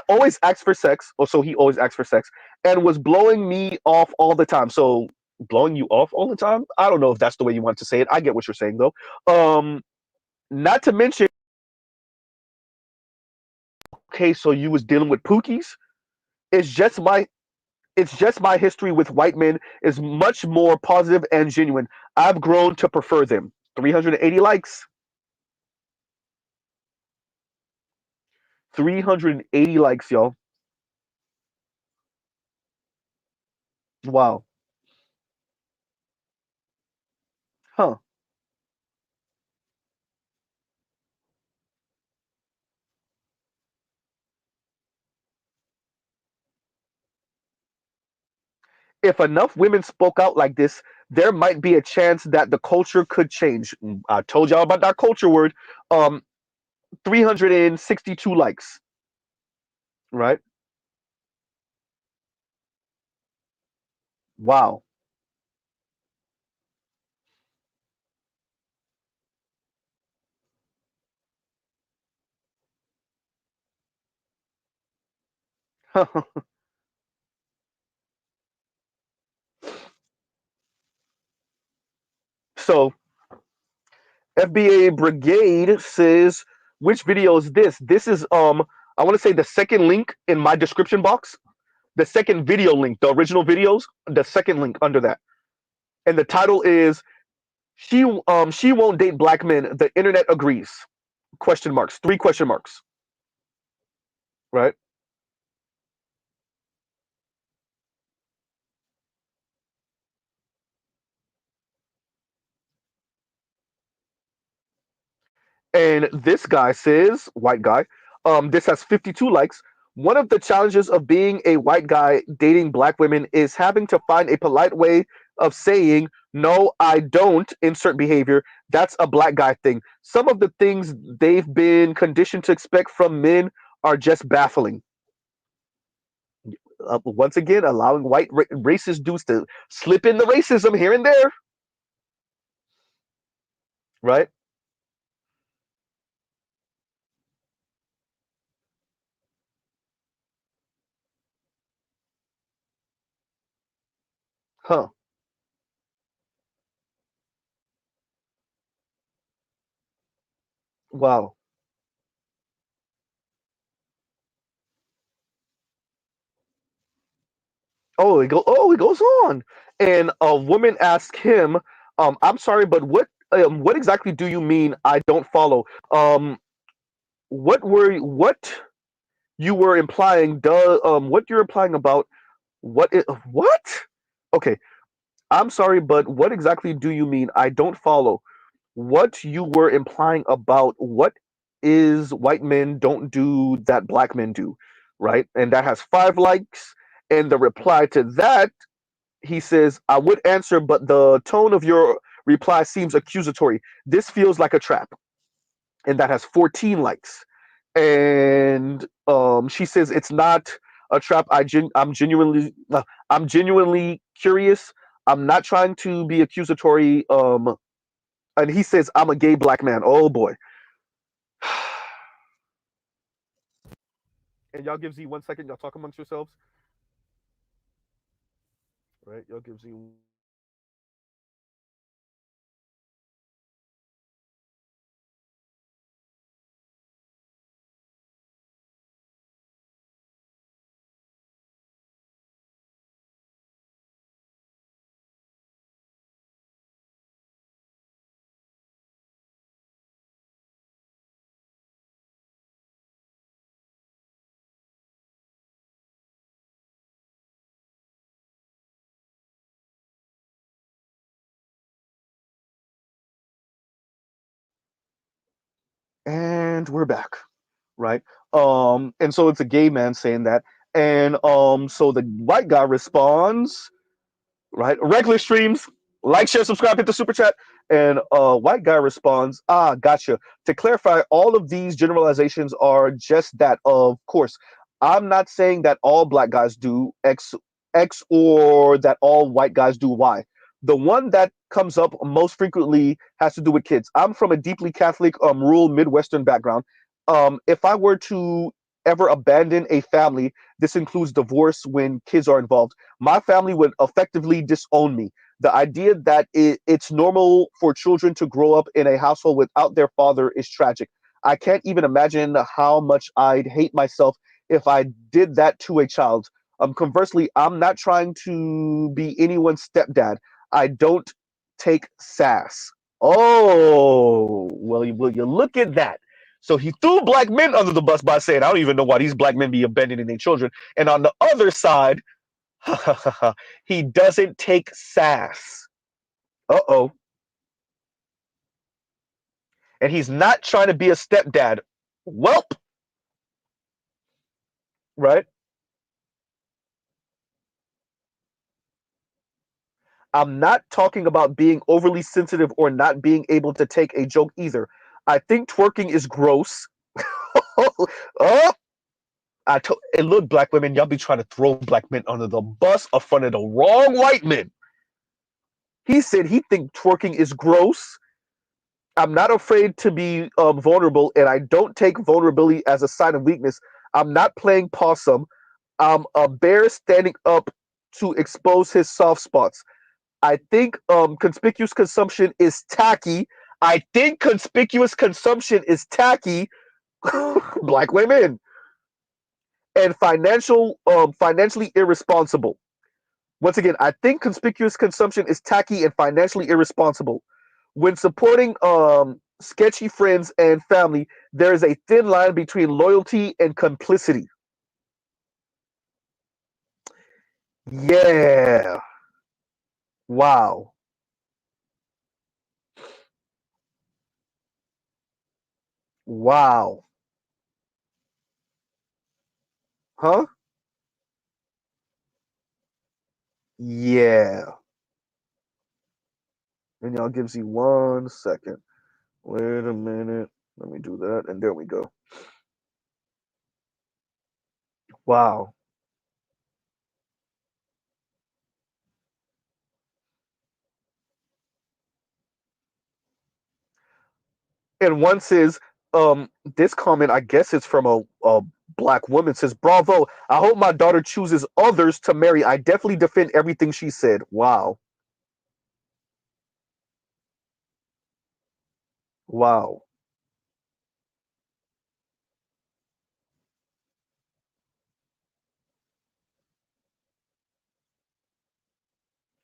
always asked for sex, or so he always asked for sex, and was blowing me off all the time. So blowing you off all the time? I don't know if that's the way you want to say it. I get what you're saying though. Not to mention, okay, so you was dealing with pookies. It's just my it's just my history with white men is much more positive and genuine. I've grown to prefer them. 380 likes. 380 likes, y'all. Wow. Huh. If enough women spoke out like this, there might be a chance that the culture could change. I told y'all about that culture word. Um, 362 likes, right? Wow. So FBA Brigade says, which video is this? This is I want to say the second link in my description box. The second video link, the original videos, the second link under that. And the title is she won't date black men. The internet agrees. Question marks. Three question marks. Right? And this guy says, white guy, this has 52 likes. One of the challenges of being a white guy dating black women is having to find a polite way of saying, no, I don't insert behavior. That's a black guy thing. Some of the things they've been conditioned to expect from men are just baffling. Once again, allowing white racist dudes to slip in the racism here and there, right? Huh. Wow. Oh, it goes on. And a woman asked him, I'm sorry, but what exactly do you mean I don't follow? What you were implying, what you're implying about what? Okay, I'm sorry, but what exactly do you mean I don't follow? What you were implying about what is white men don't do that black men do, right? And that has 5 likes. And the reply to that, he says, I would answer, but the tone of your reply seems accusatory. This feels like a trap. And that has 14 likes. And she says, it's not a trap. I'm genuinely curious. I'm not trying to be accusatory. And he says, I'm a gay black man. Oh boy. And y'all give Z 1 second. Y'all talk amongst yourselves. Right? Y'all give Z. And we're back. Right? And so it's a gay man saying that. And so the white guy responds, right? Regular streams, like, share, subscribe, hit the super chat. And white guy responds, ah, gotcha. To clarify, all of these generalizations are just that. Of course, I'm not saying that all black guys do X or that all white guys do Y. The one that comes up most frequently has to do with kids. I'm from a deeply Catholic, rural Midwestern background. If I were to ever abandon a family, this includes divorce when kids are involved, my family would effectively disown me. The idea that it's normal for children to grow up in a household without their father is tragic. I can't even imagine how much I'd hate myself if I did that to a child. Conversely, I'm not trying to be anyone's stepdad. I don't take sass. Oh, well, will you look at that? So he threw black men under the bus by saying, I don't even know why these black men be abandoning their children. And on the other side, he doesn't take sass. Uh oh. And he's not trying to be a stepdad. Welp, right? I'm not talking about being overly sensitive or not being able to take a joke either. I think twerking is gross. Oh, and look, black women, y'all be trying to throw black men under the bus in front of the wrong white men. He said he think twerking is gross. I'm not afraid to be vulnerable, and I don't take vulnerability as a sign of weakness. I'm not playing possum. I'm a bear standing up to expose his soft spots. I think conspicuous consumption is tacky. I think conspicuous consumption is tacky. Black women and financially irresponsible. Once again, I think conspicuous consumption is tacky and financially irresponsible. When supporting sketchy friends and family, there is a thin line between loyalty and complicity. Yeah. Wow. Wow. Huh? Yeah. And y'all gives you 1 second. Wait a minute. Let me do that. And there we go. Wow. And one says, this comment, I guess it's from a black woman, says, Bravo. I hope my daughter chooses others to marry. I definitely defend everything she said. Wow. Wow.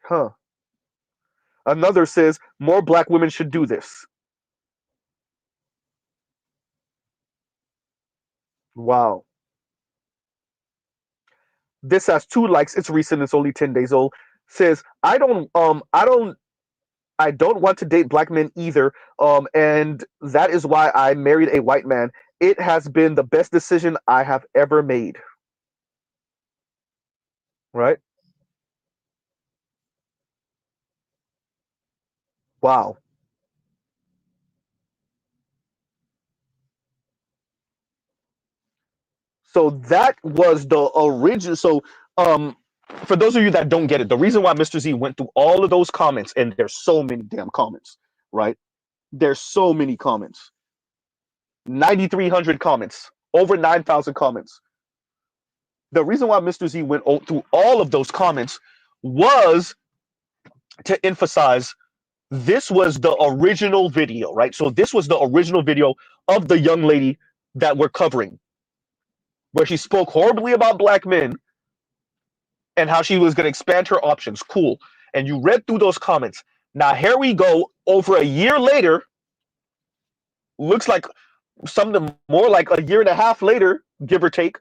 Huh. Another says, more black women should do this. Wow. This has 2 likes. It's recent. It's only 10 days old. Says, I don't want to date black men either. And that is why I married a white man. It has been the best decision I have ever made. Right? Wow. So that was the original. So, for those of you that don't get it, the reason why Mr. Z went through all of those comments, and there's so many damn comments, right? There's so many comments. 9,300 comments, over 9,000 comments. The reason why Mr. Z went through all of those comments was to emphasize this was the original video, right? So this was the original video of the young lady that we're covering, where she spoke horribly about black men and how she was going to expand her options. Cool. And you read through those comments. Now here we go. Over a year later, looks like something more like a year and a half later, give or take.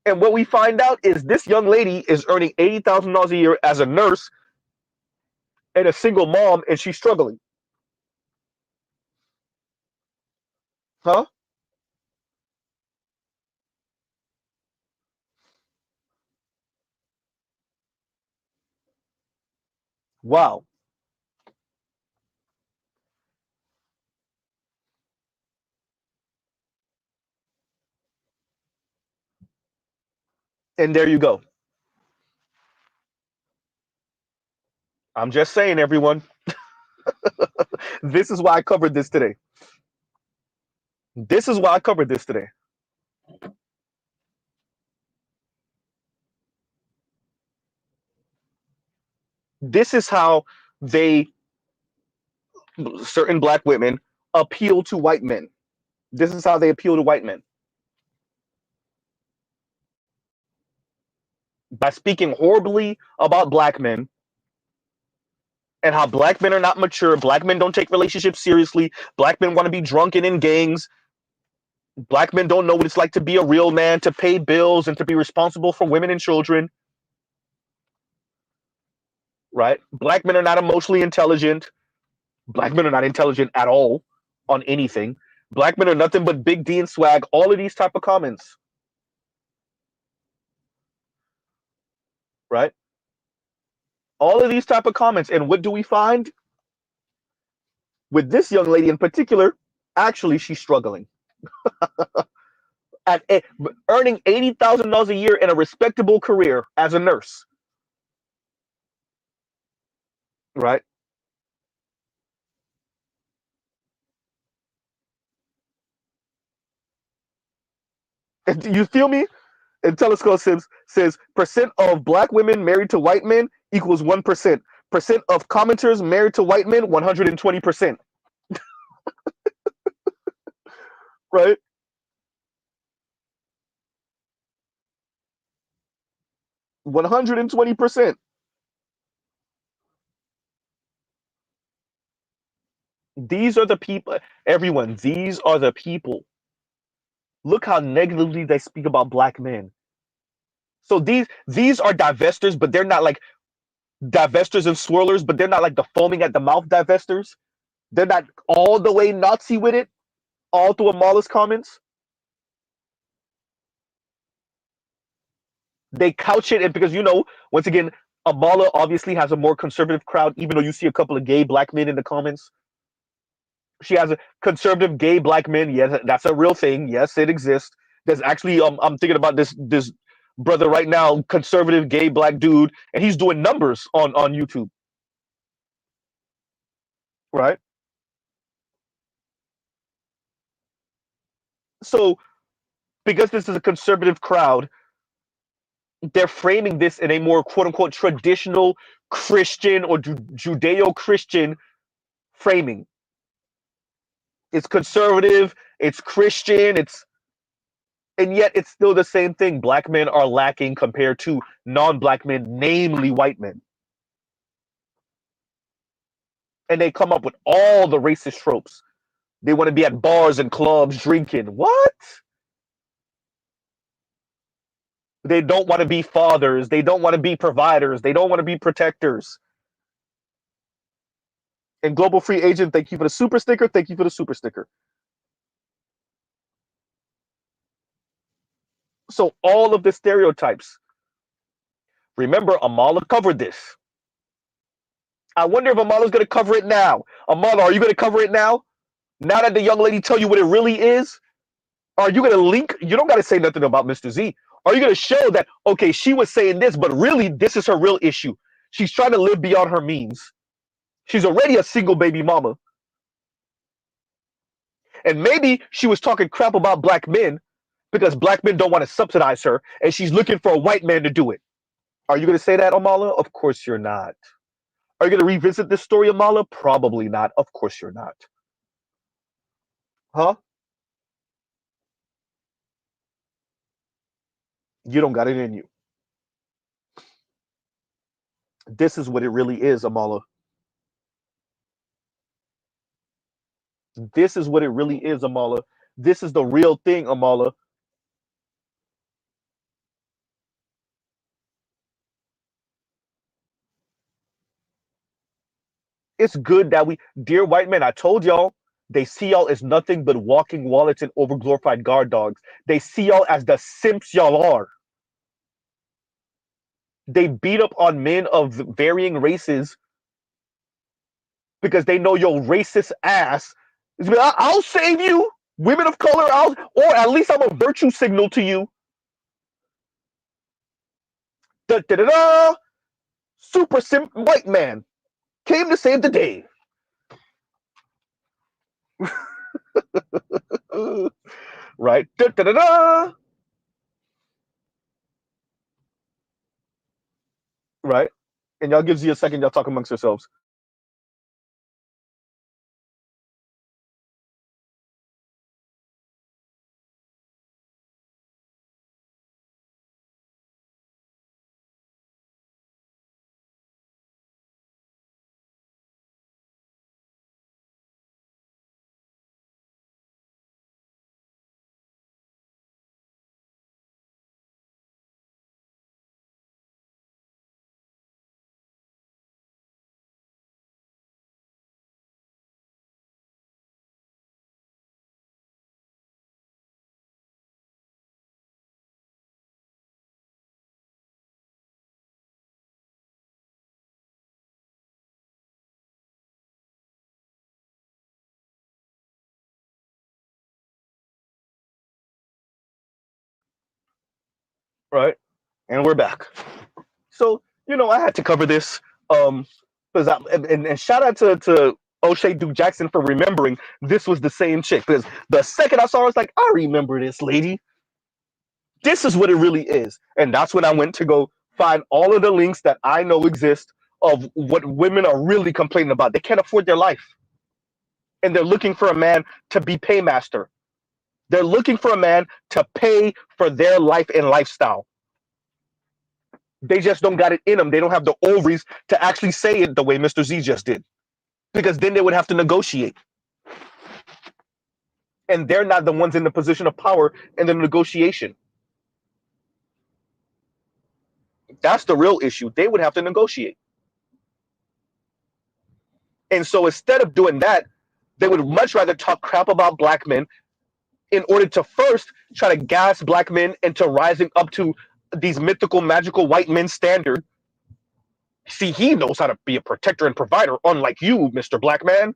And what we find out is this young lady is earning $80,000 a year as a nurse and a single mom, and she's struggling. Huh? Wow. And there you go. I'm just saying, everyone. This is why I covered this today. This is why I covered this today. This is how they, certain black women, appeal to white men. This is how they appeal to white men, by speaking horribly about black men and how black men are not mature. Black men don't take relationships seriously. Black men want to be drunken in gangs. Black men don't know what it's like to be a real man, to pay bills, and to be responsible for women and children. Right? Black men are not emotionally intelligent. Black men are not intelligent at all on anything. Black men are nothing but big D and swag. All of these type of comments. Right? All of these type of comments. And what do we find with this young lady in particular? Actually, she's struggling at earning $80,000 a year in a respectable career as a nurse. Right? You feel me? And Telescope says percent of black women married to white men equals 1%. Percent of commenters married to white men 120%. Right? 120%. These are the people, everyone, these are the people. Look how negatively they speak about black men. So these are divestors, but they're not like divestors and swirlers, but they're not like the foaming at the mouth divestors. They're not all the way Nazi with it, all through Amala's comments. They couch it, and because once again, Amala obviously has a more conservative crowd, even though you see a couple of gay black men in the comments. She has a conservative gay black men. Yes, that's a real thing. Yes, it exists. There's actually I'm thinking about this brother right now, conservative gay black dude, and he's doing numbers on YouTube, right? So because this is a conservative crowd, they're framing this in a more quote unquote traditional Christian or Judeo Christian framing. It's conservative, it's Christian, and yet it's still the same thing. Black men are lacking compared to non-black men, namely white men. And they come up with all the racist tropes. They want to be at bars and clubs drinking. What? They don't want to be fathers. They don't want to be providers. They don't want to be protectors. And Global Free Agent, thank you for the super sticker. Thank you for the super sticker. So all of the stereotypes. Remember, Amala covered this. I wonder if Amala's going to cover it now. Amala, are you going to cover it now? Now that the young lady tell you what it really is? Are you going to link? You don't got to say nothing about Mr. Z. Are you going to show that, okay, she was saying this, but really this is her real issue? She's trying to live beyond her means. She's already a single baby mama. And maybe she was talking crap about black men because black men don't want to subsidize her and she's looking for a white man to do it. Are you going to say that, Amala? Of course you're not. Are you going to revisit this story, Amala? Probably not. Of course you're not. Huh? You don't got it in you. This is what it really is, Amala. This is what it really is, Amala. This is the real thing, Amala. It's good that dear white men, I told y'all, they see y'all as nothing but walking wallets and overglorified guard dogs. They see y'all as the simps y'all are. They beat up on men of varying races because they know your racist ass. I'll save you, women of color. Or at least I'm a virtue signal to you. Da da da da. Super simp white man came to save the day. Right? Da da da da. Right? And y'all gives you a second. Y'all talk amongst yourselves. Right? And we're back. So, I had to cover this. Because and shout out to O'Shea Duke Jackson for remembering this was the same chick. Because the second I saw her, I was like, I remember this lady. This is what it really is. And that's when I went to go find all of the links that I know exist of what women are really complaining about. They can't afford their life. And they're looking for a man to be paymaster. They're looking for a man to pay for their life and lifestyle. They just don't got it in them. They don't have the ovaries to actually say it the way Mr. Z just did. Because then they would have to negotiate. And they're not the ones in the position of power in the negotiation. That's the real issue. They would have to negotiate. And so instead of doing that, they would much rather talk crap about black men in order to first try to gas black men into rising up to these mythical, magical white men standard. See, he knows how to be a protector and provider, unlike you, Mr. Black Man.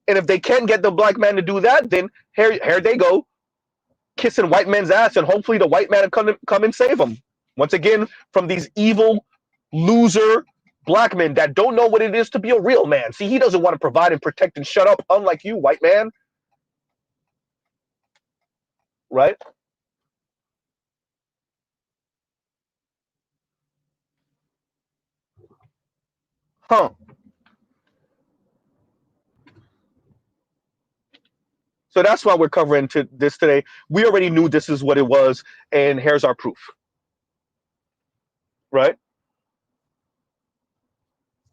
And if they can't get the black man to do that, then here they go, kissing white men's ass, and hopefully the white man will come and save them. Once again, from these evil, loser black men that don't know what it is to be a real man. See, he doesn't want to provide and protect and shut up, unlike you, white man. Right? Huh. So that's why we're covering this today. We already knew this is what it was, and here's our proof. Right?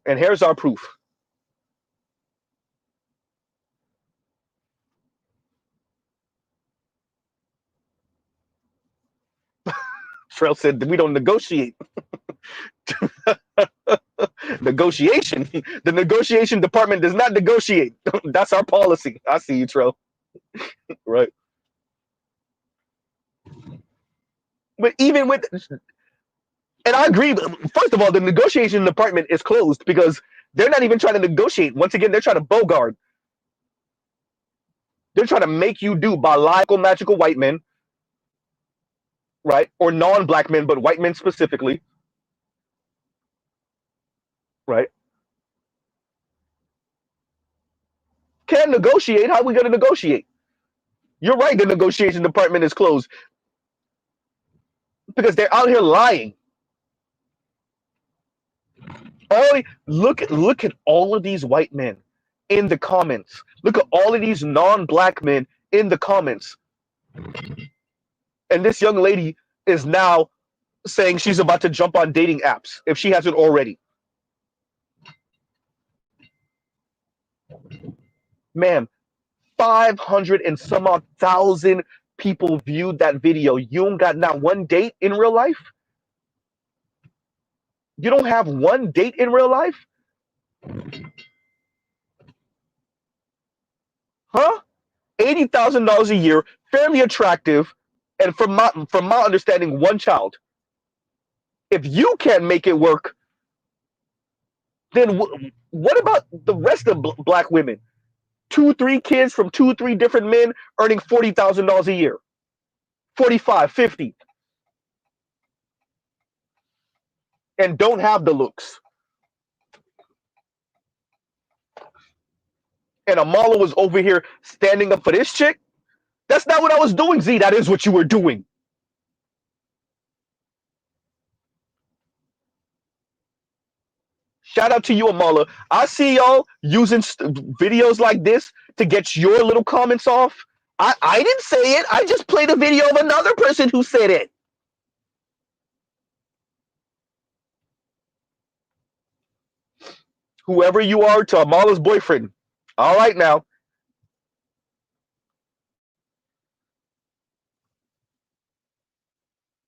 And here's our proof. Trail said we don't negotiate. Negotiation. The negotiation department does not negotiate. That's our policy. I see you, Trail. Right. But even with, and I agree. First of all, the negotiation department is closed because they're not even trying to negotiate. Once again, they're trying to bogart. They're trying to make you do biological, magical white men, right? Or non-black men, but white men specifically, right? Can't negotiate. How are we going to negotiate? You're right. The negotiation department is closed because they're out here lying. Look at all of these white men in the comments. Look at all of these non-black men in the comments. And this young lady is now saying she's about to jump on dating apps if she hasn't already. Ma'am, 500 and some odd thousand people viewed that video. You don't got not one date in real life? You don't have one date in real life? Huh? $80,000 a year, fairly attractive, and from my understanding, one child. If you can't make it work, then what about the rest of black women? 2-3 kids from 2-3 different men earning $40,000 a year, 45, 50, and don't have the looks. And Amala was over here standing up for this chick. That's not what I was doing, Z. That is what you were doing. Shout out to you, Amala. I see y'all using videos like this to get your little comments off. I didn't say it. I just played a video of another person who said it. Whoever you are to Amala's boyfriend. All right now.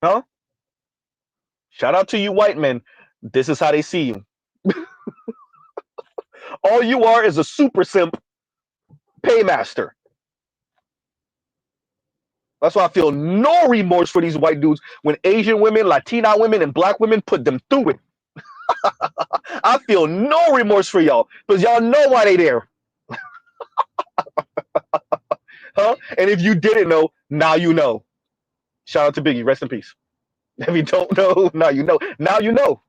Huh? Shout out to you, white men. This is how they see you. All you are is a super simp paymaster. That's why I feel no remorse for these white dudes when Asian women, Latina women, and black women put them through it. I feel no remorse for y'all because y'all know why they there. Huh? And if you didn't know, now you know. Shout out to Biggie. Rest in peace. If you don't know, now you know. Now you know.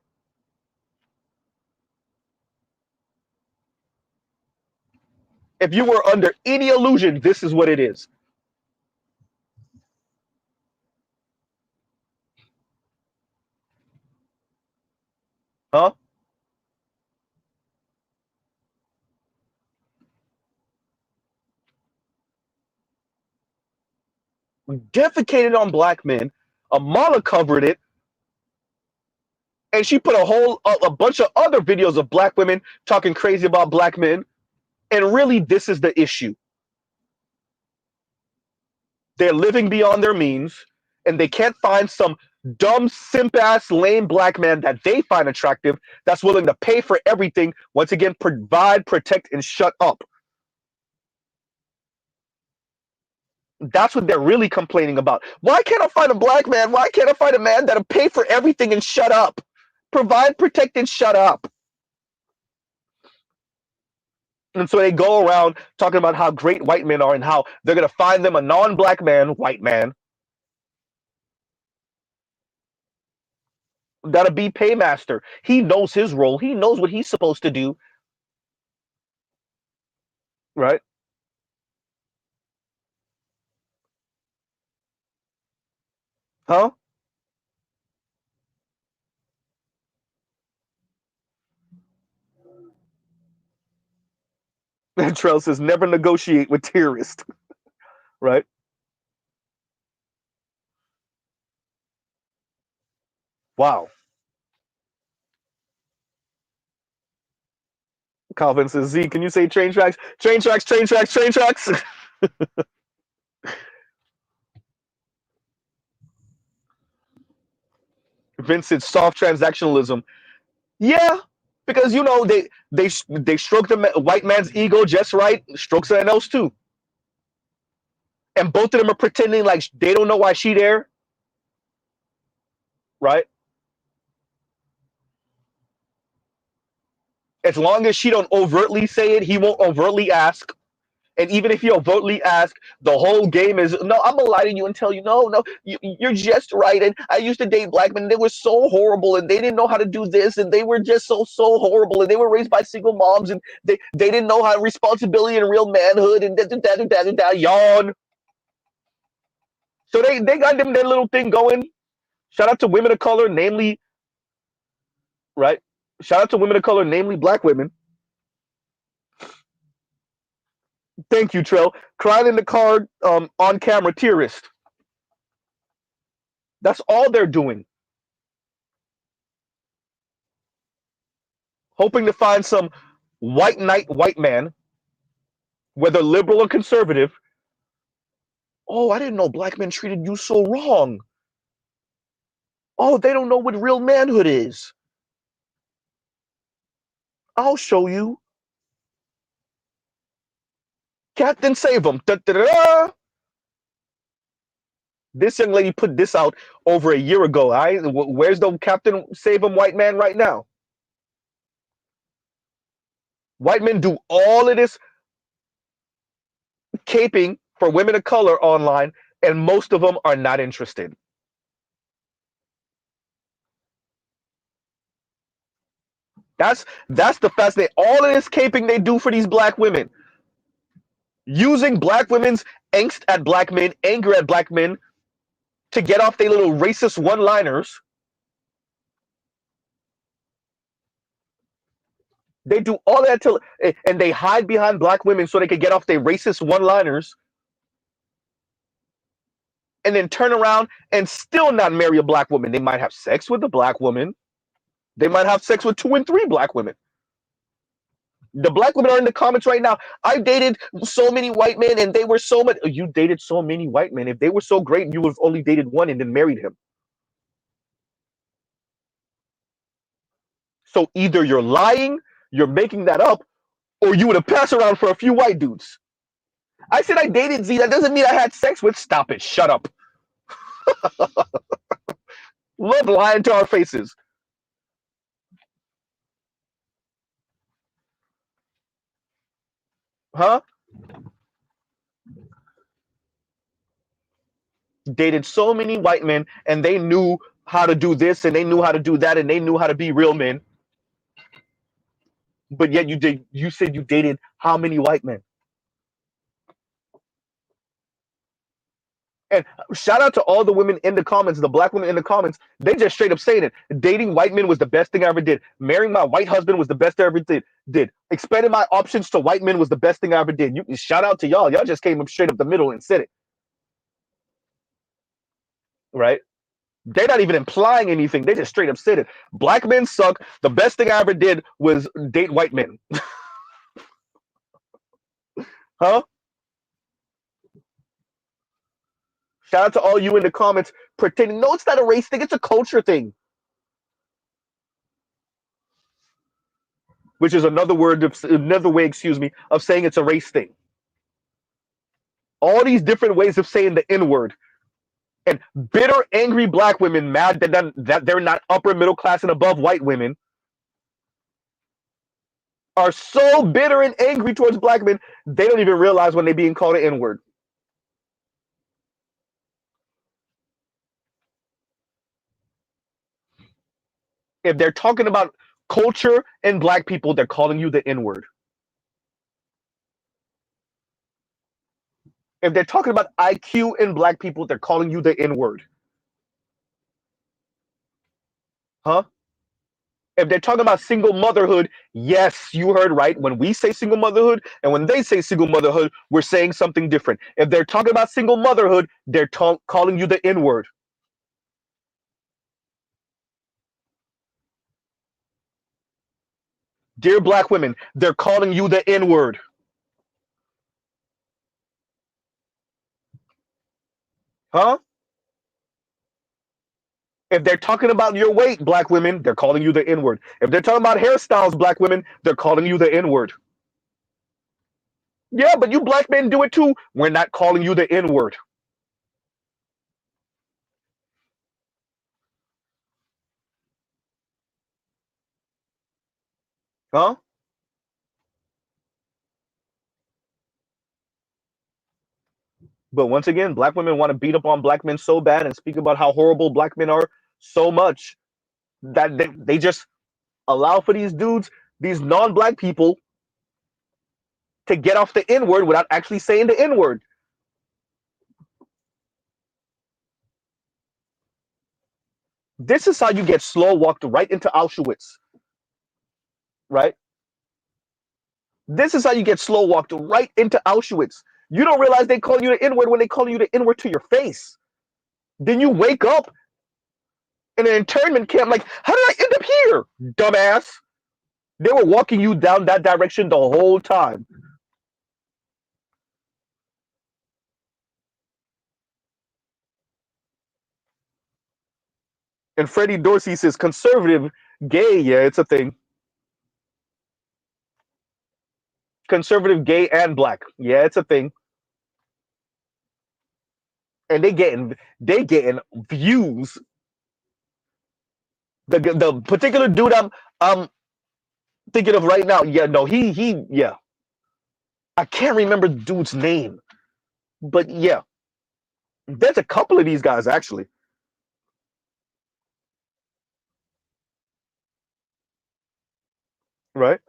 If you were under any illusion, this is what it is. Huh? Defecated on black men. Amala covered it. And she put a bunch of other videos of black women talking crazy about black men. And really, this is the issue. They're living beyond their means, and they can't find some dumb, simp-ass, lame black man that they find attractive that's willing to pay for everything. Once again, provide, protect, and shut up. That's what they're really complaining about. Why can't I find a black man? Why can't I find a man that'll pay for everything and shut up? Provide, protect, and shut up. And so they go around talking about how great white men are and how they're going to find them a non-black man, white man, that'll be paymaster. He knows his role. He knows what he's supposed to do, right? Huh? And Trell says, never negotiate with terrorists, right? Wow. Calvin says, Z, can you say train tracks? Train tracks, train tracks, train tracks. Vince said, soft transactionalism. Yeah, because they stroke the white man's ego just right, strokes someone else too, and both of them are pretending like they don't know why she there, right? As long as she don't overtly say it, he won't overtly ask. And even if you overtly ask, the whole game is no. I'm gonna lie to you and tell you no, no. You're just right. And I used to date black men. And they were so horrible, and they didn't know how to do this, and they were just so horrible, and they were raised by single moms, and they didn't know how responsibility and real manhood, and yawn. So they got them their little thing going. Shout out to women of color, namely, right? Shout out to women of color, namely black women. Thank you, Trell. Crying in the car, on camera, tearist. That's all they're doing. Hoping to find some white knight, white man, whether liberal or conservative. Oh, I didn't know black men treated you so wrong. Oh, they don't know what real manhood is. I'll show you. Captain Save 'em. Da, da, da, da. This young lady put this out over a year ago. Where's the Captain Save 'em white man right now? White men do all of this caping for women of color online, and most of them are not interested. That's the fascinating. All of this caping they do for these black women, using black women's angst at black men, anger at black men, to get off their little racist one-liners. They do all that and they hide behind black women so they could get off their racist one-liners, and then turn around and still not marry a black woman. They might have sex with a black woman. They might have sex with 2 and 3 black women. The black women are in the comments right now. I dated so many white men, and they were so much. You dated so many white men. If they were so great, you would have only dated one and then married him. So either you're lying, you're making that up, or you would have passed around for a few white dudes. I said I dated Z. That doesn't mean I had sex with. Stop it. Shut up. Love lying to our faces. Huh? Dated so many white men, and they knew how to do this, and they knew how to do that, and they knew how to be real men. But yet you said you dated how many white men? And shout out to all the women in the comments, the black women in the comments. They just straight up saying it. Dating white men was the best thing I ever did. Marrying my white husband was the best I ever did. Expanding my options to white men was the best thing I ever did. You shout out to y'all. Y'all just came up straight up the middle and said it. Right? They're not even implying anything. They just straight up said it. Black men suck. The best thing I ever did was date white men. Huh? Shout out to all you in the comments pretending. No, it's not a race thing. It's a culture thing. Which is another way, excuse me, of saying it's a race thing. All these different ways of saying the N word. And bitter, angry black women mad that they're not upper middle class and above white women are so bitter and angry towards black men, they don't even realize when they're being called an N word. If they're talking about culture and black people, they're calling you the N word. If they're talking about IQ and black people, they're calling you the N word. Huh? If they're talking about single motherhood, yes, you heard right. When we say single motherhood and when they say single motherhood, we're saying something different. If they're talking about single motherhood, they're calling you the N word. Dear black women, they're calling you the N word. Huh? If they're talking about your weight, black women, they're calling you the N word. If they're talking about hairstyles, black women, they're calling you the N word. Yeah, but you black men do it too. We're not calling you the N word. Huh? But once again, black women want to beat up on black men so bad and speak about how horrible black men are so much that they just allow for these dudes, these non-black people, to get off the N word without actually saying the N word. This is how you get slow walked right into Auschwitz, right? This is how you get slow walked right into Auschwitz. You don't realize they call you the N word when they call you the N word to your face. Then you wake up in an internment camp like, how did I end up here, dumbass? They were walking you down that direction the whole time. And Freddie Dorsey says conservative, gay, yeah, it's a thing. Conservative, gay, and black, yeah, it's a thing. And they getting views. The particular dude I'm thinking of right now, yeah, no, he yeah. I can't remember the dude's name, but yeah, there's a couple of these guys actually, right?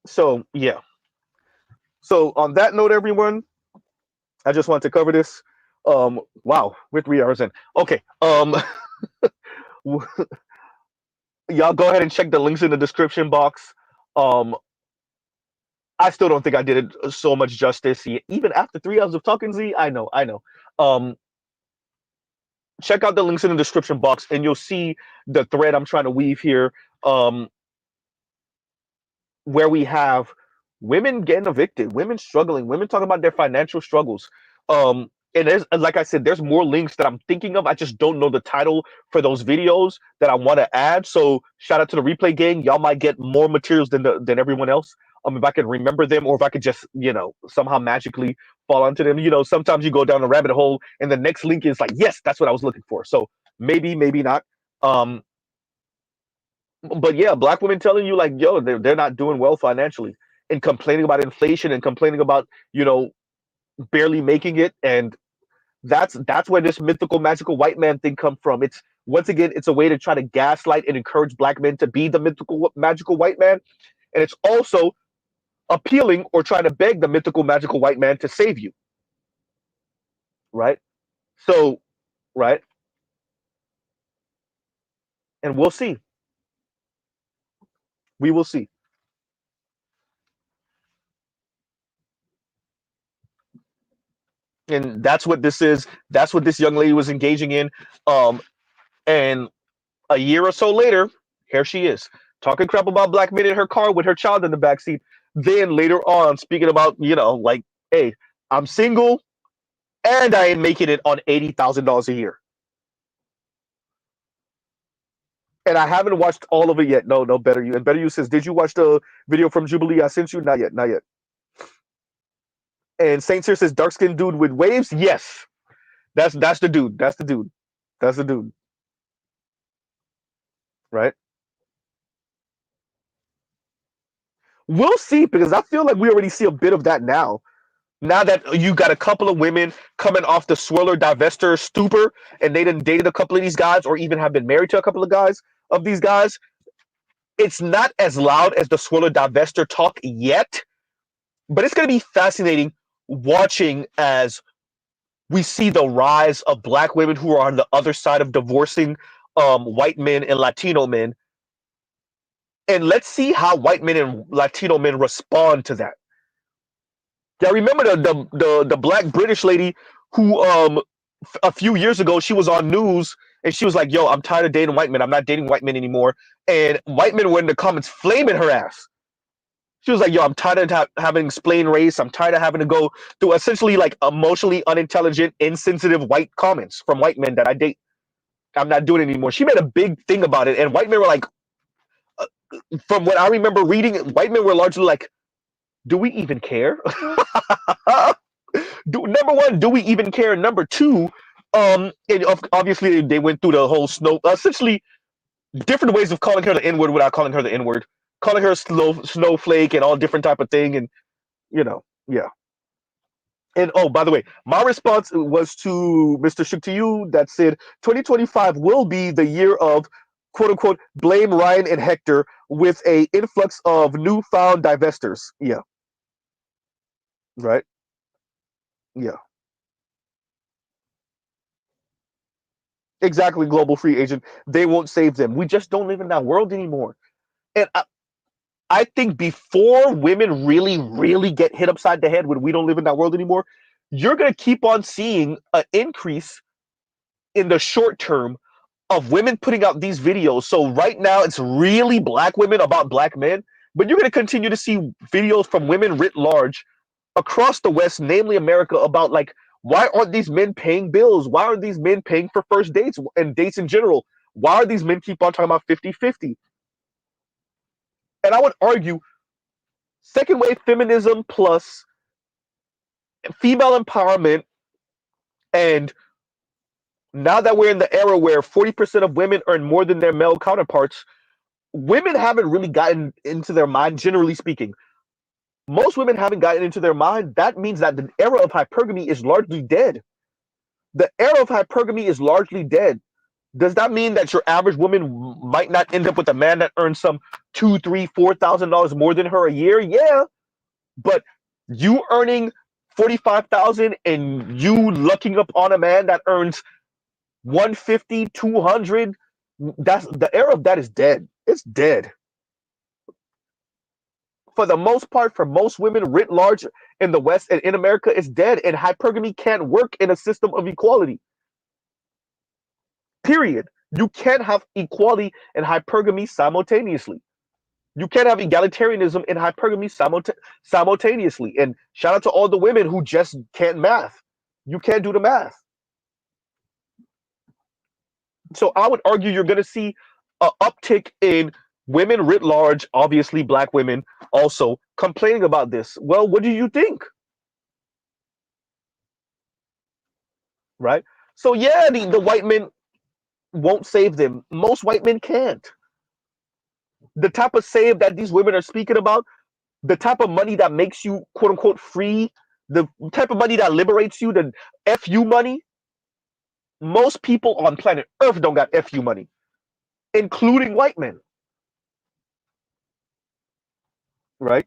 So yeah. So on that note, everyone, I just want to cover this. Wow, we're 3 hours in. Okay. Y'all go ahead and check the links in the description box. Um, I still don't think I did it so much justice. Even after 3 hours of talking, Z, I know. Um, check out the links in the description box, and you'll see the thread I'm trying to weave here. Um, where we have women getting evicted, women struggling, women talking about their financial struggles. And there's, like I said, there's more links that I'm thinking of. I just don't know the title for those videos that I want to add. So shout out to the replay gang. Y'all might get more materials than everyone else. If I could remember them, or if I could just somehow magically fall onto them. Sometimes you go down a rabbit hole, and the next link is like, yes, that's what I was looking for. So maybe not. Um, but yeah, black women telling you like, yo, they're not doing well financially, and complaining about inflation and complaining about barely making it, and that's where this mythical magical white man thing come from. It's once again, it's a way to try to gaslight and encourage black men to be the mythical magical white man, and it's also appealing or trying to beg the mythical magical white man to save you, right? So, right, and we'll see. We will see. And that's what this is. That's what this young lady was engaging in. And a year or so later, here she is talking crap about black men in her car with her child in the backseat. Then later on, speaking about, like, hey, I'm single and I ain't making it on $80,000 a year. And I haven't watched all of it yet. No, no, Better You. And Better You says, did you watch the video from Jubilee I sent you? Not yet, not yet. And Saint Cyr says, dark skinned dude with waves? Yes. That's the dude. That's the dude. That's the dude. Right? We'll see, because I feel like we already see a bit of that now. Now that you got a couple of women coming off the swirler divester stupor, and they done dated a couple of these guys, or even have been married to a couple of guys of these guys, it's not as loud as the swirler divester talk yet, but it's going to be fascinating watching as we see the rise of black women who are on the other side of divorcing white men and Latino men. And let's see how white men and Latino men respond to that. Yeah, I remember the black British lady who a few years ago she was on news and she was like, "Yo, I'm tired of dating white men. I'm not dating white men anymore." And white men were in the comments flaming her ass. She was like, "Yo, I'm tired of having to explain race. I'm tired of having to go through essentially like emotionally unintelligent, insensitive white comments from white men that I date. I'm not doing it anymore." She made a big thing about it, and white men were like, from what I remember reading, white men were largely like, "Do we even care?" Number one, do we even care? Number two, and obviously they went through the whole essentially different ways of calling her the N word without calling her the N word, calling her snowflake and all different type of thing, and yeah. And oh, by the way, my response was to Mr. Shook to you that said 2025 will be the year of quote unquote blame Ryan and Hector with a influx of newfound divestors. Yeah, right. Yeah, exactly. Global free agent. They won't save them. We just don't live in that world anymore. And I think before women really, really get hit upside the head when we don't live in that world anymore, you're going to keep on seeing an increase in the short term of women putting out these videos. So right now it's really black women about black men, but you're going to continue to see videos from women writ large across the West, namely America, about like, why aren't these men paying bills? Why aren't these men paying for first dates and dates in general? Why are these men keep on talking about 50-50? And I would argue second wave feminism plus female empowerment, and now that we're in the era where 40% of women earn more than their male counterparts, women haven't really gotten into their mind, generally speaking. Most women haven't gotten into their mind. That means that the era of hypergamy is largely dead. The era of hypergamy is largely dead. Does that mean that your average woman might not end up with a man that earns some two, three, $4,000 more than her a year? Yeah, but you earning 45,000 and you looking up on a man that earns 150, 200, that's the era of that is dead. It's dead. For the most part, for most women writ large in the West and in America, it's dead. And hypergamy can't work in a system of equality. Period. You can't have equality and hypergamy simultaneously. You can't have egalitarianism and hypergamy simultaneously. And shout out to all the women who just can't math. You can't do the math. So I would argue you're going to see an uptick in women writ large, obviously black women also complaining about this. Well, what do you think? Right? So yeah, the white men won't save them. Most white men can't. The type of save that these women are speaking about, the type of money that makes you quote unquote free, the type of money that liberates you, the FU money, most people on planet Earth don't got FU money, including white men. Right?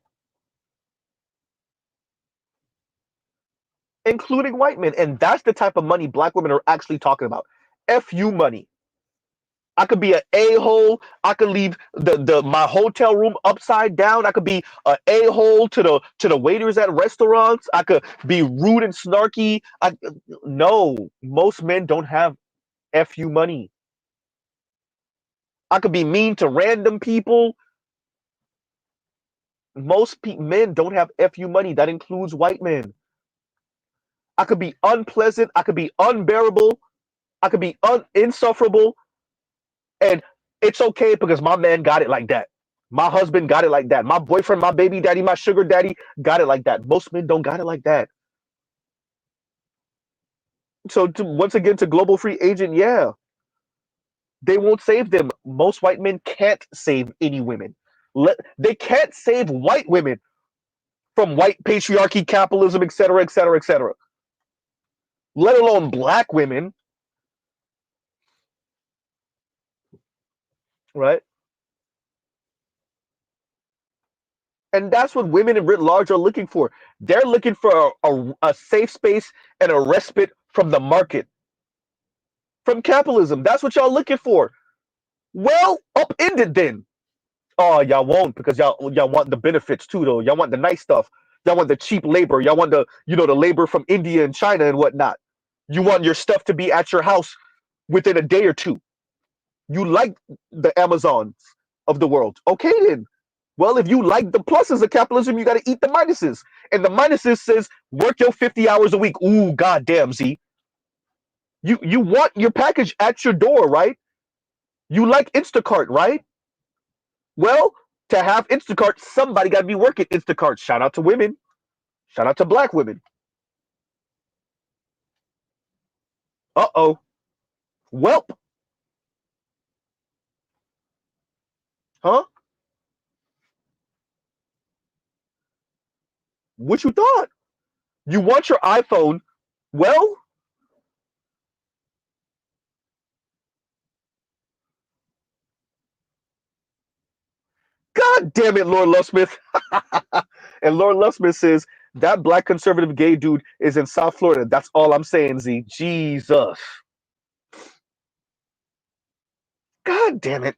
Including white men. And that's the type of money black women are actually talking about. FU money. I could be an a-hole. I could leave the my hotel room upside down. I could be an a-hole to the waiters at restaurants. I could be rude and snarky. No, most men don't have FU money. I could be mean to random people. Most men don't have FU money. That includes white men. I could be unpleasant. I could be unbearable. I could be insufferable. And It's okay because my man got it like that. My husband got it like that. My boyfriend, my baby daddy, my sugar daddy got it like that. Most men don't got it like that. So once again, to global free agent, yeah, they won't save them. Most white men can't save any women. They can't save white women from white patriarchy, capitalism, etc., etc., etc. Let alone black women, right? And that's what women writ large are looking for. They're looking for a safe space and a respite from the market, from capitalism. That's what y'all looking for. Well, upend it then. Oh, y'all won't because y'all want the benefits too, though. Y'all want the nice stuff. Y'all want the cheap labor. Y'all want the labor from India and China and whatnot. You want your stuff to be at your house within a day or two. You like the Amazons of the world. Okay then. Well, if you like the pluses of capitalism, you got to eat the minuses. And the minuses says work your 50 hours a week. Ooh, goddamn, Z. You want your package at your door, right? You like Instacart, right? Well, to have Instacart, somebody got to be working Instacart. Shout out to women. Shout out to black women. Uh-oh. Welp. Huh? What you thought? You want your iPhone? Well, God damn it, Lord Lovesmith. And Lord Lovesmith says, that black conservative gay dude is in South Florida. That's all I'm saying, Z. Jesus. God damn it.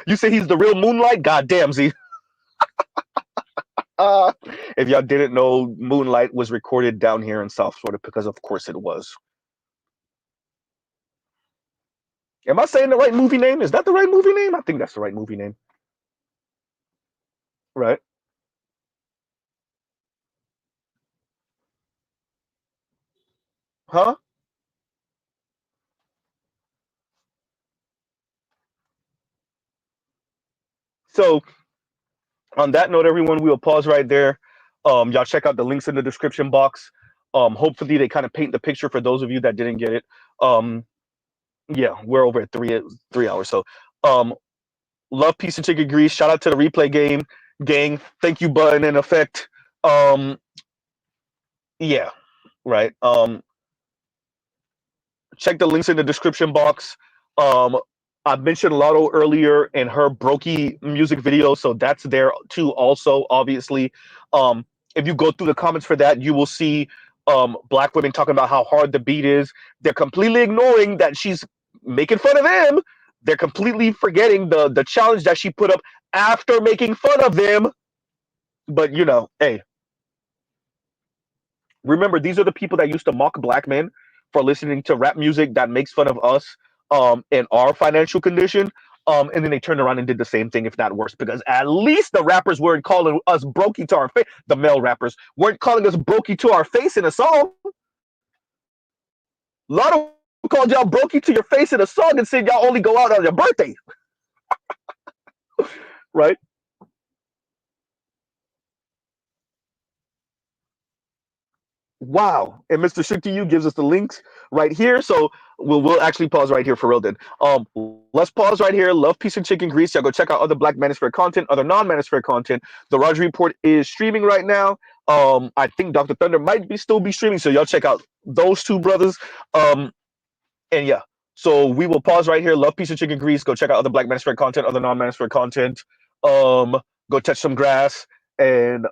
You say he's the real Moonlight? God damn, Z. Uh, if y'all didn't know, Moonlight was recorded down here in South Florida because, of course, it was. Am I saying the right movie name? Is that the right movie name? I think that's the right movie name. Right. Huh? So, on that note, everyone, we will pause right there. Y'all check out the links in the description box. Hopefully, they kind of paint the picture for those of you that didn't get it. Yeah, we're over at 3 hours. So, um, love, peace, and chicken grease. Shout out to the replay game gang. Thank you, button in effect. Um, yeah, right. Check the links in the description box. Um, I mentioned Lotto earlier in her Brokey music video, so that's there too. Also, obviously, if you go through the comments for that, you will see black women talking about how hard the beat is. They're completely ignoring that she's making fun of them. They're completely forgetting the challenge that she put up after making fun of them. But hey, remember, these are the people that used to mock black men for listening to rap music that makes fun of us and our financial condition. And then they turned around and did the same thing, if not worse, because at least the rappers weren't calling us brokey to our face. The male rappers weren't calling us brokey to our face in a song. A lot of called y'all brokey to your face in a song and said y'all only go out on your birthday, right? Wow. And Mr. Shook you gives us the links right here. So we'll actually pause right here for real then. Let's pause right here. Love, peace, and chicken grease. Y'all go check out other Black Manosphere content, other non-Manosphere content. The Roger Report is streaming right now. I think Dr. Thunder might still be streaming. So y'all check out those two brothers. And yeah. So we will pause right here. Love, peace, and chicken grease. Go check out other Black Manosphere content, other non-Manosphere content. Go touch some grass. And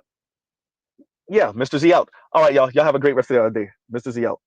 yeah, Mr. Z out. All right, y'all. Y'all have a great rest of the day. Mr. Z out.